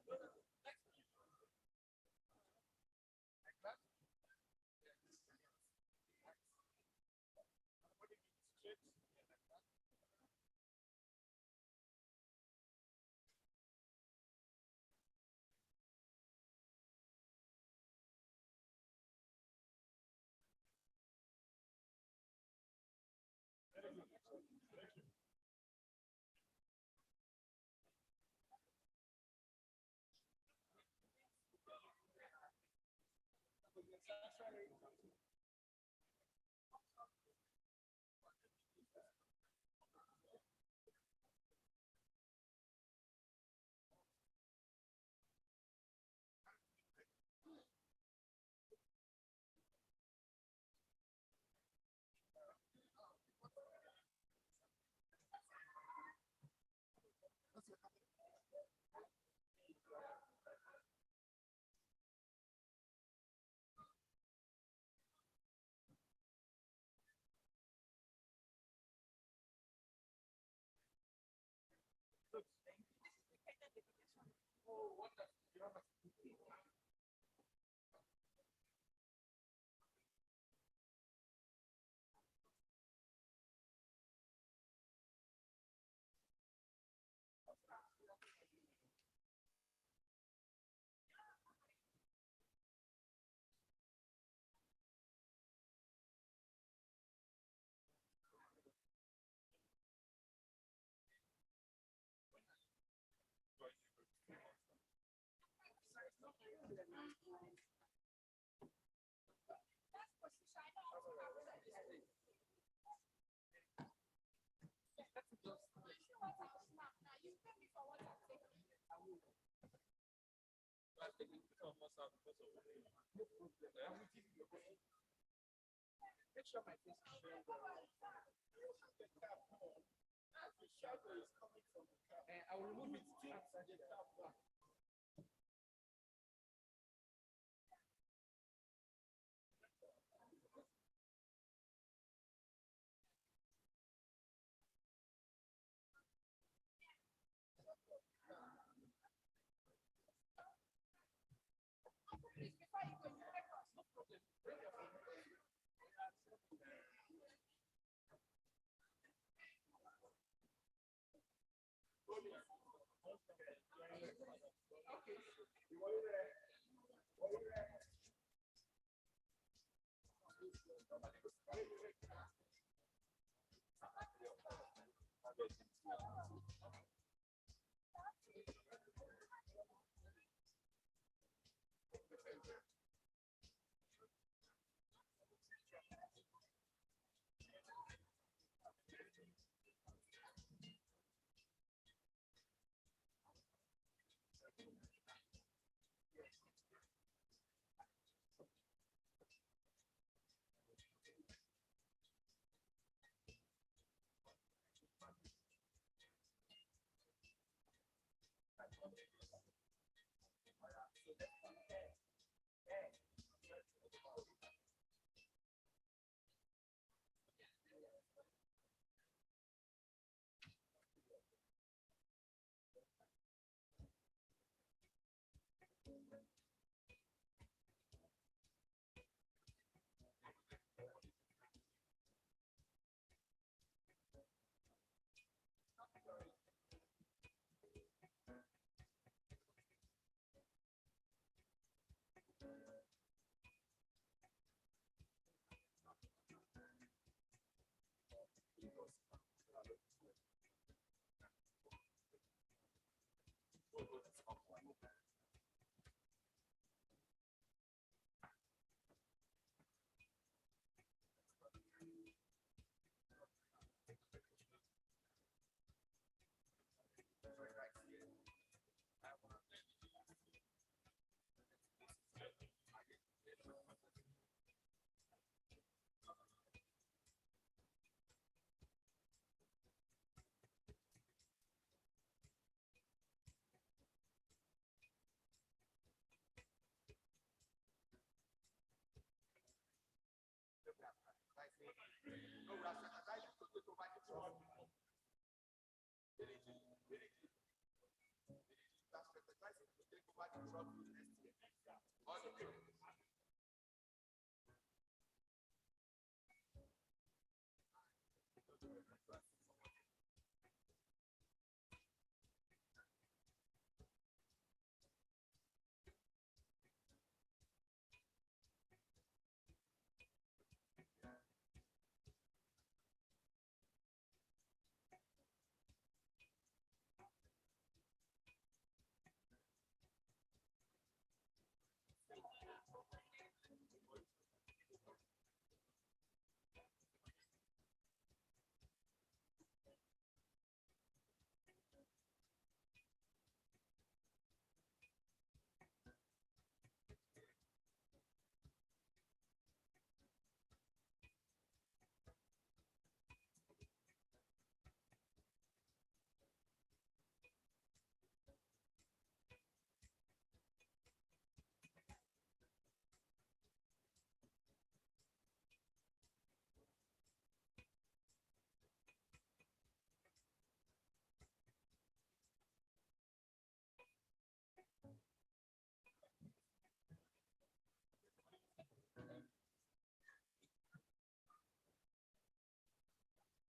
Speaker 15: That's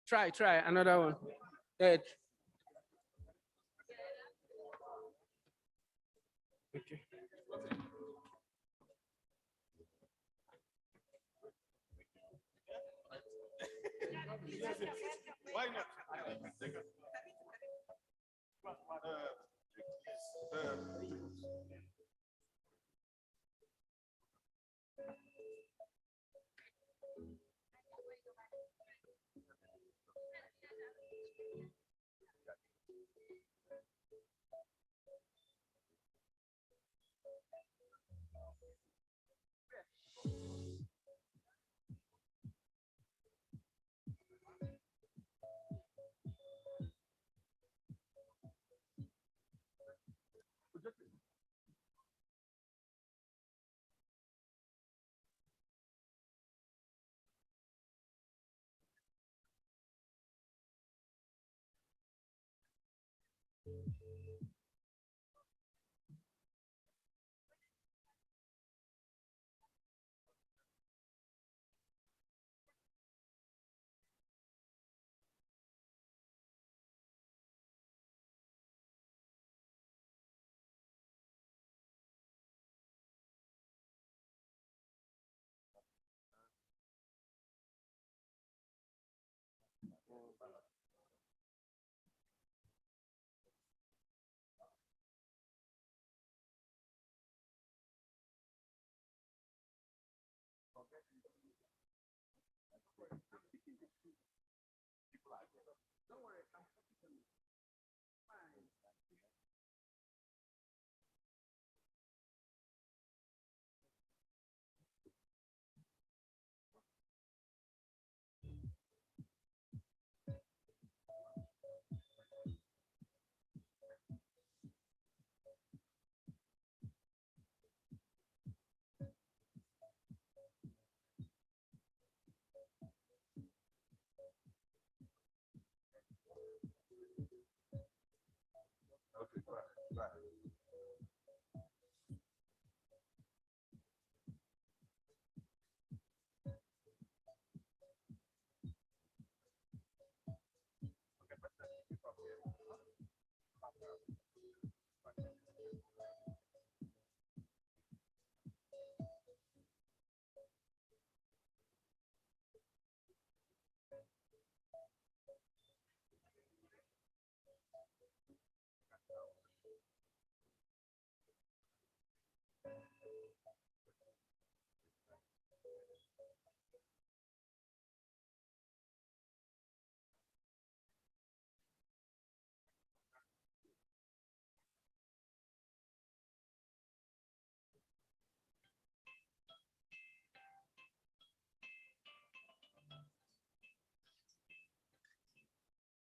Speaker 13: Try another one. Good. Okay.
Speaker 2: Why not?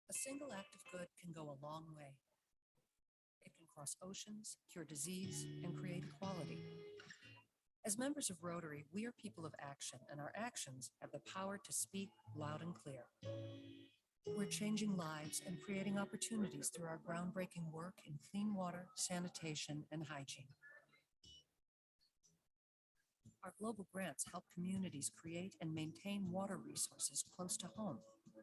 Speaker 1: A single act of good can go a long way. It can cross oceans, cure disease, and create equality. As members of Rotary, we are people of action, and our actions have the power to speak loud and clear. We're changing lives and creating opportunities through our groundbreaking work in clean water, sanitation, and hygiene. Our global grants help communities create and maintain water resources close to home,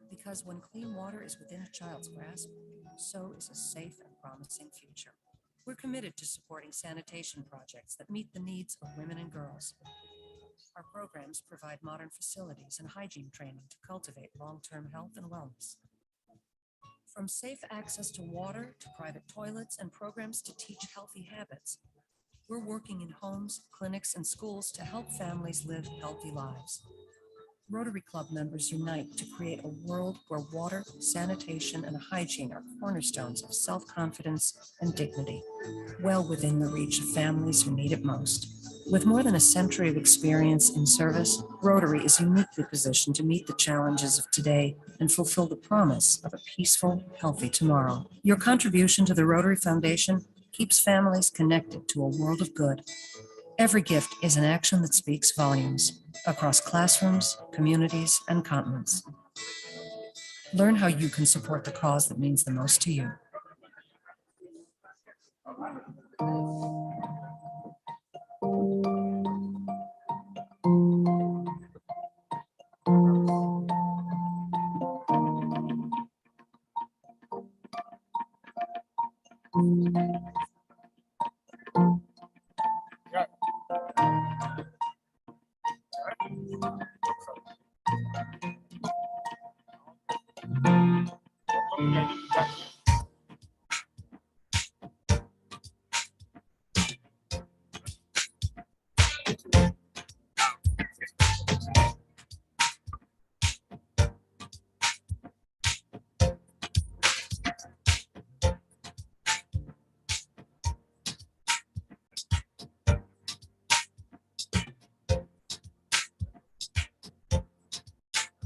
Speaker 1: because when clean water is within a child's grasp, so is a safe and promising future. We're committed to supporting sanitation projects that meet the needs of women and girls. Our programs provide modern facilities and hygiene training to cultivate long-term health and wellness. From safe access to water to private toilets and programs to teach healthy habits, we're working in homes, clinics, and schools to help families live healthy lives. Rotary Club members unite to create a world where water, sanitation, and hygiene are cornerstones of self-confidence and dignity, well within the reach of families who need it most. With more than a century of experience in service, Rotary is uniquely positioned to meet the challenges of today and fulfill the promise of a peaceful, healthy tomorrow. Your contribution to the Rotary Foundation keeps families connected to a world of good. Every gift is an action that speaks volumes across classrooms, communities, and continents. Learn how you can support the cause that means the most to you.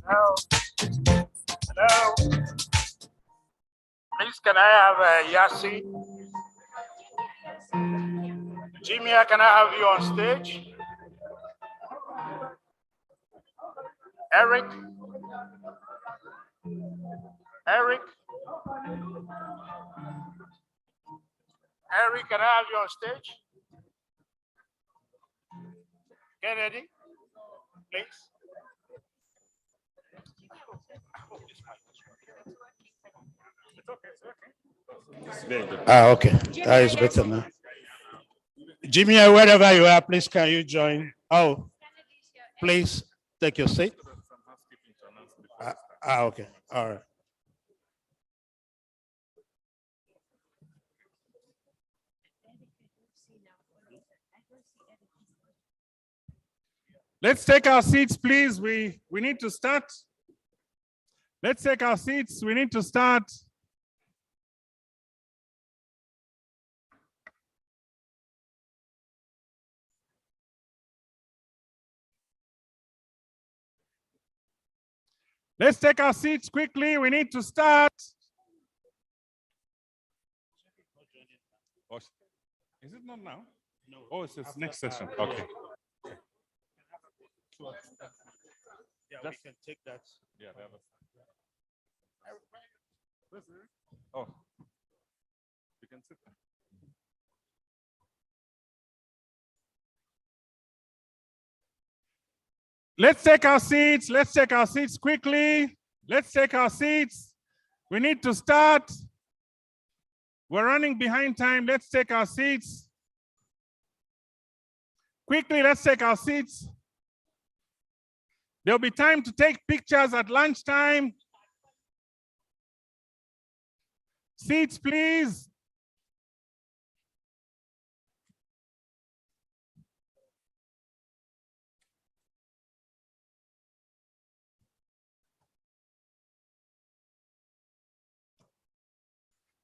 Speaker 15: Hello. Hello. Please, can I have Yassi? Jimmy, can I have you on stage? Eric? Eric? Eric, can I have you on stage? Kennedy, please.
Speaker 16: Okay, that is better now. Jimmy, wherever you are, please can you join? Oh, please take your seat. Okay, all right.
Speaker 3: Let's take our seats, please. We need to start. Let's take our seats. We need to start. Let's take our seats quickly. We need to start. Oh, is it not now? No. Oh, it's next session. Okay.
Speaker 16: Yeah, we can take that.
Speaker 3: Yeah, the other side. Oh, you can sit there. Let's take our seats. Let's take our seats quickly. Let's take our seats. We need to start. We're running behind time. Let's take our seats. Quickly, let's take our seats. There'll be time to take pictures at lunchtime. Seats, please.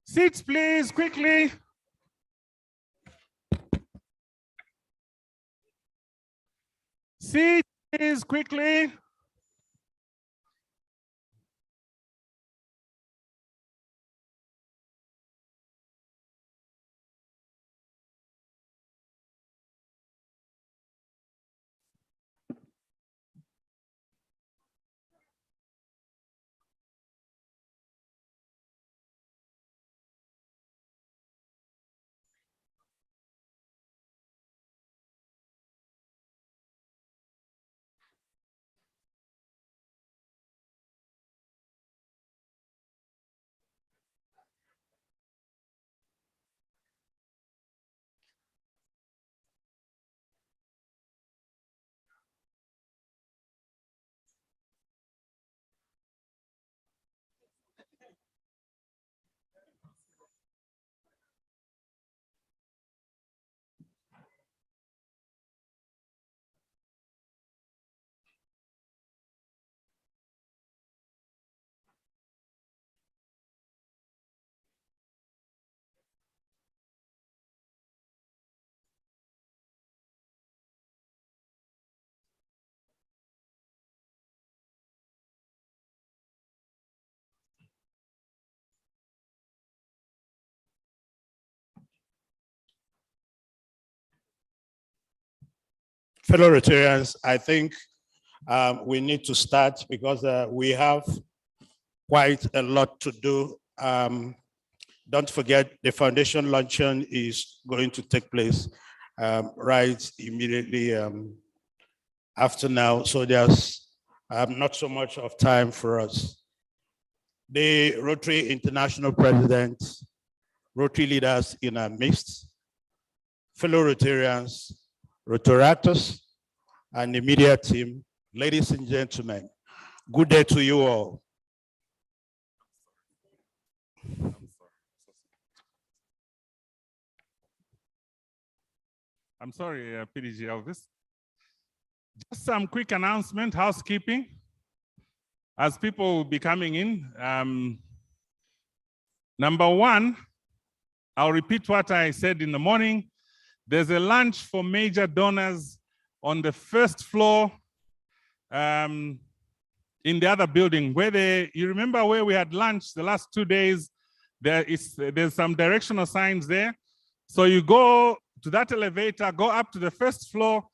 Speaker 3: Seats, please, quickly. Seats, please, quickly.
Speaker 16: Fellow Rotarians, I think we need to start because we have quite a lot to do. Don't forget the foundation luncheon is going to take place right immediately after now. So there's not so much of time for us. The Rotary International President, Rotary leaders in our midst, fellow Rotarians, Rotaractors, and the media team, ladies and gentlemen, good day to you all.
Speaker 3: I'm sorry, PDG Elvis. Just some quick announcement, housekeeping. As people will be coming in, number one, I'll repeat what I said in the morning. There's a lunch for major donors on the first floor in the other building where you remember where we had lunch the last 2 days, there's some directional signs there. So you go to that elevator, go up to the first floor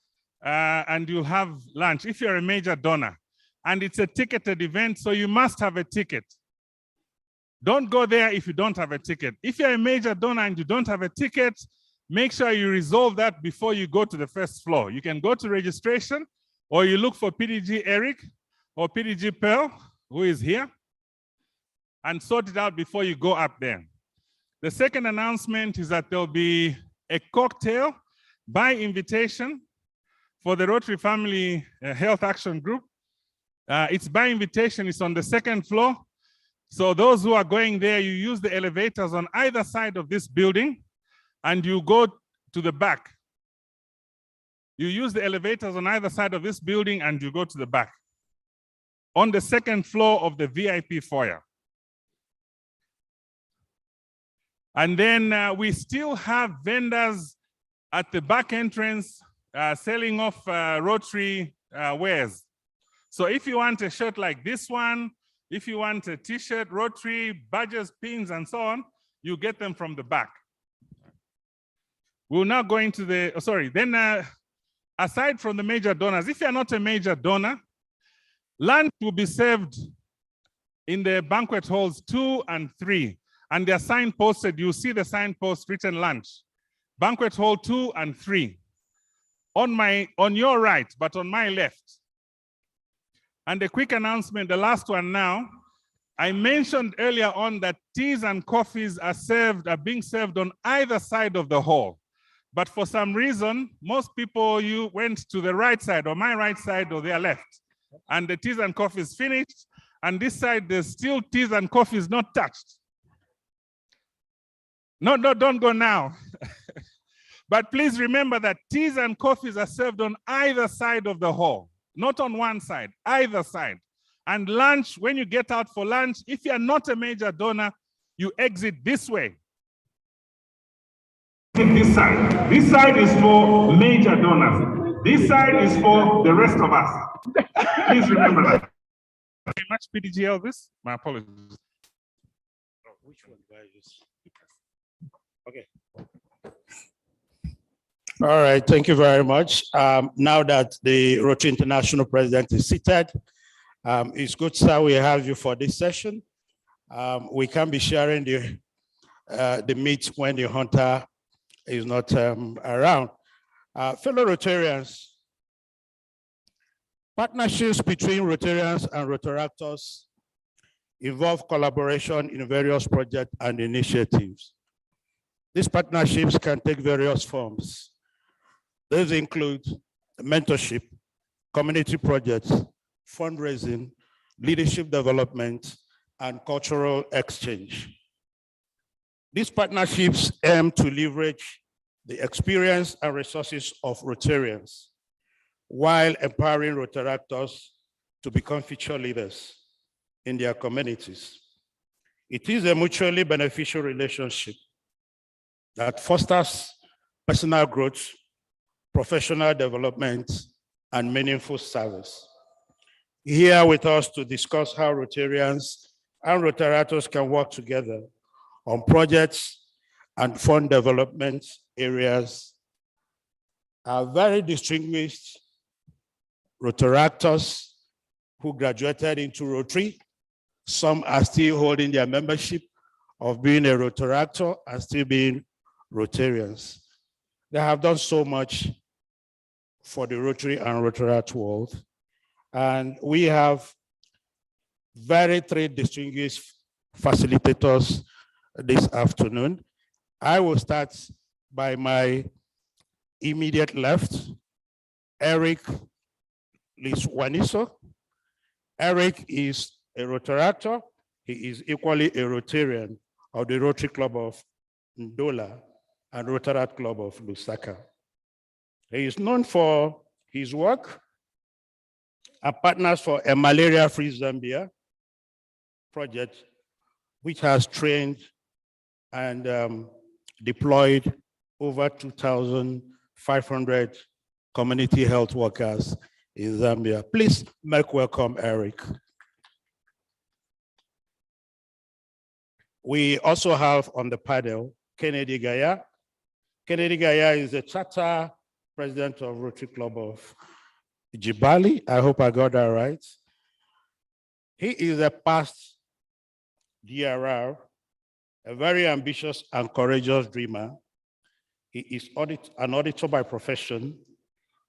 Speaker 3: and you'll have lunch if you're a major donor. And it's a ticketed event, so you must have a ticket. Don't go there if you don't have a ticket. If you're a major donor and you don't have a ticket, make sure you resolve that before you go to the first floor. You can go to registration or you look for PDG Eric or PDG Pearl, who is here, and sort it out before you go up there. The second announcement is that there'll be a cocktail by invitation for the Rotary Family Health Action Group. It's by invitation, it's on the second floor. So those who are going there, you use the elevators on either side of this building and you go to the back. You use the elevators on either side of this building and you go to the back. On the second floor of the VIP foyer. And then we still have vendors at the back entrance selling off Rotary wares. So if you want a shirt like this one, if you want a t-shirt, Rotary, badges, pins, and so on, you get them from the back. We'll now go into the, aside from the major donors, if you're not a major donor, lunch will be served in the banquet halls 2 and 3. And they're signposted, you see the signpost written lunch. Banquet hall 2 and 3. On your right, but on my left. And a quick announcement, the last one now. I mentioned earlier on that teas and coffees are being served on either side of the hall. But for some reason, most people, you went to the right side or my right side or their left. And the teas and coffees finished. And this side, there's still teas and coffees not touched. No, don't go now. But please remember that teas and coffees are served on either side of the hall. Not on one side, either side. And lunch, when you get out for lunch, if you're not a major donor, you exit this way. This side. This side is for major donors. This side is for the rest of us. Please remember that. Very much, PDG Elvis. My apologies.
Speaker 16: Which one do I use? Okay. All right, thank you very much. Now that the Rotary International President is seated, it's good, sir, we have you for this session. We can be sharing the meat when the hunter is not around. Fellow Rotarians, partnerships between Rotarians and Rotaractors involve collaboration in various projects and initiatives. These partnerships can take various forms. These include mentorship, community projects, fundraising, leadership development, and cultural exchange. These partnerships aim to leverage the experience and resources of Rotarians while empowering Rotaractors to become future leaders in their communities. It is a mutually beneficial relationship that fosters personal growth, professional development, and meaningful service. Here with us to discuss how Rotarians and Rotaractors can work together on projects and fund development areas are very distinguished Rotaractors who graduated into Rotary. Some are still holding their membership of being a Rotaractor and still being Rotarians. They have done so much for the Rotary and Rotaract world. And we have three distinguished facilitators this afternoon. I will start by my immediate left, Eric Liswaniso. Eric is a Rotaractor. He is equally a Rotarian of the Rotary Club of Ndola and Rotaract Club of Lusaka. He is known for his work and partners for a malaria-free Zambia project, which has trained and deployed over 2,500 community health workers in Zambia. Please make welcome Eric. We also have on the panel, Kennedy Gaya. Kennedy Gaya is the charter president of Rotary Club of Jibali. I hope I got that right. He is a past DRR, a very ambitious and courageous dreamer. He is an auditor by profession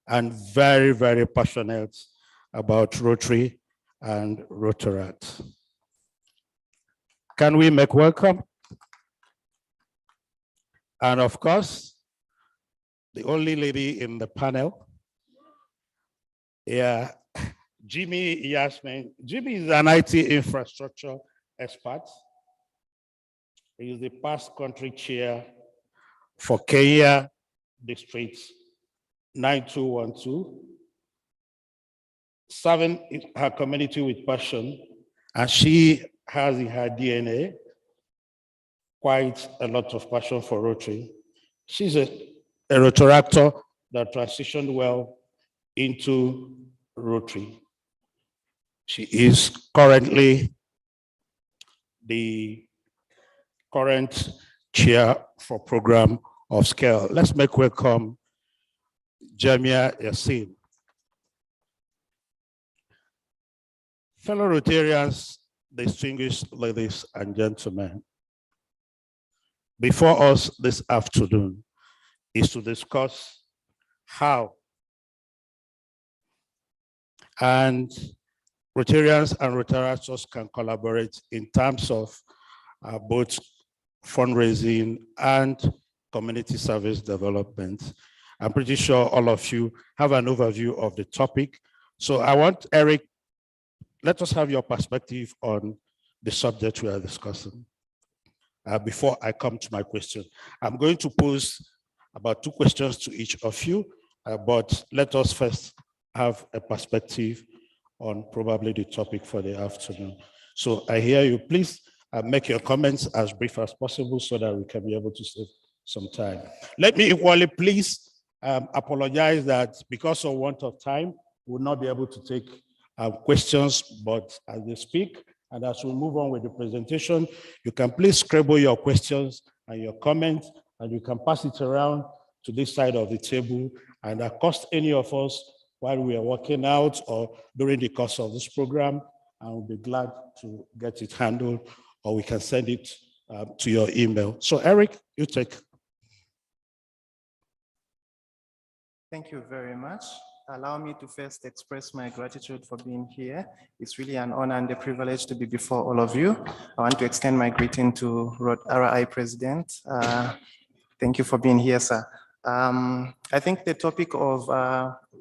Speaker 16: and very, very passionate about Rotary and Rotaract. Can we make welcome? And of course, the only lady in the panel, yeah, Jimmy Yasmin. Jimmy is an IT infrastructure expert. He is the past country chair for Kenya District 9212, serving her community with passion, and she has in her DNA quite a lot of passion for Rotary. She's a Rotaractor that transitioned well into Rotary. She is currently the current chair for program of scale. Let's make welcome Jamia Yassin. Fellow Rotarians, distinguished ladies and gentlemen, before us this afternoon is to discuss how and Rotarians and Rotaractors can collaborate in terms of both fundraising and community service development. I'm pretty sure all of you have an overview of the topic. So I want Eric, let us have your perspective on the subject we are discussing. Before I come to my question, I'm going to pose about 2 questions to each of you, but let us first have a perspective on probably the topic for the afternoon. So I hear you. Please make your comments as brief as possible so that we can be able to save some time. Let me equally please apologize that because of want of time, we'll not be able to take questions, but as they speak, and as we move on with the presentation, you can please scribble your questions and your comments, and you can pass it around to this side of the table, and accost any of us while we are working out or during the course of this program, and we'll be glad to get it handled, or we can send it to your email. So Eric, you take.
Speaker 17: Thank you very much. Allow me to first express my gratitude for being here. It's really an honor and a privilege to be before all of you. I want to extend my greeting to RI President. Thank you for being here, sir. I think the topic of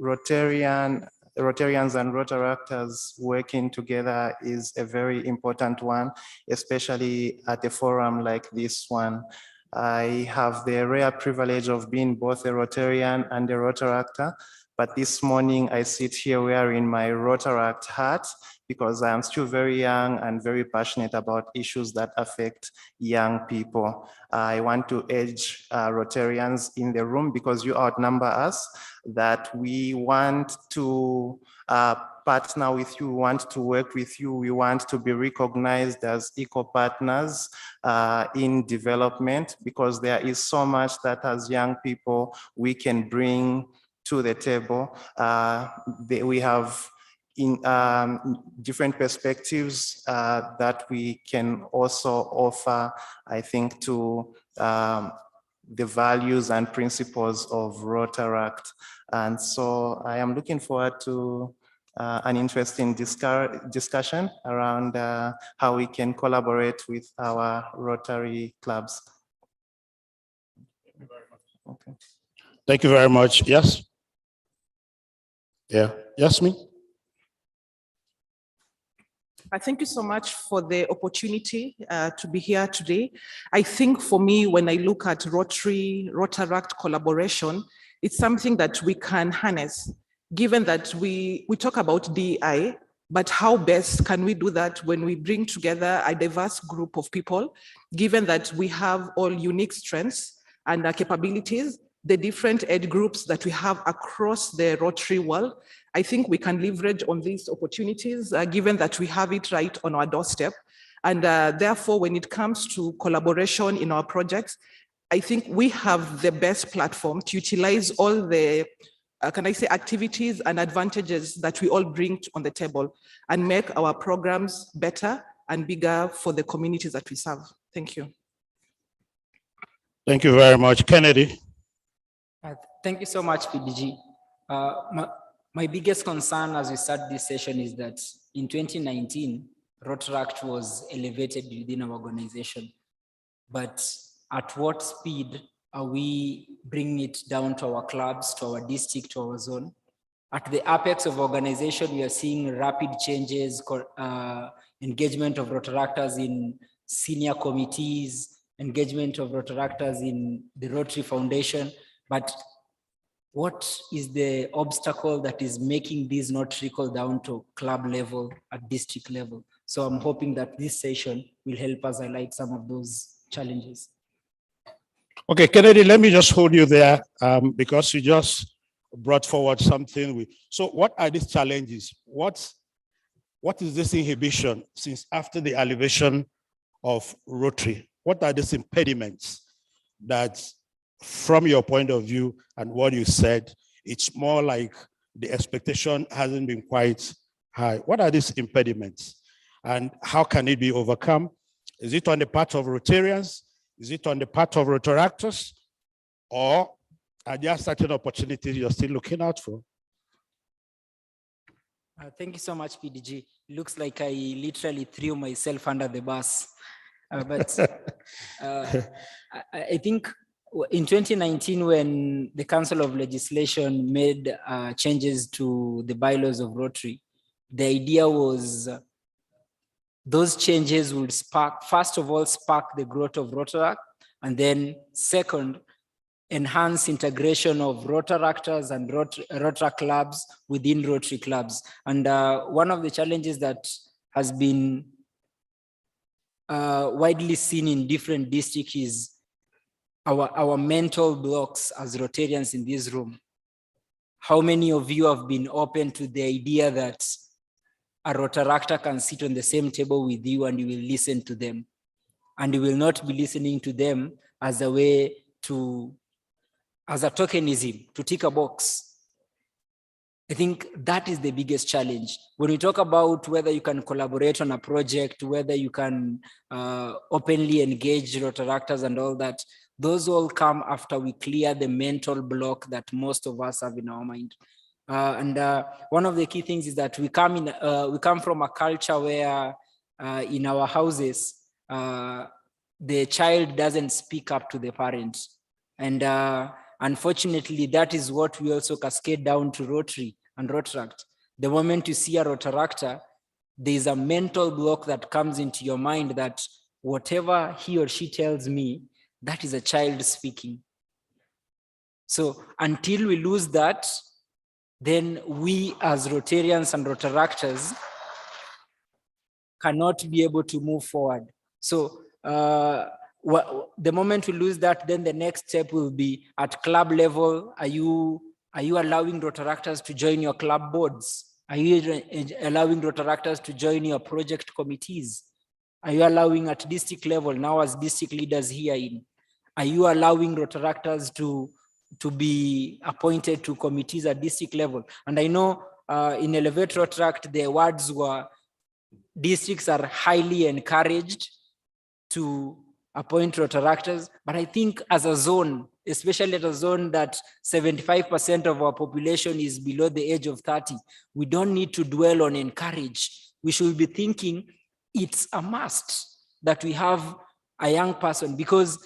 Speaker 17: Rotarians and Rotaractors working together is a very important one, especially at a forum like this one. I have the rare privilege of being both a Rotarian and a Rotaractor, but this morning I sit here wearing my Rotaract hat because I am still very young and very passionate about issues that affect young people. I want to urge Rotarians in the room, because you outnumber us, that we want to partner with you, we want to work with you, we want to be recognized as equal partners in development, because there is so much that as young people we can bring to the table. We have in different perspectives that we can also offer, I think, to the values and principles of Rotaract. And so I am looking forward to an interesting discussion around how we can collaborate with our Rotary clubs.
Speaker 16: Thank you very much. Yes? Yeah, yes, me?
Speaker 18: I thank you so much for the opportunity to be here today. I think for me, when I look at Rotaract collaboration, it's something that we can harness, given that we talk about DEI, but how best can we do that when we bring together a diverse group of people, given that we have all unique strengths and capabilities, the different ed groups that we have across the Rotary world. I think we can leverage on these opportunities, given that we have it right on our doorstep. And therefore, when it comes to collaboration in our projects, I think we have the best platform to utilize all the, activities and advantages that we all bring on the table and make our programs better and bigger for the communities that we serve. Thank you.
Speaker 16: Thank you very much. Kennedy.
Speaker 19: Thank you so much, PDG. My biggest concern as we start this session is that in 2019, Rotaract was elevated within our organization. But at what speed are we bringing it down to our clubs, to our district, to our zone? At the apex of organization, we are seeing rapid changes, engagement of Rotaractors in senior committees, engagement of Rotaractors in the Rotary Foundation. But what is the obstacle that is making these not trickle down to club level, at district level? So I'm hoping that this session will help us highlight some of those challenges.
Speaker 16: Okay, Kennedy, let me just hold you there because you just brought forward something. So what are these challenges? What is this inhibition since after the elevation of Rotary? What are these impediments that, from your point of view and what you said, it's more like the expectation hasn't been quite high? What are these impediments and how can it be overcome? Is it on the part of Rotarians? Is it on the part of Rotaractors? Or are there certain opportunities you're still looking out for?
Speaker 19: Thank you so much, PDG. Looks like I literally threw myself under the bus. I think in 2019, when the Council of Legislation made changes to the bylaws of Rotary, the idea was those changes would spark, first of all, spark the growth of Rotaract, and then second, enhance integration of Rotaractors and Rotary clubs within Rotary clubs. And one of the challenges that has been widely seen in different districts is our mental blocks as Rotarians in this room. How many of you have been open to the idea that a Rotaractor can sit on the same table with you and you will listen to them? And you will not be listening to them as a way to, as a tokenism, to tick a box. I think that is the biggest challenge. When we talk about whether you can collaborate on a project, whether you can openly engage Rotaractors and all that, those all come after we clear the mental block that most of us have in our mind. One of the key things is that we come from a culture where in our houses, the child doesn't speak up to the parent. And unfortunately, that is what we also cascade down to Rotary and Rotaract. The moment you see a Rotaractor, there's a mental block that comes into your mind that whatever he or she tells me, that is a child speaking. So until we lose that, then we as Rotarians and Rotaractors cannot be able to move forward. So the moment we lose that, then the next step will be at club level. Are you allowing Rotaractors to join your club boards? Are you allowing Rotaractors to join your project committees? Are you allowing at district level, now as district leaders here are you allowing Rotaractors to be appointed to committees at district level? And I know in Elevate Rotaract, the words were districts are highly encouraged to appoint Rotaractors, but I think as a zone, especially at a zone that 75% of our population is below the age of 30, we don't need to dwell on encourage. We should be thinking it's a must that we have a young person, because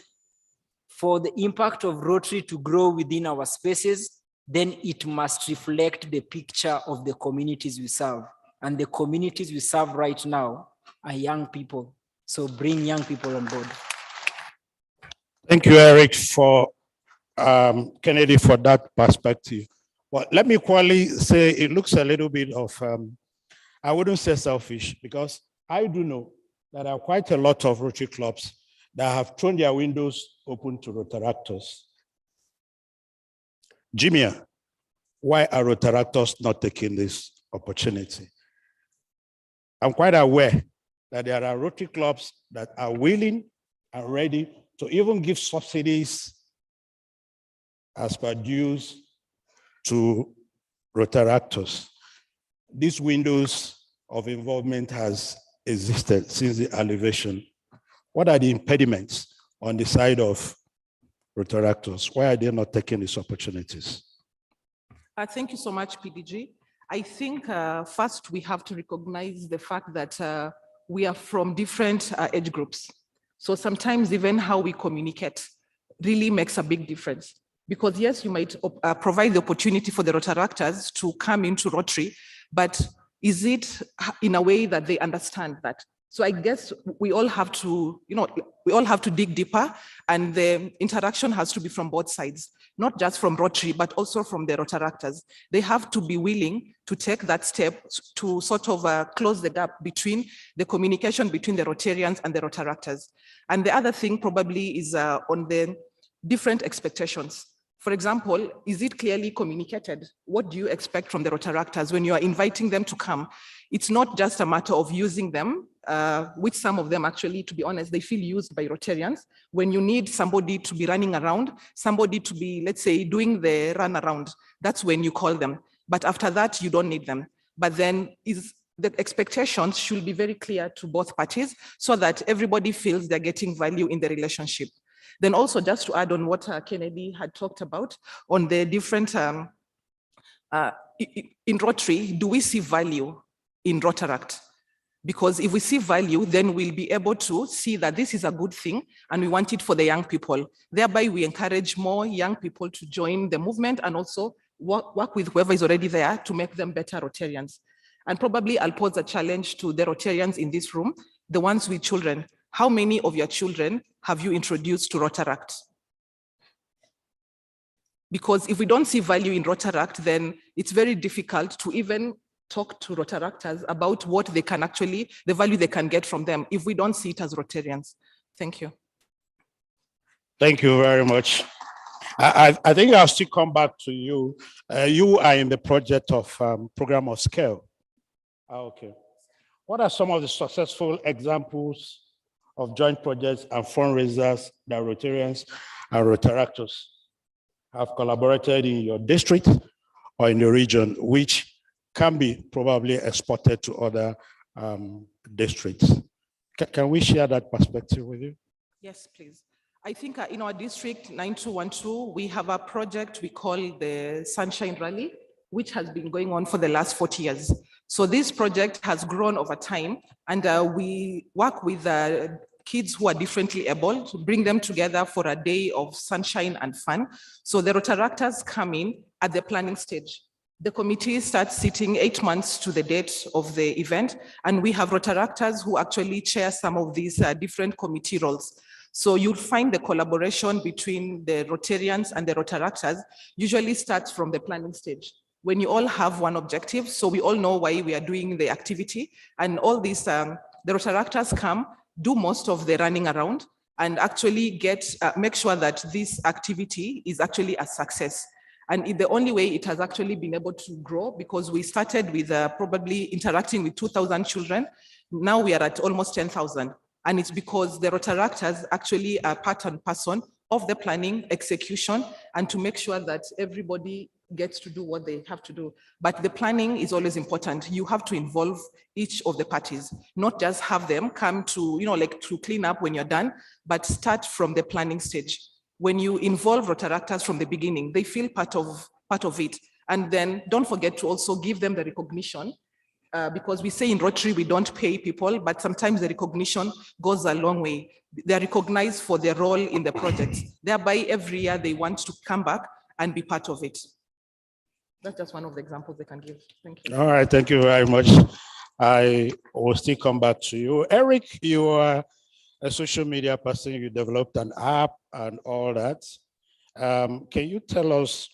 Speaker 19: for the impact of Rotary to grow within our spaces, then it must reflect the picture of the communities we serve. And the communities we serve right now are young people. So bring young people on board.
Speaker 16: Thank you, Eric, for Kennedy, for that perspective. Well, let me quickly say it looks a little bit of, I wouldn't say selfish, because I do know that there are quite a lot of Rotary clubs that have thrown their windows open to Rotaractors. Jimia, why are Rotaractors not taking this opportunity? I'm quite aware that there are Rotary clubs that are willing and ready to even give subsidies as per dues to Rotaractors. These windows of involvement has existed since the elevation. What are the impediments on the side of Rotaractors? Why are they not taking these opportunities?
Speaker 18: Thank you so much, PDG. I think first we have to recognize the fact that we are from different age groups. So sometimes even how we communicate really makes a big difference. Because yes, you might provide the opportunity for the Rotaractors to come into Rotary, but is it in a way that they understand that? So I guess we all have to, we all have to dig deeper, and the interaction has to be from both sides, not just from Rotary, but also from the Rotaractors. They have to be willing to take that step to sort of close the gap between the communication between the Rotarians and the Rotaractors. And the other thing probably is on the different expectations. For example, is it clearly communicated? What do you expect from the Rotaractors when you are inviting them to come? It's not just a matter of using them, which some of them actually, to be honest, they feel used by Rotarians. When you need somebody to be running around, somebody to be, let's say, doing the run around, that's when you call them. But after that, you don't need them. But then the expectations should be very clear to both parties so that everybody feels they're getting value in the relationship. Then also just to add on what Kennedy had talked about on the different, in Rotary, do we see value in Rotaract? Because if we see value, then we'll be able to see that this is a good thing and we want it for the young people. Thereby we encourage more young people to join the movement and also work with whoever is already there to make them better Rotarians. And probably I'll pose a challenge to the Rotarians in this room, the ones with children. How many of your children have you introduced to Rotaract? Because if we don't see value in Rotaract, then it's very difficult to even talk to Rotaractors about what they can actually, the value they can get from them if we don't see it as Rotarians. Thank you.
Speaker 16: Thank you very much. I think I'll still come back to you. You are in the project of program of scale. Okay. What are some of the successful examples of joint projects and fundraisers that Rotarians and Rotaractors have collaborated in your district or in the region, which can be probably exported to other districts? Can we share that perspective with you?
Speaker 18: Yes, please. I think in our district 9212, we have a project we call the Sunshine Rally, which has been going on for the last 40 years. So this project has grown over time, and we work with kids who are differently able to bring them together for a day of sunshine and fun. So the Rotaractors come in at the planning stage. The committee starts sitting 8 months to the date of the event, and we have Rotaractors who actually chair some of these different committee roles. So you'll find the collaboration between the Rotarians and the Rotaractors usually starts from the planning stage, when you all have one objective, so we all know why we are doing the activity, and all these, the Rotaractors come, do most of the running around, and actually make sure that this activity is actually a success. And the only way it has actually been able to grow, because we started with probably interacting with 2,000 children, now we are at almost 10,000. And it's because the Rotaractors actually are part and parcel of the planning, execution, and to make sure that everybody gets to do what they have to do. But the planning is always important. You have to involve each of the parties, not just have them come to, like to clean up when you're done, but start from the planning stage. When you involve Rotaractors from the beginning, they feel part of it. And then don't forget to also give them the recognition because we say in Rotary, we don't pay people, but sometimes the recognition goes a long way. They're recognized for their role in the project. Thereby, every year they want to come back and be part of it. That's just one of the examples they can give. Thank you.
Speaker 16: All right, thank you very much. I will still come back to you. Eric, you are a social media person, you developed an app and all that. Can you tell us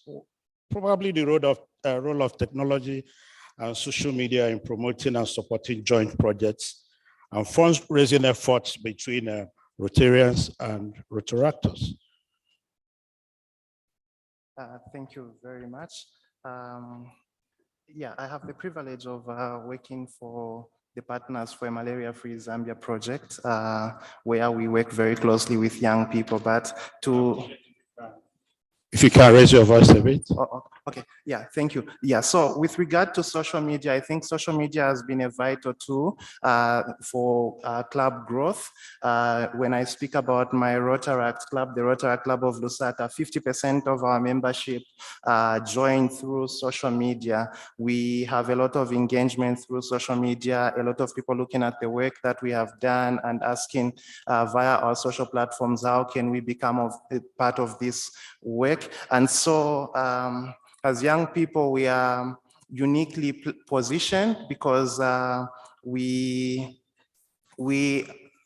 Speaker 16: probably the role of technology and social media in promoting and supporting joint projects and fundraising efforts between Rotarians and Rotaractors?
Speaker 17: Thank you very much. Yeah, I have the privilege of working for the Partners for a Malaria-Free Zambia project, where we work very closely with young people, but to...
Speaker 16: If you can raise your voice a bit.
Speaker 17: Okay, yeah, thank you. Yeah, so with regard to social media, I think social media has been a vital tool for club growth. When I speak about my Rotaract Club, the Rotaract Club of Lusaka, 50% of our membership join through social media. We have a lot of engagement through social media, a lot of people looking at the work that we have done and asking via our social platforms, how can we become a part of this work? And so as young people, we are uniquely positioned because we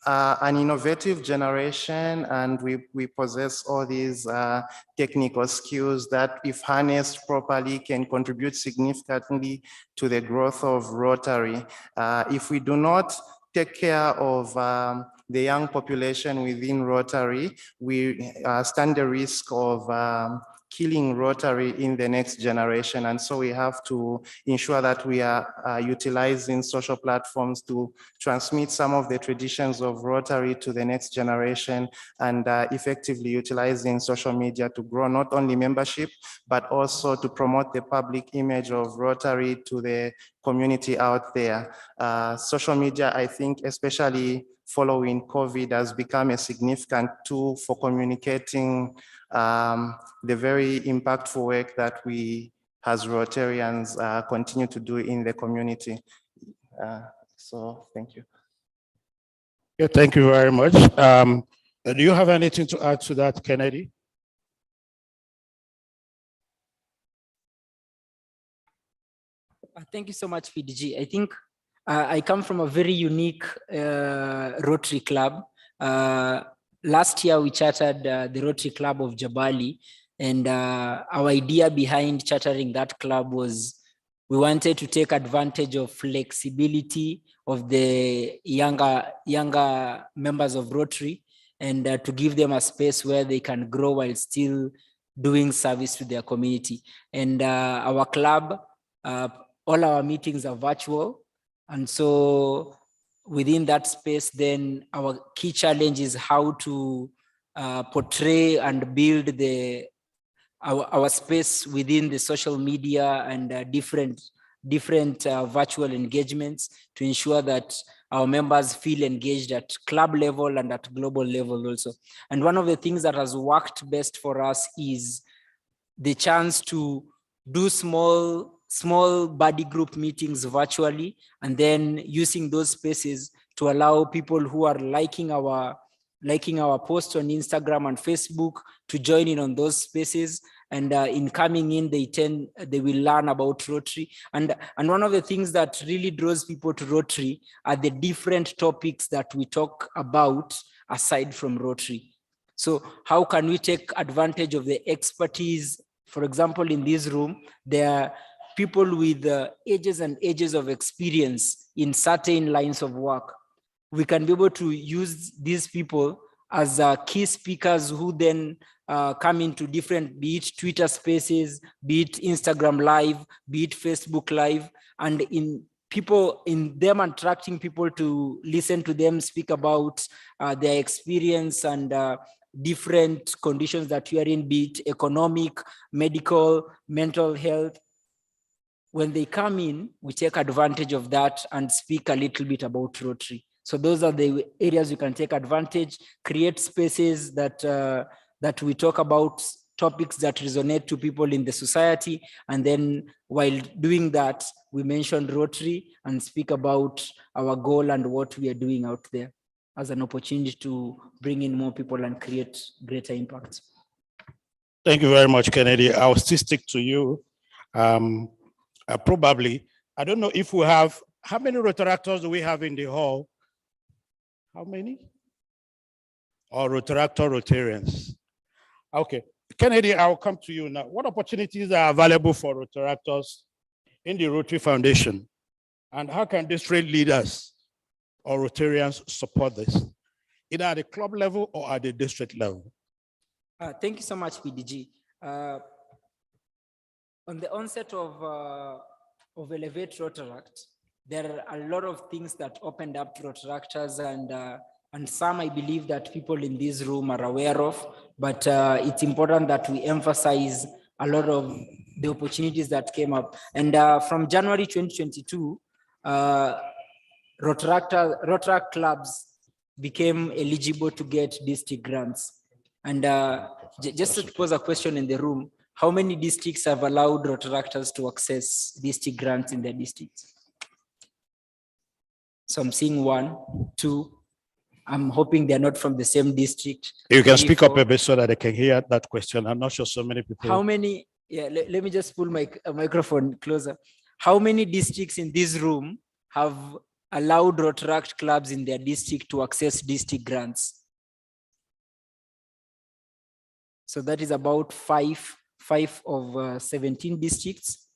Speaker 17: are an innovative generation, and we possess all these technical skills that, if harnessed properly, can contribute significantly to the growth of Rotary. If we do not take care of the young population within Rotary, we stand the risk of killing Rotary in the next generation. And so we have to ensure that we are utilizing social platforms to transmit some of the traditions of Rotary to the next generation, and effectively utilizing social media to grow not only membership, but also to promote the public image of Rotary to the community out there. Social media, I think, especially following COVID, has become a significant tool for communicating the very impactful work that we as Rotarians continue to do in the community. So thank you.
Speaker 16: Yeah, thank you very much. Do you have anything to add to that, Kennedy?
Speaker 19: Thank you so much, PDG. I think I come from a very unique Rotary Club. Last year, we chartered the Rotary Club of Jabali, and our idea behind chartering that club was we wanted to take advantage of flexibility of the younger members of Rotary, and to give them a space where they can grow while still doing service to their community. And our club, all our meetings are virtual. And so within that space, then our key challenge is how to portray and build our space within the social media and different virtual engagements to ensure that our members feel engaged at club level and at global level also. And one of the things that has worked best for us is the chance to do small buddy group meetings virtually, and then using those spaces to allow people who are liking our posts on Instagram and Facebook to join in on those spaces. And in coming in, they will learn about Rotary. And one of the things that really draws people to Rotary are the different topics that we talk about aside from Rotary. So how can we take advantage of the expertise? For example, in this room, there are people with ages and ages of experience in certain lines of work. We can be able to use these people as key speakers who then come into different, be it Twitter spaces, be it Instagram Live, be it Facebook Live, and in them attracting people to listen to them speak about their experience and different conditions that you are in, be it economic, medical, mental health. When they come in, we take advantage of that and speak a little bit about Rotary. So those are the areas you can take advantage, create spaces that we talk about topics that resonate to people in the society. And then while doing that, we mentioned Rotary and speak about our goal and what we are doing out there as an opportunity to bring in more people and create greater impact.
Speaker 16: Thank you very much, Kennedy. I'll still stick to you. Probably, I don't know if we have, how many Rotaractors do we have in the hall? How many? Or Rotarians? Okay, Kennedy, I'll come to you now. What opportunities are available for Rotaractors in the Rotary Foundation? And how can district leaders or Rotarians support this, either at the club level or at the district level?
Speaker 19: Thank you so much, PDG. On the onset of Elevate Rotaract, there are a lot of things that opened up to Rotaractors, and some I believe that people in this room are aware of, but it's important that we emphasize a lot of the opportunities that came up. And from January 2022, Rotaract clubs became eligible to get district grants. And just to pose a question in the room, how many districts have allowed Rotaractors to access district grants in their districts? So I'm seeing 1, 2. I'm hoping they're not from the same district.
Speaker 16: You can
Speaker 19: 3,
Speaker 16: speak
Speaker 19: 4.
Speaker 16: up a bit so that I can hear that question. I'm not sure so many people.
Speaker 19: How many, yeah, let me just pull my microphone closer. How many districts in this room have allowed Rotaract clubs in their district to access district grants? So that is about 5 of 17 districts.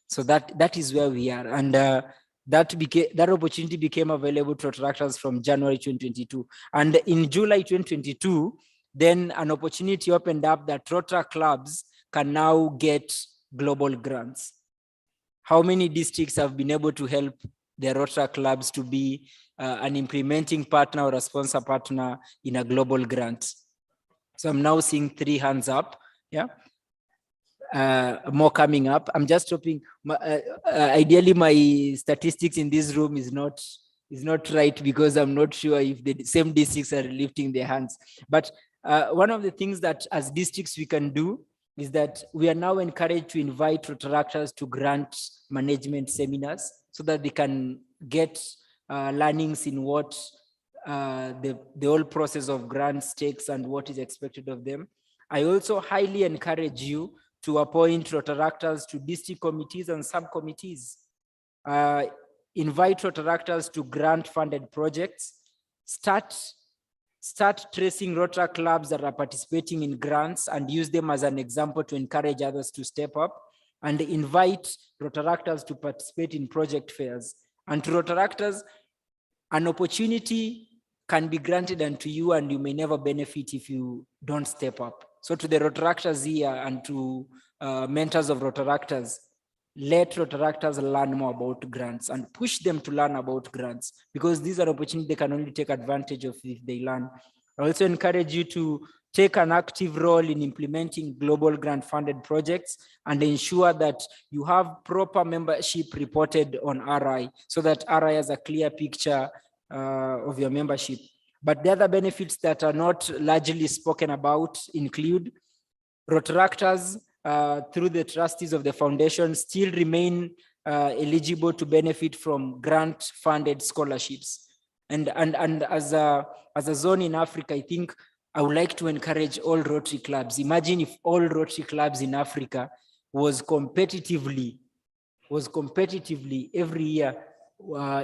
Speaker 19: So that is where we are. And that opportunity became available to Rotaractors from January 2022. And in July 2022, then an opportunity opened up that Rotaract clubs can now get global grants. How many districts have been able to help their Rotaract clubs to be an implementing partner or a sponsor partner in a global grant? So I'm now seeing 3 hands up. Yeah. More coming up. I'm just hoping, ideally my statistics in this room is not right, because I'm not sure if the same districts are lifting their hands. But one of the things that as districts we can do is that we are now encouraged to invite Rotaractors to grant management seminars so that they can get learnings in what the whole process of grants takes and what is expected of them. I also highly encourage you to appoint Rotaractors to district committees and subcommittees. Invite Rotaractors to grant funded projects. Start tracing Rotaract clubs that are participating in grants and use them as an example to encourage others to step up, and invite Rotaractors to participate in project fairs. And to Rotaractors, an opportunity can be granted unto you and you may never benefit if you don't step up. So to the Rotaractors here and to mentors of Rotaractors, let Rotaractors learn more about grants and push them to learn about grants, because these are opportunities they can only take advantage of if they learn. I also encourage you to take an active role in implementing global grant funded projects and ensure that you have proper membership reported on RI so that RI has a clear picture of your membership. But the other benefits that are not largely spoken about include Rotaractors through the trustees of the foundation still remain eligible to benefit from grant funded scholarships. And as a zone in Africa, I think I would like to encourage all Rotary clubs. Imagine if all Rotary clubs in Africa was competitively every year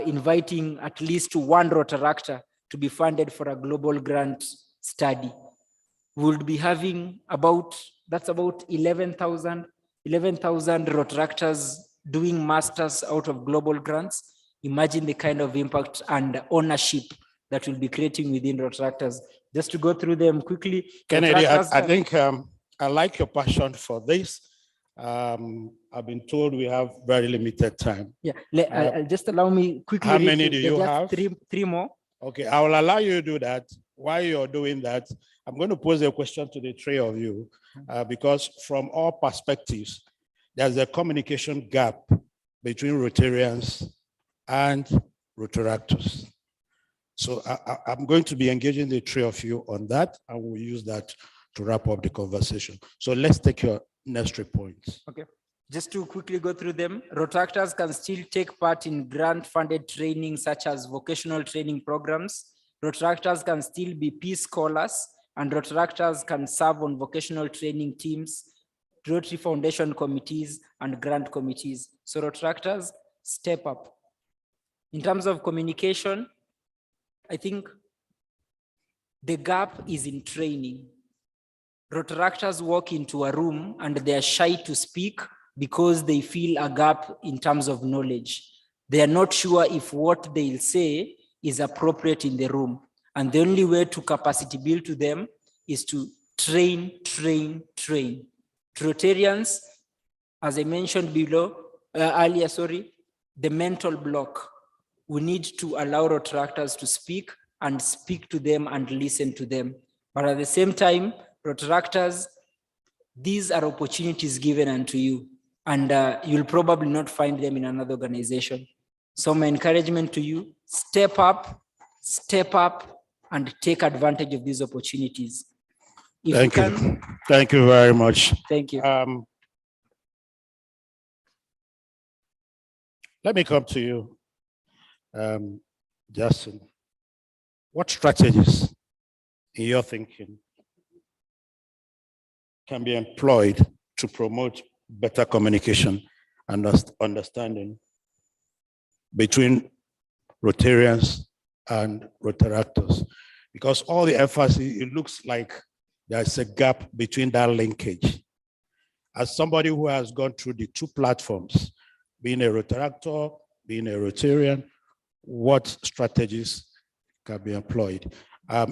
Speaker 19: inviting at least 1 Rotaractor to be funded for a global grant study. We would be having about 11,000 Rotaractors doing masters out of global grants. Imagine the kind of impact and ownership that will be creating within Rotaractors. Just to go through them quickly.
Speaker 16: Kennedy, I think I like your passion for this. I've been told we have very limited time.
Speaker 19: Yeah, just allow me quickly.
Speaker 16: How many do you have?
Speaker 19: Three more.
Speaker 16: Okay, I will allow you to do that. While you're doing that, I'm going to pose a question to the 3 of you, because from all perspectives, there's a communication gap between Rotarians and Rotaractors. So I'm going to be engaging the 3 of you on that, and we'll use that to wrap up the conversation. So let's take your next 3 points.
Speaker 19: Okay, just to quickly go through them, Rotaractors can still take part in grant-funded training such as vocational training programs. Rotaractors can still be peace scholars, and Rotaractors can serve on vocational training teams, Rotary Foundation committees, and grant committees. So Rotaractors, step up. In terms of communication, I think the gap is in training. Rotaractors walk into a room and they are shy to speak because they feel a gap in terms of knowledge. They are not sure if what they'll say is appropriate in the room. And the only way to capacity build to them is to train. To Rotarians, as I mentioned earlier, the mental block. We need to allow Rotaractors to speak and speak to them and listen to them. But at the same time, Rotaractors, these are opportunities given unto you, and you'll probably not find them in another organization. So my encouragement to you, step up, and take advantage of these opportunities.
Speaker 16: Thank you. Thank you very much.
Speaker 19: Thank you.
Speaker 16: Let me come to you, Justin. What strategies, in your thinking, can be employed to promote better communication and understanding between Rotarians and Rotaractors? Because all the emphasis, it looks like there's a gap between that linkage. As somebody who has gone through the 2 platforms, being a Rotaractor, being a Rotarian, what strategies can be employed?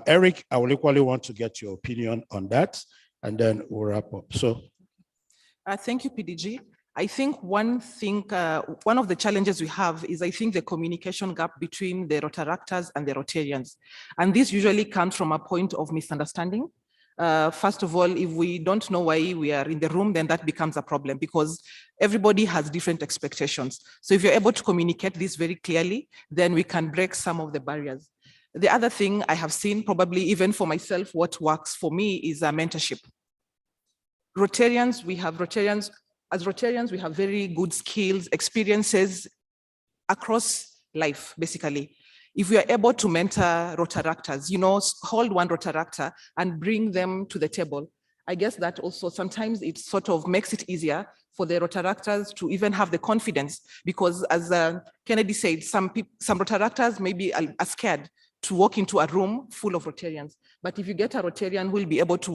Speaker 16: Eric, I will equally want to get your opinion on that, and then we'll wrap up. So,
Speaker 18: thank you, PDG. I think one of the challenges we have is, I think, the communication gap between the Rotaractors and the Rotarians. And this usually comes from a point of misunderstanding. First of all, if we don't know why we are in the room, then that becomes a problem because everybody has different expectations. So if you're able to communicate this very clearly, then we can break some of the barriers. The other thing I have seen, probably even for myself, what works for me is a mentorship. Rotarians, as Rotarians, we have very good skills, experiences across life, basically. If we are able to mentor Rotaractors, hold one Rotaractor and bring them to the table, I guess that also sometimes it sort of makes it easier for the Rotaractors to even have the confidence, because as Kennedy said, some Rotaractors maybe are scared to walk into a room full of Rotarians. But if you get a Rotarian who will be able to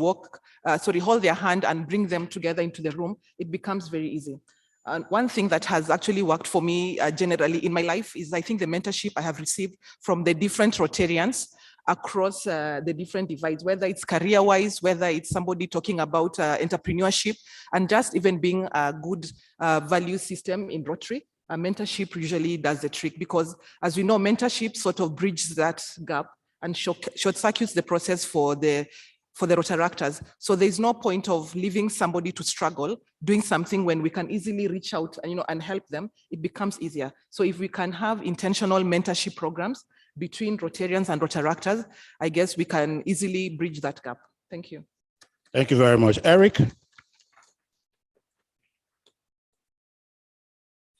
Speaker 18: hold their hand and bring them together into the room, it becomes very easy. And one thing that has actually worked for me generally in my life is, I think, the mentorship I have received from the different Rotarians across the different divides, whether it's career-wise, whether it's somebody talking about entrepreneurship, and just even being a good value system in Rotary. Mentorship usually does the trick, because as we know, mentorship sort of bridges that gap and short circuits the process for the Rotaractors. So there's no point of leaving somebody to struggle, doing something when we can easily reach out and help them. It becomes easier. So if we can have intentional mentorship programs between Rotarians and Rotaractors, I guess we can easily bridge that gap. Thank you.
Speaker 16: Thank you very much. Eric?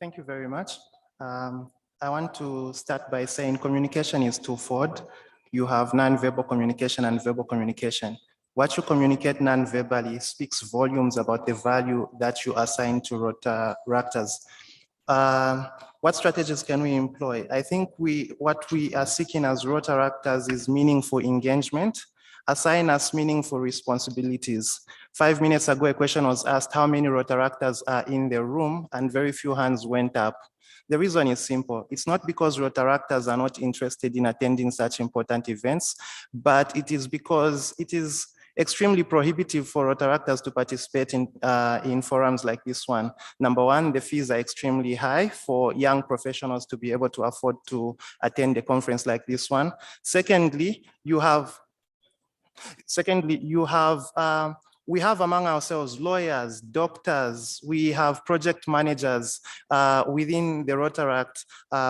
Speaker 17: Thank you very much. I want to start by saying communication is twofold. You have non-verbal communication and verbal communication. What you communicate non-verbally speaks volumes about the value that you assign to Rotaractors. What strategies can we employ? I think what we are seeking as Rotaractors is meaningful engagement. Assign us meaningful responsibilities. 5 minutes ago, a question was asked, how many Rotaractors are in the room? And very few hands went up. The reason is simple. It's not because Rotaractors are not interested in attending such important events, but it is because it is extremely prohibitive for Rotaractors to participate in forums like this one. Number one, the fees are extremely high for young professionals to be able to afford to attend a conference like this one. Secondly, you have we have among ourselves lawyers, doctors, we have project managers within the Rotaract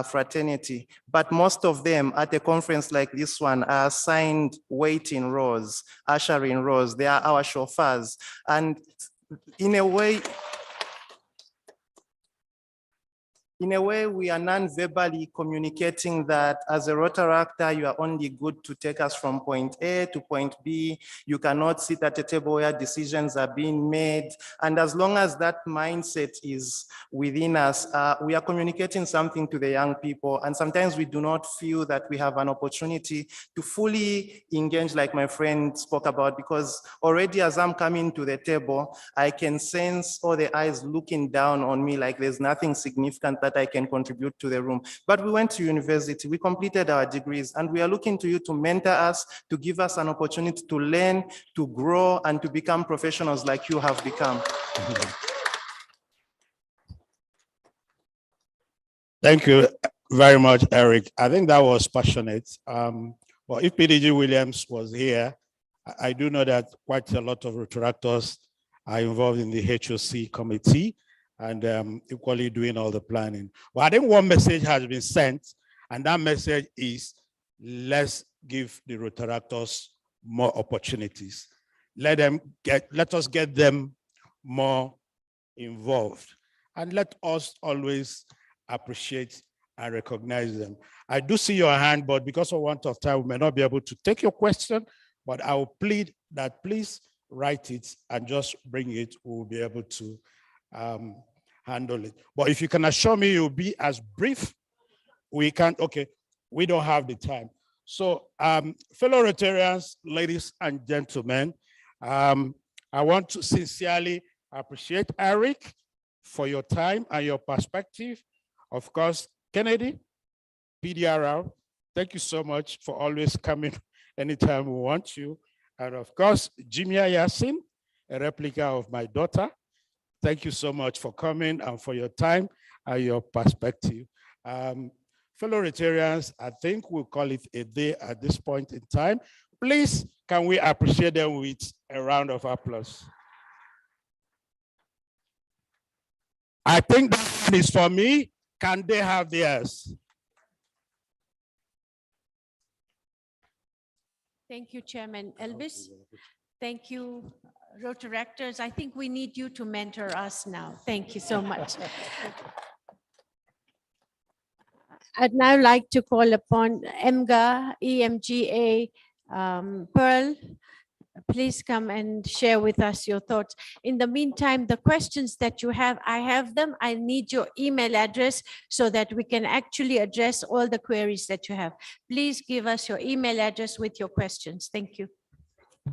Speaker 17: fraternity, but most of them at a conference like this one are assigned waiting roles, ushering roles. They are our chauffeurs. And in a way, we are non-verbally communicating that as a Rotaractor, you are only good to take us from point A to point B. You cannot sit at a table where decisions are being made. And as long as that mindset is within us, we are communicating something to the young people. And sometimes we do not feel that we have an opportunity to fully engage, like my friend spoke about, because already as I'm coming to the table, I can sense all the eyes looking down on me like there's nothing significant that I can contribute to the room. But we went to university, we completed our degrees, and we are looking to you to mentor us, to give us an opportunity to learn, to grow, and to become professionals like you have become.
Speaker 16: Thank you very much, Eric. I think that was passionate. Well, if PDG Williams was here, I do know that quite a lot of Rotaractors are involved in the HOC committee and equally doing all the planning. Well, I think one message has been sent, and that message is, let's give the Rotaractors more opportunities. Let us get them more involved, and let us always appreciate and recognize them. I do see your hand, but because of want of time, we may not be able to take your question, but I will plead that please write it and just bring it. We'll be able to handle it. But if you can assure me you'll be as brief, we can, okay, we don't have the time. So fellow Rotarians, ladies and gentlemen, I want to sincerely appreciate Eric for your time and your perspective. Of course, Kennedy, PDRR, thank you so much for always coming anytime we want you. And of course, Jimia Yassin, a replica of my daughter. Thank you so much for coming and for your time and your perspective. Fellow Rotarians, I think we'll call it a day at this point in time. Please, can we appreciate them with a round of applause? I think that one is for me. Can they have theirs?
Speaker 6: Thank you, Chairman Elvis. Thank you, Rotaractors. I think we need you to mentor us now. Thank you so much. I'd now like to call upon EMGA, EMGA, Pearl. Please come and share with us your thoughts. In the meantime, the questions that you have, I have them. I need your email address so that we can actually address all the queries that you have. Please give us your email address with your questions. Thank you.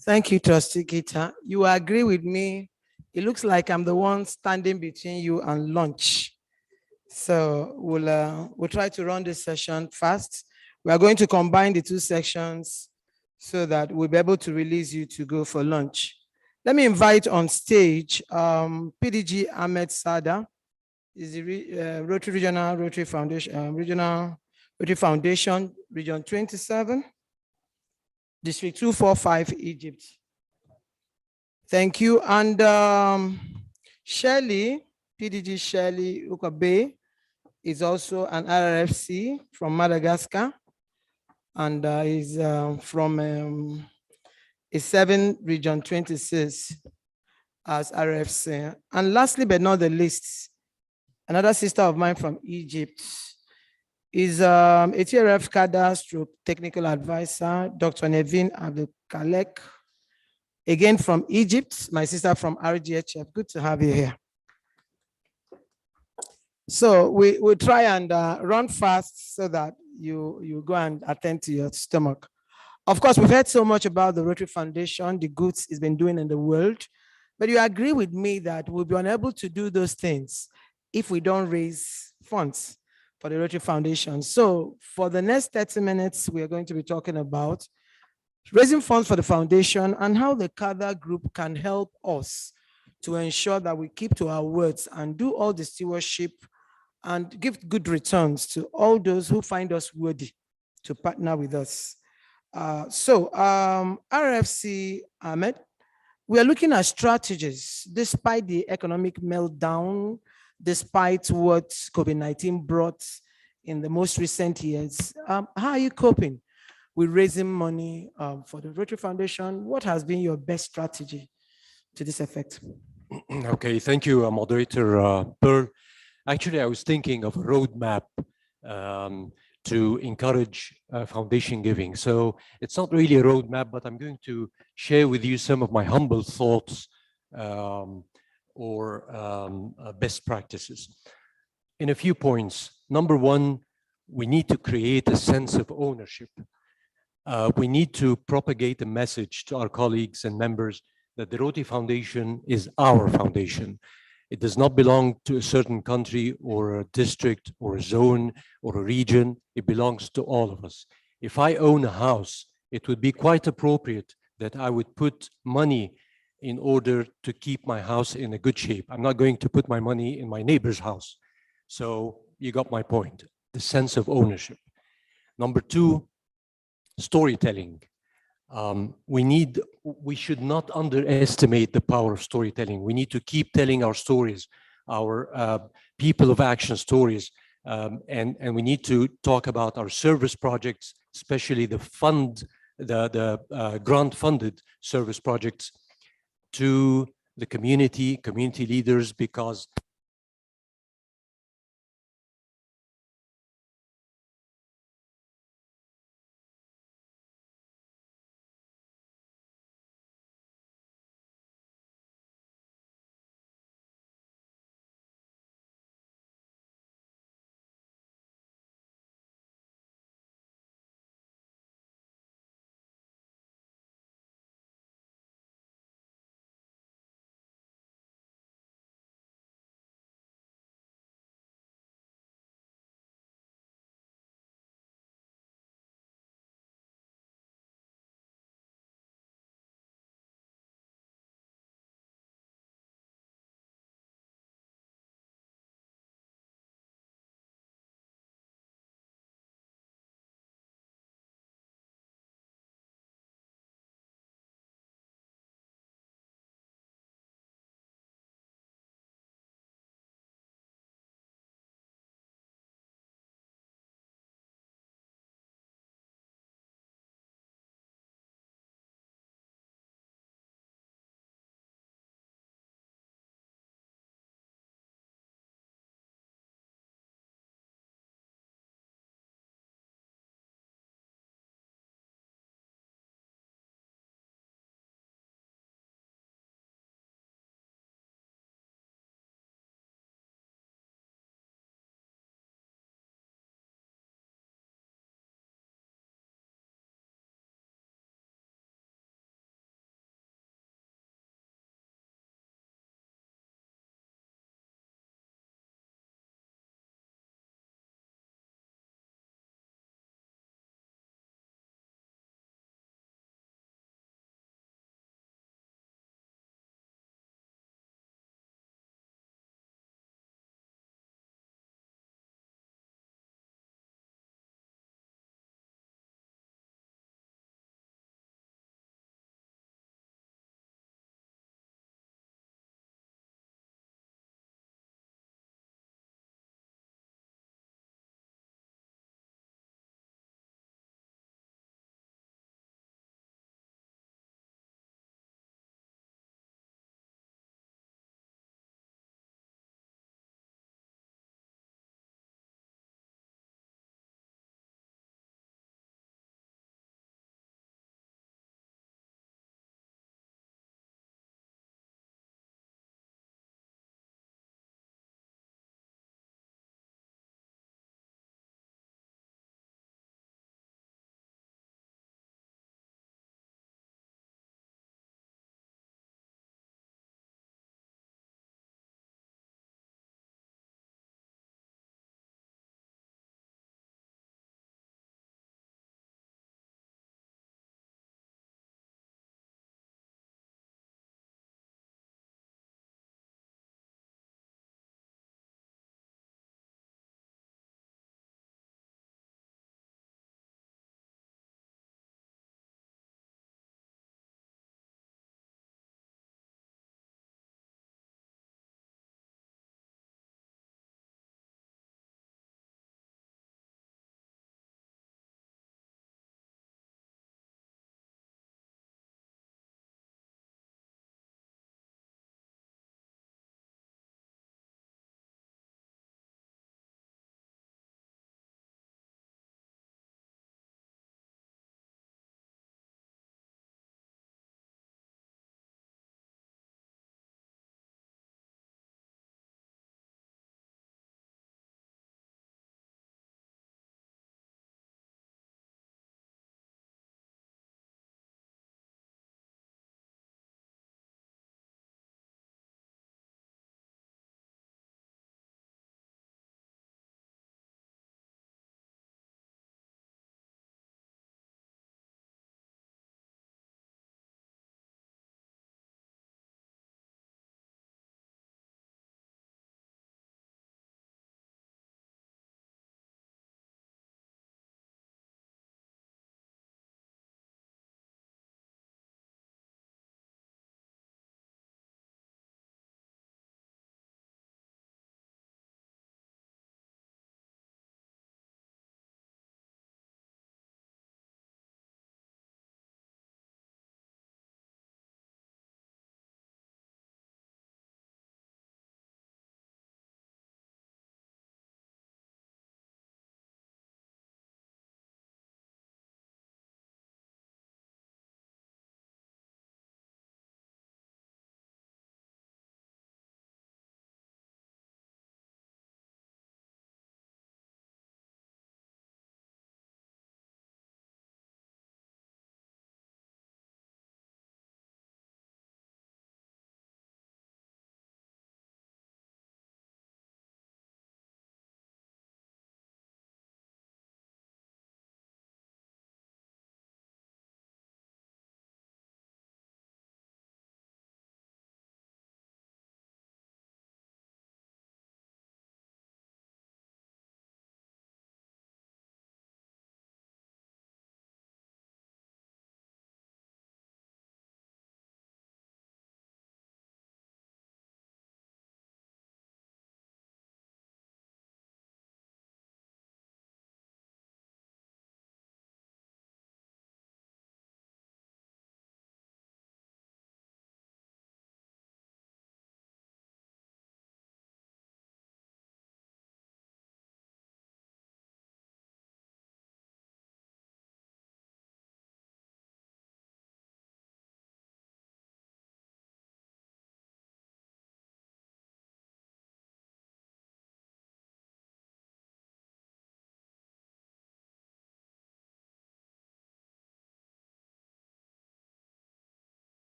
Speaker 13: Thank you, Trustee Gita. You agree with me. It looks like I'm the one standing between you and lunch. So we'll try to run this session fast. We are going to combine the two sections so that we'll be able to release you to go for lunch. Let me invite on stage PDG Ahmed Sada, is the Rotary Regional Rotary Foundation, Regional Rotary Foundation, Region 27, District 245, Egypt. Thank you. And Shirley, PDG Shirley Ukabe, is also an RRFC from Madagascar, and is from a 7 Region 26 as RFC. And lastly, but not the least, another sister of mine from Egypt is a TRF cadre stroke technical advisor, Dr. Nevin Abdelkalek, again from Egypt, my sister from RGHF. Good to have you here. So we'll try and run fast so that you go and attend to your stomach. Of course, we've heard so much about the Rotary Foundation, the goods it's been doing in the world, but you agree with me that we'll be unable to do those things if we don't raise funds for the Rotary Foundation. So for the next 30 minutes, we are going to be talking about raising funds for the foundation and how the CADA group can help us to ensure that we keep to our words and do all the stewardship and give good returns to all those who find us worthy to partner with us. RFC Ahmed, We are looking at strategies despite the economic meltdown, despite what COVID-19 brought in the most recent years. How are you coping with raising money for the Rotary Foundation? What has been your best strategy to this effect?
Speaker 20: Okay, thank you, Moderator Pearl. Actually, I was thinking of a roadmap to encourage foundation giving. So it's not really a roadmap, but I'm going to share with you some of my humble thoughts or best practices. In a few points. Number one, we need to create a sense of ownership. We need to propagate a message to our colleagues and members that the Rotary Foundation is our foundation. It does not belong to a certain country or a district or a zone or a region. It belongs to all of us. If I own a house, it would be quite appropriate that I would put money in order to keep my house in a good shape. I'm not going to put my money in my neighbor's house. So you got my point, the sense of ownership. Number two, storytelling. We should not underestimate the power of storytelling. We need to keep telling our stories, our people of action stories, and we need to talk about our service projects, especially the grant-funded service projects to the community leaders, because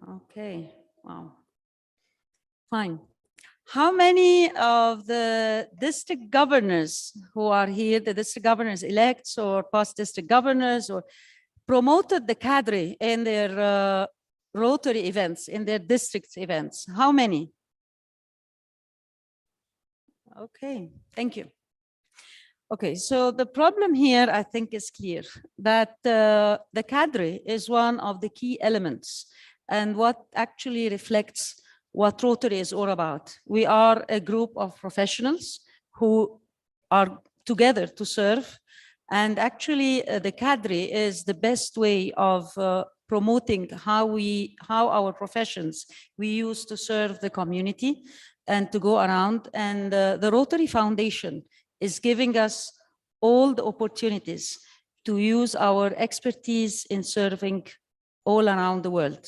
Speaker 21: Okay, wow. Fine. How many of the district governors who are here, the district governors elects or past district governors, or promoted the cadre in their Rotary events, in their district events? How many? Okay, thank you. Okay, so the problem here, I think, is clear that the cadre is one of the key elements and what actually reflects what Rotary is all about. We are a group of professionals who are together to serve, and actually the cadre is the best way of promoting how our professions we use to serve the community and to go around. And the Rotary Foundation is giving us all the opportunities to use our expertise in serving all around the world.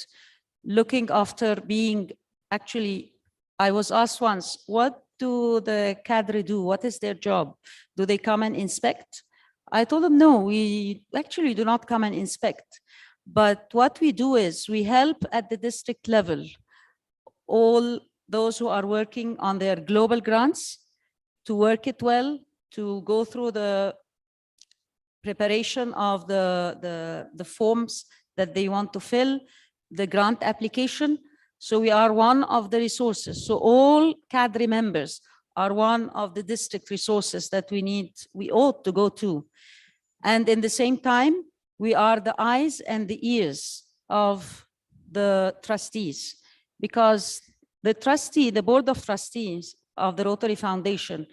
Speaker 21: Looking after being, actually, I was asked once, what do the cadre do? What is their job? Do they come and inspect? I told them, no, we actually do not come and inspect. But what we do is we help at the district level all those who are working on their global grants to work it well, to go through the preparation of the forms that they want to fill, the grant application. So we are one of the resources. So all cadre members are one of the district resources that we ought to go to. And in the same time, we are the eyes and the ears of the trustees, because the board of trustees of the Rotary Foundation,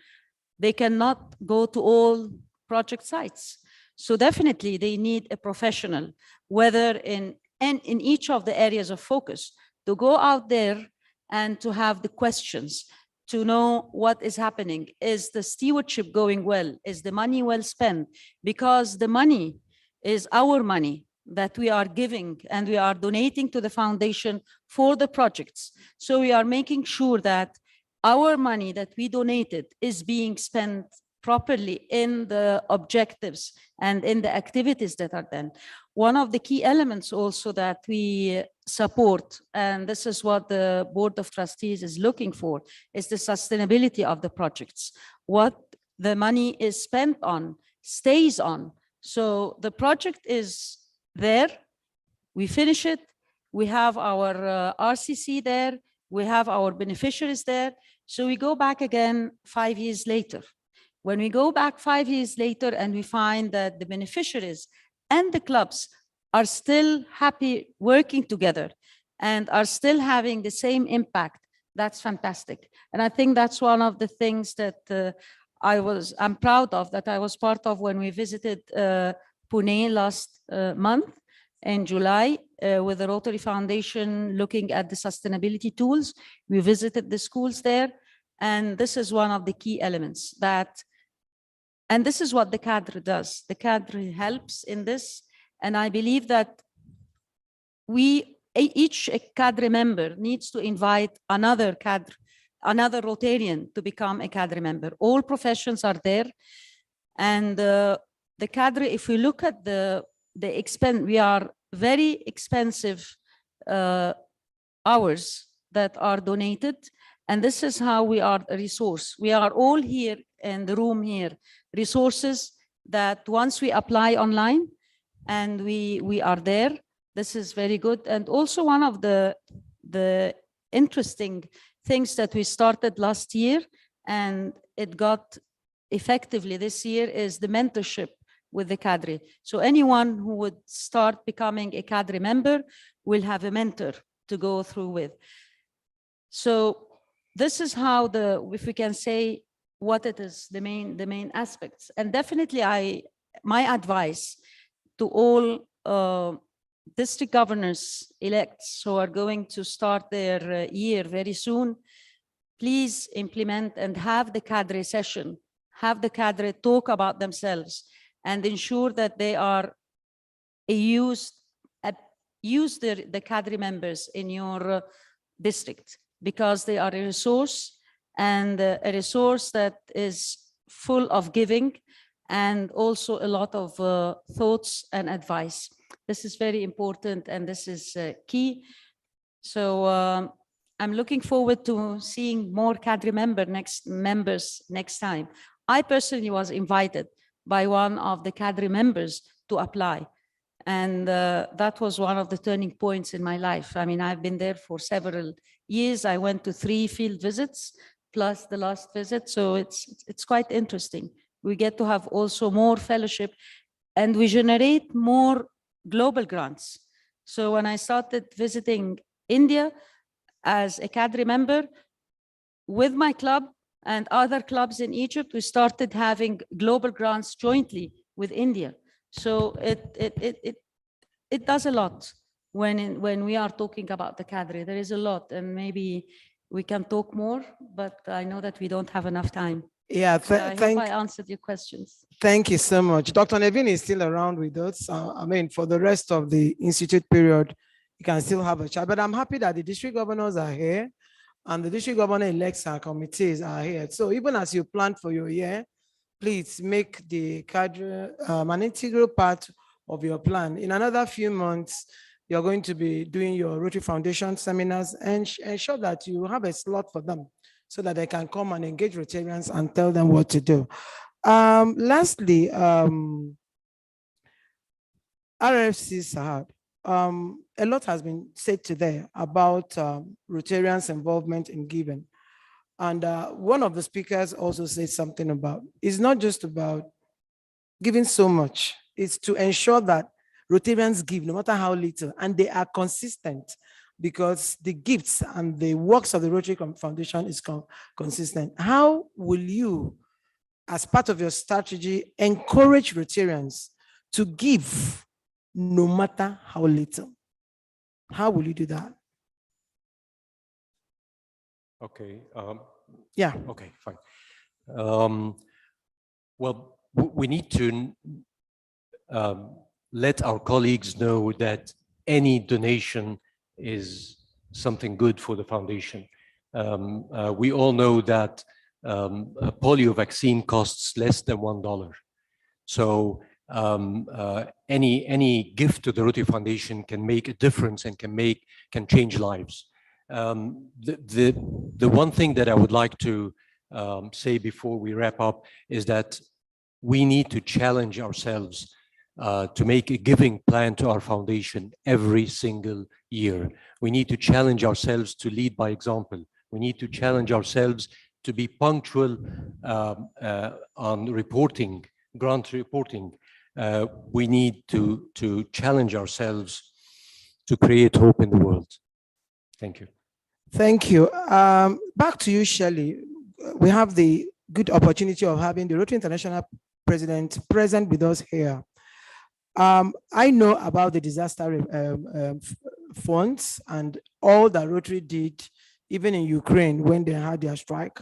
Speaker 21: they cannot go to all project sites. So definitely they need a professional, whether in each of the areas of focus, to go out there and to have the questions, to know what is happening. Is the stewardship going well? Is the money well spent? Because the money is our money that we are giving and we are donating to the foundation for the projects. So we are making sure that our money that we donated is being spent properly in the objectives and in the activities that are done. One of the key elements also that we support, and this is what the Board of Trustees is looking for, is the sustainability of the projects. What the money is spent on stays on. So the project is there, we finish it, we have our RCC there, we have our beneficiaries there. So we go back again 5 years later. When we go back 5 years later and we find that the beneficiaries and the clubs are still happy working together and are still having the same impact, that's fantastic. And I think that's one of the things that I'm proud of, that I was part of when we visited Pune last month in July with the Rotary Foundation looking at the sustainability tools. We visited the schools there, and this is one of the key elements that, and this is what the cadre does. The cadre helps in this, and I believe that each cadre member needs to invite another Rotarian to become a cadre member. All professions are there, and the cadre, if we look at the expense, we are very expensive hours that are donated, and this is how we are a resource. We are all here in the room here, resources that once we apply online and we are there, this is very good. And also one of the interesting things that we started last year and it got effectively this year is the mentorship with the cadre. So anyone who would start becoming a cadre member will have a mentor to go through with. So this is how if we can say what it is, the main aspects. And definitely my advice to all district governors elects who are going to start their year very soon, please implement and have the cadre session, have the cadre talk about themselves and ensure that they are use the cadre members in your district, because they are a resource, and a resource that is full of giving and also a lot of thoughts and advice. This is very important and this is key. So I'm looking forward to seeing more cadre members next time. I personally was invited by one of the cadre members to apply. And that was one of the turning points in my life. I mean, I've been there for several years. I went to 3 field visits plus the last visit. So it's quite interesting. We get to have also more fellowship and we generate more global grants. So when I started visiting India as a cadre member with my club and other clubs in Egypt, we started having global grants jointly with India. So it does a lot when we are talking about the cadre. There is a lot, and maybe we can talk more, but I know that we don't have enough time.
Speaker 13: Yeah,
Speaker 21: So I hope I answered your questions.
Speaker 13: Thank you so much. Dr. Nevin is still around with us. I mean, for the rest of the institute period, you can still have a chat, but I'm happy that the district governors are here and the district governor-elects and committees are here. So even as you plan for your year, please make the cadre an integral part of your plan. In another few months, you're going to be doing your Rotary Foundation seminars and ensure that you have a slot for them so that they can come and engage Rotarians and tell them what to do. Lastly, RFC Sahad, a lot has been said today about Rotarians' involvement in giving. And one of the speakers also said something about, it's not just about giving so much, it's to ensure that Rotarians give no matter how little, and they are consistent because the gifts and the works of the Rotary Foundation is consistent. How will you, as part of your strategy, encourage Rotarians to give no matter how little? How will you do that?
Speaker 20: Okay.
Speaker 13: Yeah.
Speaker 20: Okay, fine. Well, we need to let our colleagues know that any donation is something good for the foundation. We all know that a polio vaccine costs less than $1. So any gift to the Rotary Foundation can make a difference and can change lives. The one thing that I would like to say before we wrap up is that we need to challenge ourselves to make a giving plan to our foundation every single year. We need to challenge ourselves to lead by example. We need to challenge ourselves to be punctual on reporting, grant reporting. We need to challenge ourselves to create hope in the world. Thank you.
Speaker 13: Thank you. Back to you, Shelley. We have the good opportunity of having the Rotary International president present with us here. I know about the disaster funds and all that Rotary did, even in Ukraine when they had their strike.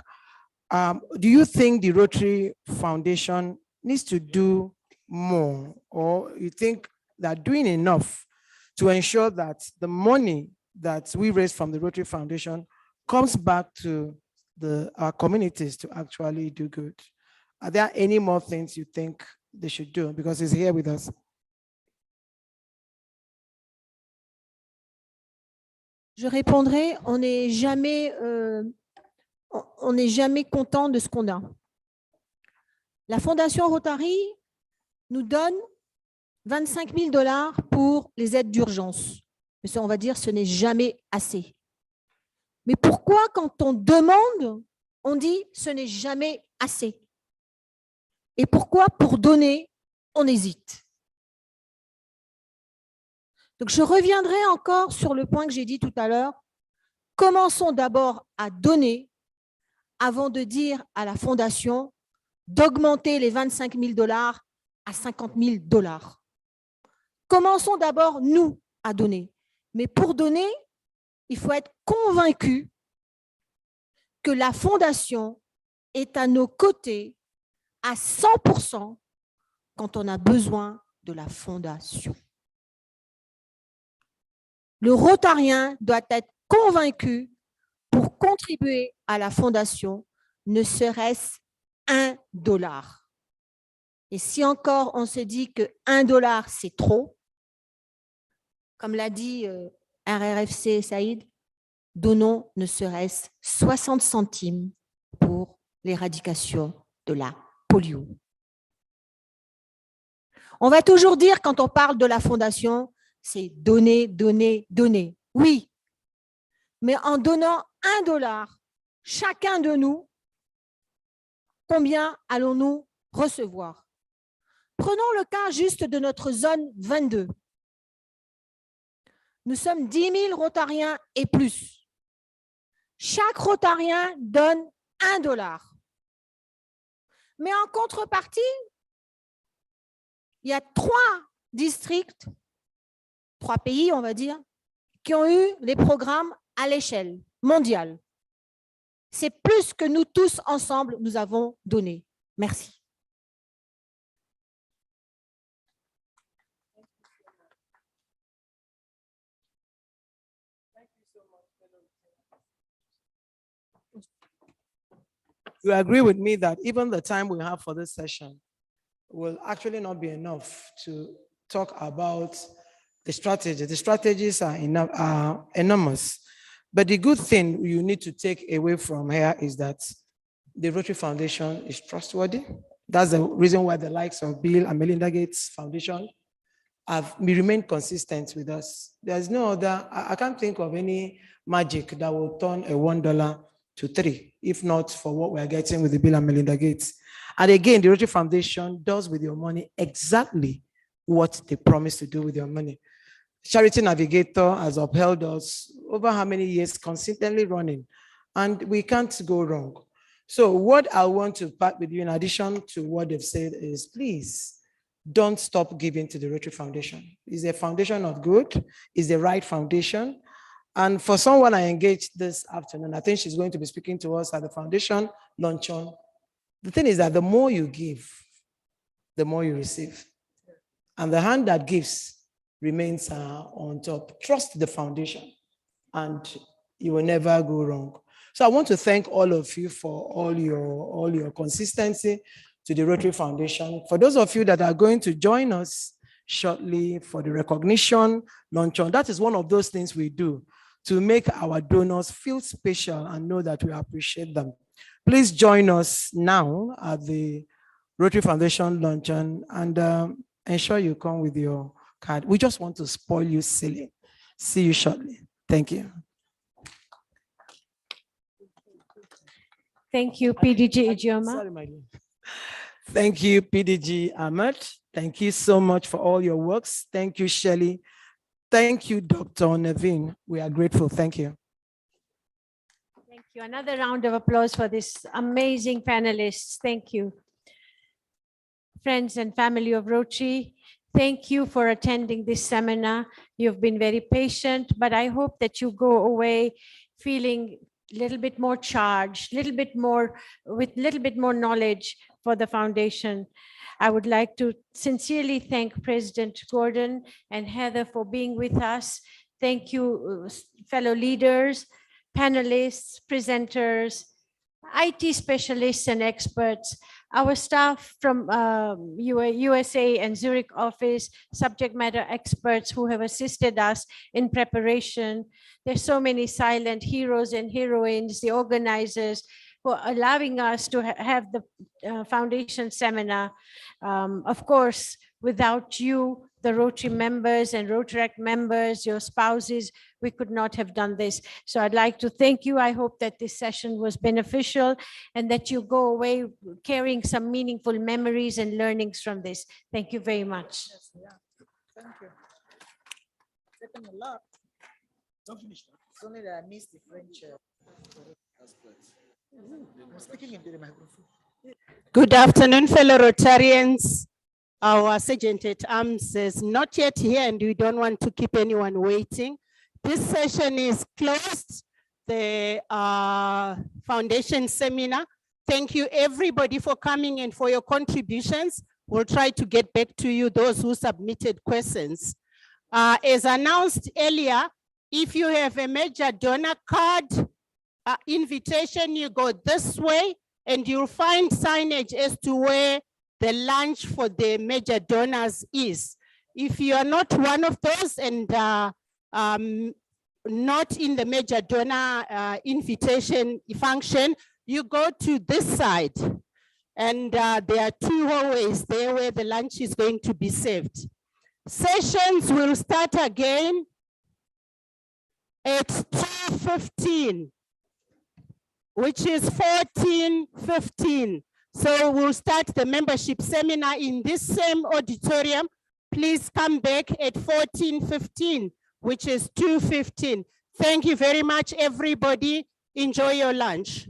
Speaker 13: Do you think the Rotary Foundation needs to do more, or you think they're doing enough to ensure that the money that we raise from the Rotary Foundation comes back to our communities to actually do good? Are there any more things you think they should do? Because he's here with us.
Speaker 14: Je répondrai, on n'est jamais content de ce qu'on a. La Fondation Rotary nous donne 25 000 $ pour les aides d'urgence. Mais ça, on va dire, ce n'est jamais assez. Mais pourquoi, quand on demande, on dit ce n'est jamais assez? Et pourquoi, pour donner, on hésite? Donc, je reviendrai encore sur le point que j'ai dit tout à l'heure. Commençons d'abord à donner avant de dire à la Fondation d'augmenter les 25 000 $ à 50 000 $. Commençons d'abord, nous, à donner. Mais pour donner, il faut être convaincu que la Fondation est à nos côtés à 100% quand on a besoin de la Fondation. Le Rotarien doit être convaincu pour contribuer à la Fondation, ne serait-ce $1. Et si encore on se dit que $1 c'est trop, comme l'a dit RRFC Saïd, donnons ne serait-ce 60 centimes pour l'éradication de la polio. On va toujours dire quand on parle de la fondation, c'est donner, donner, donner. Oui, mais en donnant $1, chacun de nous, combien allons-nous recevoir? Prenons le cas juste de notre zone 22. Nous sommes 10 000 rotariens et plus. Chaque rotarien donne $1. Mais en contrepartie, il y a 3 districts, 3 pays, on va dire, qui ont eu les programmes à l'échelle mondiale. C'est plus que nous tous ensemble, nous avons donné. Merci.
Speaker 13: You agree with me that even the time we have for this session will actually not be enough to talk about the strategy. The strategies are enormous. But the good thing you need to take away from here is that the Rotary Foundation is trustworthy. That's the reason why the likes of Bill and Melinda Gates Foundation have remained consistent with us. There's no other, I can't think of any magic that will turn a $1 to 3, if not for what we're getting with the Bill and Melinda Gates. And again, the Rotary Foundation does with your money exactly what they promised to do with your money. Charity Navigator has upheld us over how many years, consistently running, and we can't go wrong. So what I want to part with you, in addition to what they've said, is please don't stop giving to the Rotary Foundation. It's a foundation of good, it's the right foundation. And for someone I engaged this afternoon, I think she's going to be speaking to us at the foundation luncheon. The thing is that the more you give, the more you receive. And the hand that gives remains on top. Trust the foundation and you will never go wrong. So I want to thank all of you for all your consistency to the Rotary Foundation. For those of you that are going to join us shortly for the recognition luncheon, that is one of those things we do to make our donors feel special and know that we appreciate them. Please join us now at the Rotary Foundation luncheon and ensure you come with your card. We just want to spoil you silly. See you shortly. Thank you.
Speaker 6: Thank you, PDG Ijeoma.
Speaker 13: Sorry, my dear. Thank you, PDG Ahmed. Thank you so much for all your works. Thank you, Shelley. Thank you, Dr. Naveen. We are grateful. Thank you.
Speaker 6: Thank you. Another round of applause for this amazing panelists. Thank you. Friends and family of Rotary, thank you for attending this seminar. You've been very patient, but I hope that you go away feeling a little bit more charged, with a little bit more knowledge for the foundation. I would like to sincerely thank President Gordon and Heather for being with us. Thank you, fellow leaders, panelists, presenters, IT specialists and experts, our staff from USA and Zurich office, subject matter experts who have assisted us in preparation. There's so many silent heroes and heroines, the organizers, who are allowing us to have the foundation seminar. Of course, without you, the Rotary members and Rotaract members, your spouses, we could not have done this. So I'd like to thank you. I hope that this session was beneficial and that you go away carrying some meaningful memories and learnings from this. Thank you very much.
Speaker 13: Yes, yeah. Thank you. Taken a lot. Don't finish. It's only that I missed the French. I'm speaking into the microphone.
Speaker 5: Good afternoon, fellow Rotarians. Our Sergeant at Arms is not yet here and we don't want to keep anyone waiting. This session is closed, the foundation seminar. Thank you everybody for coming and for your contributions. We'll try to get back to you, those who submitted questions. As announced earlier, if you have a major donor card invitation, you go this way and you'll find signage as to where the lunch for the major donors is. If you are not one of those and not in the major donor invitation function, you go to this side. And there are two hallways there where the lunch is going to be served. Sessions will start again at 2:15, which is 14:15. So we'll start the membership seminar in this same auditorium. Please come back at 14:15, which is 2:15. Thank you very much, everybody. Enjoy your lunch.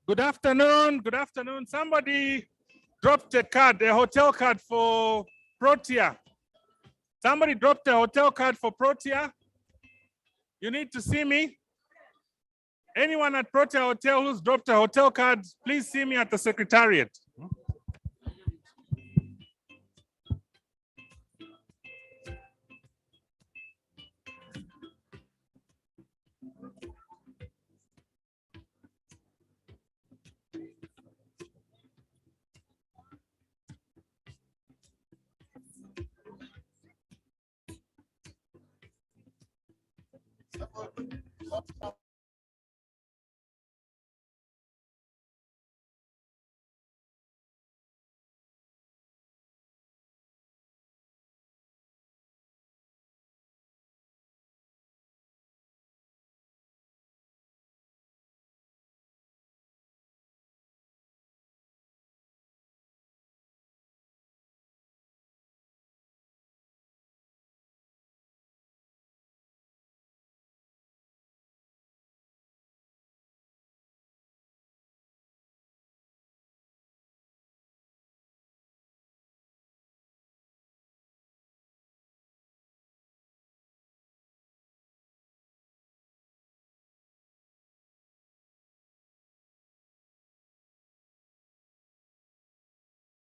Speaker 3: Good afternoon. Good afternoon. Somebody dropped a card, a hotel card for Protea. Somebody dropped a hotel card for Protea. You need to see me. Anyone at Protea Hotel who's dropped a hotel card, please see me at the secretariat.